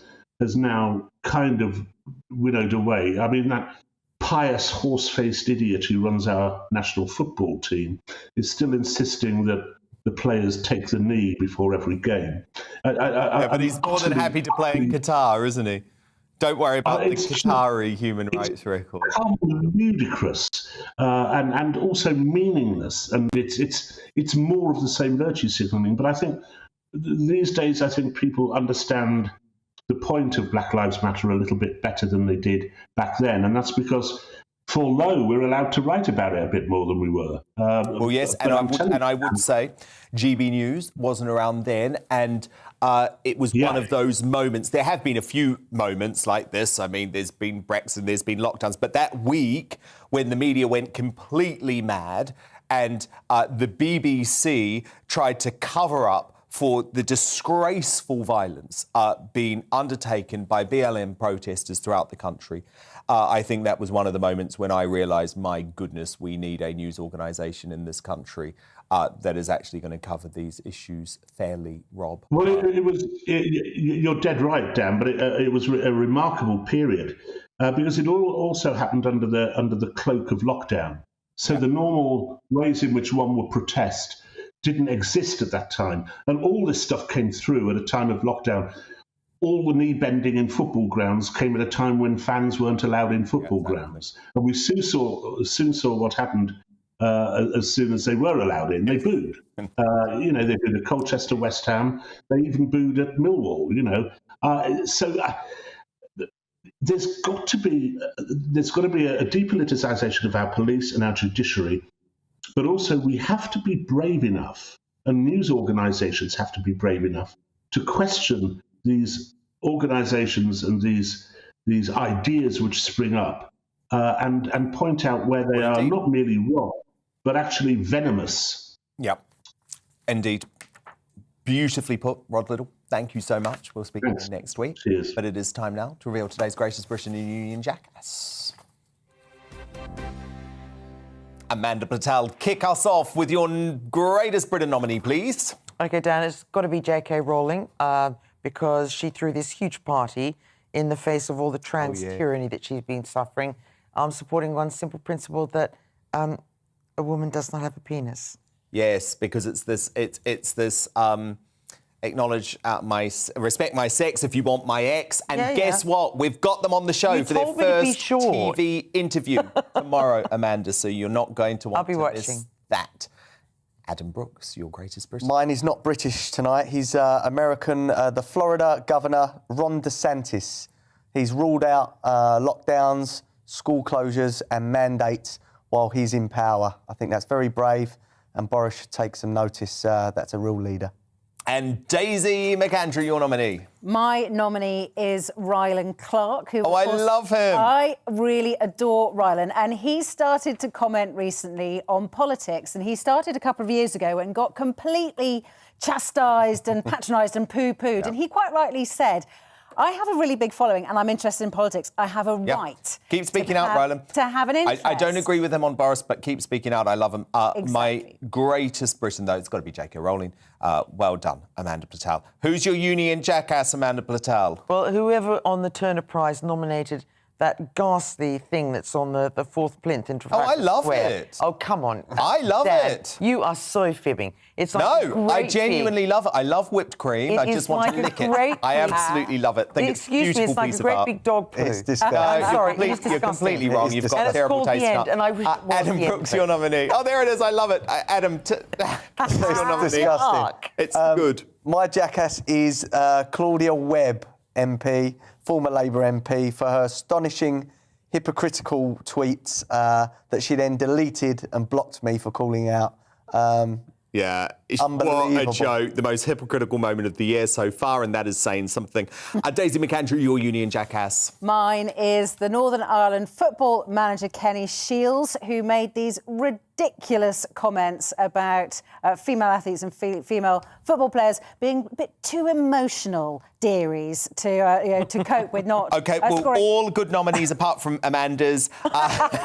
Speaker 21: has now kind of winnowed away. I mean, that pious, horse-faced idiot who runs our national football team is still insisting that the players take the knee before every game.
Speaker 1: But he's more than happy to play in Qatar, isn't he? Don't worry about the Qatari human rights record.
Speaker 21: It's ludicrous and also meaningless, and it's more of the same virtue signalling. But I think these days, people understand the point of Black Lives Matter a little bit better than they did back then, and that's because for lo, we're allowed to write about it a bit more than we were.
Speaker 1: Well, yes, and I would say GBNews wasn't around then, and it was one of those moments. There have been a few moments like this. I mean, there's been Brexit, there's been lockdowns, but that week when the media went completely mad and the BBC tried to cover up for the disgraceful violence being undertaken by BLM protesters throughout the country. I think that was one of the moments when I realised, my goodness, we need a news organisation in this country that is actually going to cover these issues fairly, Rob.
Speaker 21: Well, you're dead right, Dan, but it was a remarkable period because it all also happened under the cloak of lockdown. So the normal ways in which one would protest didn't exist at that time. And all this stuff came through at a time of lockdown. All the knee bending in football grounds came at a time when fans weren't allowed in football grounds. And we soon saw what happened as soon as they were allowed in. They booed. They booed at Colchester, West Ham. They even booed at Millwall, there's got to be a depoliticisation of our police and our judiciary. But also we have to be brave enough, and news organisations have to be brave enough to question these organisations and these ideas which spring up and point out where they are not merely wrong, but actually venomous.
Speaker 1: Yep, indeed. Beautifully put, Rod Little. Thank you so much. We'll speak again next week.
Speaker 21: Cheers.
Speaker 1: But it is time now to reveal today's greatest Britain and Union jackass. Amanda Patel, kick us off with your greatest Britain nominee, please.
Speaker 16: OK, Dan, it's got to be J.K. Rowling because she threw this huge party in the face of all the trans tyranny that she's been suffering. I'm supporting one simple principle that a woman does not have a penis.
Speaker 1: Yes, because it's this acknowledge respect my sex if you want my ex. And guess what? We've got them on the show for their first TV interview tomorrow, Amanda, so you're not going to want to miss that. Adam Brooks, your greatest British.
Speaker 17: Mine is not British tonight. He's American, the Florida governor, Ron DeSantis. He's ruled out lockdowns, school closures and mandates while he's in power. I think that's very brave, and Boris should take some notice. That's a real leader.
Speaker 1: And Daisy McAndrew, your nominee.
Speaker 18: My nominee is Rylan Clark, who...
Speaker 1: Oh, I love him.
Speaker 18: I really adore Rylan. And he started to comment recently on politics. And he started a couple of years ago and got completely chastised and patronised and poo-pooed. Yeah. And he quite rightly said, I have a really big following and I'm interested in politics. I have a right.
Speaker 1: Keep speaking out, Ryland.
Speaker 18: To have an interest.
Speaker 1: I don't agree with him on Boris, but keep speaking out. I love him.
Speaker 18: Exactly.
Speaker 1: My greatest Britain, though, it's got to be J.K. Rowling. Well done, Amanda Patel. Who's your union jackass, Amanda Patel?
Speaker 16: Well, whoever on the Turner Prize nominated that ghastly thing that's on the fourth plinth in Trafalgar
Speaker 1: I love
Speaker 16: Square.
Speaker 1: it.
Speaker 16: Oh, come on.
Speaker 1: I love
Speaker 16: Dad,
Speaker 1: it.
Speaker 16: You are so fibbing. It's like
Speaker 1: No, I genuinely love it. I love whipped cream. I just want to lick it. I absolutely love it. Think it's a beautiful
Speaker 16: it's like
Speaker 1: piece
Speaker 16: a great
Speaker 1: of art.
Speaker 16: big dog poo.
Speaker 17: It's disgusting.
Speaker 16: I'm sorry,
Speaker 1: you're,
Speaker 16: it's
Speaker 1: you're completely wrong. You've got
Speaker 16: and
Speaker 1: a terrible
Speaker 16: it's called
Speaker 1: taste
Speaker 16: The End,
Speaker 1: now.
Speaker 16: and I wish it was
Speaker 1: Adam
Speaker 16: The
Speaker 1: Brooks,
Speaker 16: End.
Speaker 1: your nominee. Oh, there it is. I love it. Adam, your nominee.
Speaker 17: Disgusting.
Speaker 1: It's good.
Speaker 17: My jackass is Claudia Webb, MP, former Labour MP, for her astonishing hypocritical tweets that she then deleted and blocked me for calling out.
Speaker 1: Yeah, what
Speaker 17: Unbelievable.
Speaker 1: a joke. The most hypocritical moment of the year so far, and that is saying something. Daisy McAndrew, your union jackass.
Speaker 18: Mine is the Northern Ireland football manager Kenny Shields, who made these ridiculous comments about female athletes and female football players being a bit too emotional, dearies, to cope with not.
Speaker 1: OK, well, all good nominees apart from Amanda's.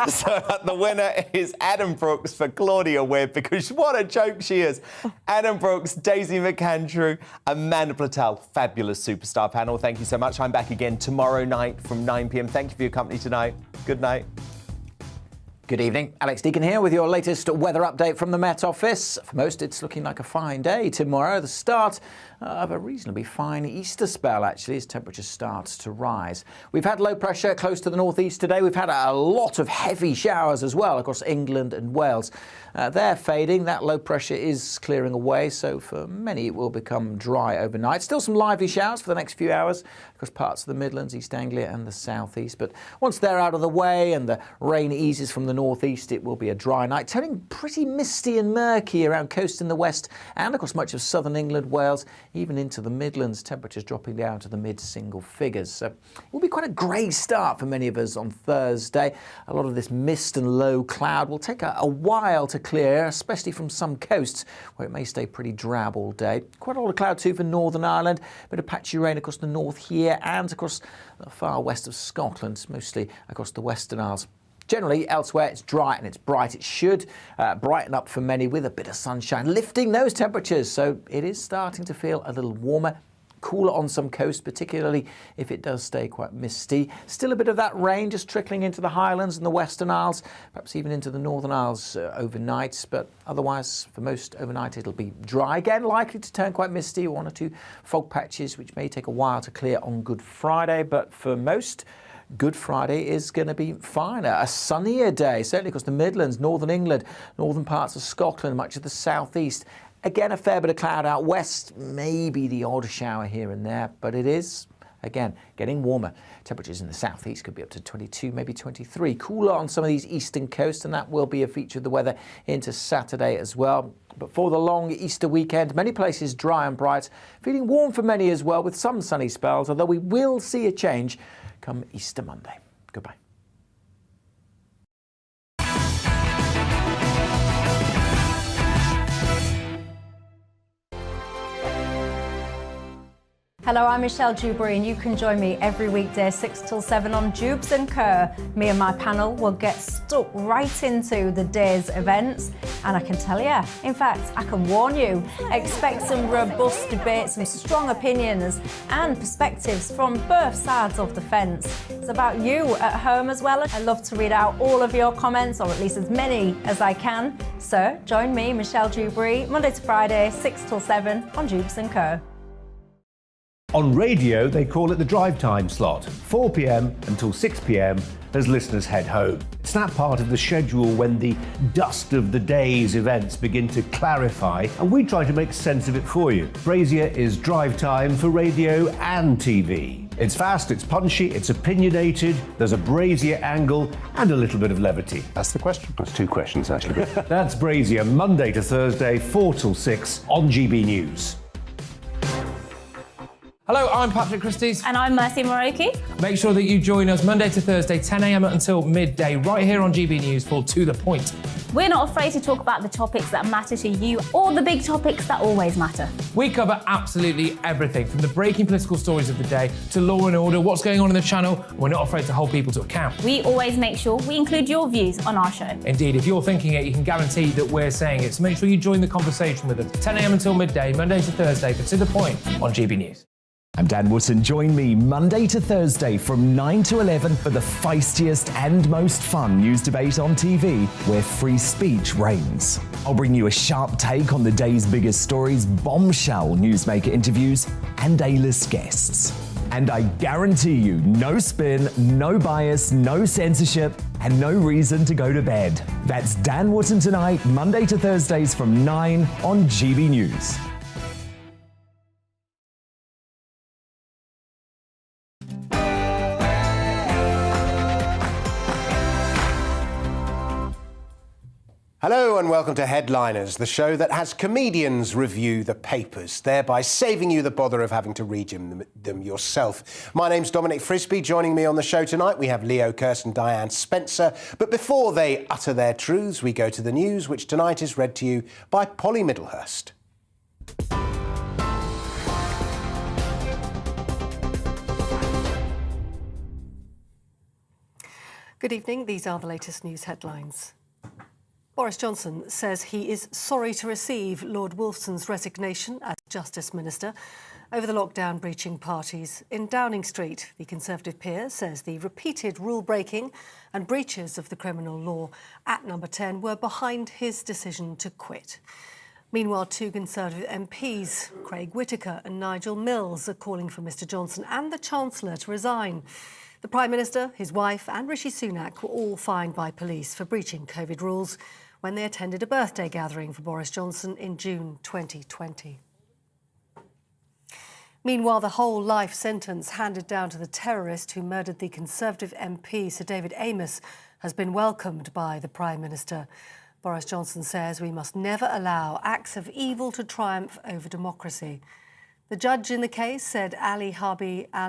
Speaker 1: So the winner is Adam Brooks for Claudia Webb, because what a joke she is. Adam Brooks, Daisy McAndrew, Amanda Patel, fabulous superstar panel. Thank you so much. I'm back again tomorrow night from 9 p.m. Thank you for your company tonight. Good night.
Speaker 10: Good evening. Alex Deacon here with your latest weather update from the Met Office. For most, it's looking like a fine day tomorrow. The start of a reasonably fine Easter spell, actually, as temperatures start to rise. We've had low pressure close to the northeast today. We've had a lot of heavy showers as well across England and Wales. They're fading. That low pressure is clearing away, so for many it will become dry overnight. Still some lively showers for the next few hours across parts of the Midlands, East Anglia and the southeast. But once they're out of the way and the rain eases from the northeast, it will be a dry night, turning pretty misty and murky around coast in the west and across much of southern England, Wales, even into the Midlands. Temperatures dropping down to the mid-single figures. So it will be quite a grey start for many of us on Thursday. A lot of this mist and low cloud will take a while to clear, especially from some coasts where it may stay pretty drab all day. Quite a lot of cloud too for Northern Ireland. A bit of patchy rain across the north here and across the far west of Scotland, mostly across the Western Isles. Generally, elsewhere, it's dry and it's bright. It should brighten up for many with a bit of sunshine, lifting those temperatures. So it is starting to feel a little warmer, cooler on some coasts, particularly if it does stay quite misty. Still a bit of that rain just trickling into the Highlands and the Western Isles, perhaps even into the Northern Isles overnight. But otherwise, for most overnight, it'll be dry again, likely to turn quite misty. One or two fog patches, which may take a while to clear on Good Friday. But for most, Good Friday is going to be fine. A sunnier day, certainly across the Midlands, Northern England, northern parts of Scotland, much of the southeast. Again, a fair bit of cloud out west, maybe the odd shower here and there, but it is, again, getting warmer. Temperatures in the southeast could be up to 22, maybe 23. Cooler on some of these eastern coasts, and that will be a feature of the weather into Saturday as well. But for the long Easter weekend, many places dry and bright, feeling warm for many as well, with some sunny spells, although we will see a change come Easter Monday. Goodbye.
Speaker 2: Hello, I'm Michelle Dewberry, and you can join me every weekday 6 till 7 on Dewbs and Co. Me and my panel will get stuck right into the day's events, and I can tell you, in fact, I can warn you, expect some robust debates, some strong opinions and perspectives from both sides of the fence. It's about you at home as well. I love to read out all of your comments, or at least as many as I can. So join me, Michelle Dewberry, Monday to Friday, 6 till 7 on Dewbs and Co.
Speaker 3: On radio, they call it the drive time slot, 4 p.m. until 6 p.m. as listeners head home. It's that part of the schedule when the dust of the day's events begin to clarify, and we try to make sense of it for you. Brazier is drive time for radio and TV. It's fast, it's punchy, it's opinionated, there's a Brazier angle and a little bit of levity.
Speaker 4: That's the question. That's two questions, actually.
Speaker 3: That's Brazier, Monday to Thursday, 4 till 6 on GB News.
Speaker 5: Hello, I'm Patrick Christie's.
Speaker 6: And I'm Mercy Moroki.
Speaker 5: Make sure that you join us Monday to Thursday, 10 a.m. until midday, right here on GB News for To The Point.
Speaker 6: We're not afraid to talk about the topics that matter to you or the big topics that always matter.
Speaker 5: We cover absolutely everything, from the breaking political stories of the day to law and order, what's going on in the channel. We're not afraid to hold people to account.
Speaker 6: We always make sure we include your views on our show.
Speaker 5: Indeed, if you're thinking it, you can guarantee that we're saying it. So make sure you join the conversation with us, 10 a.m. until midday, Monday to Thursday, for To The Point on GB News.
Speaker 7: I'm Dan Wootton. Join me Monday to Thursday from 9 to 11 for the feistiest and most fun news debate on TV, where free speech reigns. I'll bring you a sharp take on the day's biggest stories, bombshell newsmaker interviews, and A-list guests. And I guarantee you, no spin, no bias, no censorship, and no reason to go to bed. That's Dan Wootton tonight, Monday to Thursdays from 9 on GB News.
Speaker 12: Hello and welcome to Headliners, the show that has comedians review the papers, thereby saving you the bother of having to read them yourself. My name's Dominic Frisby. Joining me on the show tonight, we have Leo Kirst and Diane Spencer. But before they utter their truths, we go to the news, which tonight is read to you by Polly Middlehurst.
Speaker 13: Good evening. These are the latest news headlines. Boris Johnson says he is sorry to receive Lord Wolfson's resignation as Justice Minister over the lockdown breaching parties in Downing Street. The Conservative peer says the repeated rule-breaking and breaches of the criminal law at Number 10 were behind his decision to quit. Meanwhile, two Conservative MPs, Craig Whitaker and Nigel Mills, are calling for Mr Johnson and the Chancellor to resign. The Prime Minister, his wife and Rishi Sunak were all fined by police for breaching COVID rules when they attended a birthday gathering for Boris Johnson in June 2020. Meanwhile, the whole life sentence handed down to the terrorist who murdered the Conservative MP Sir David Amess has been welcomed by the Prime Minister. Boris Johnson says we must never allow acts of evil to triumph over democracy. The judge in the case said Ali Harbi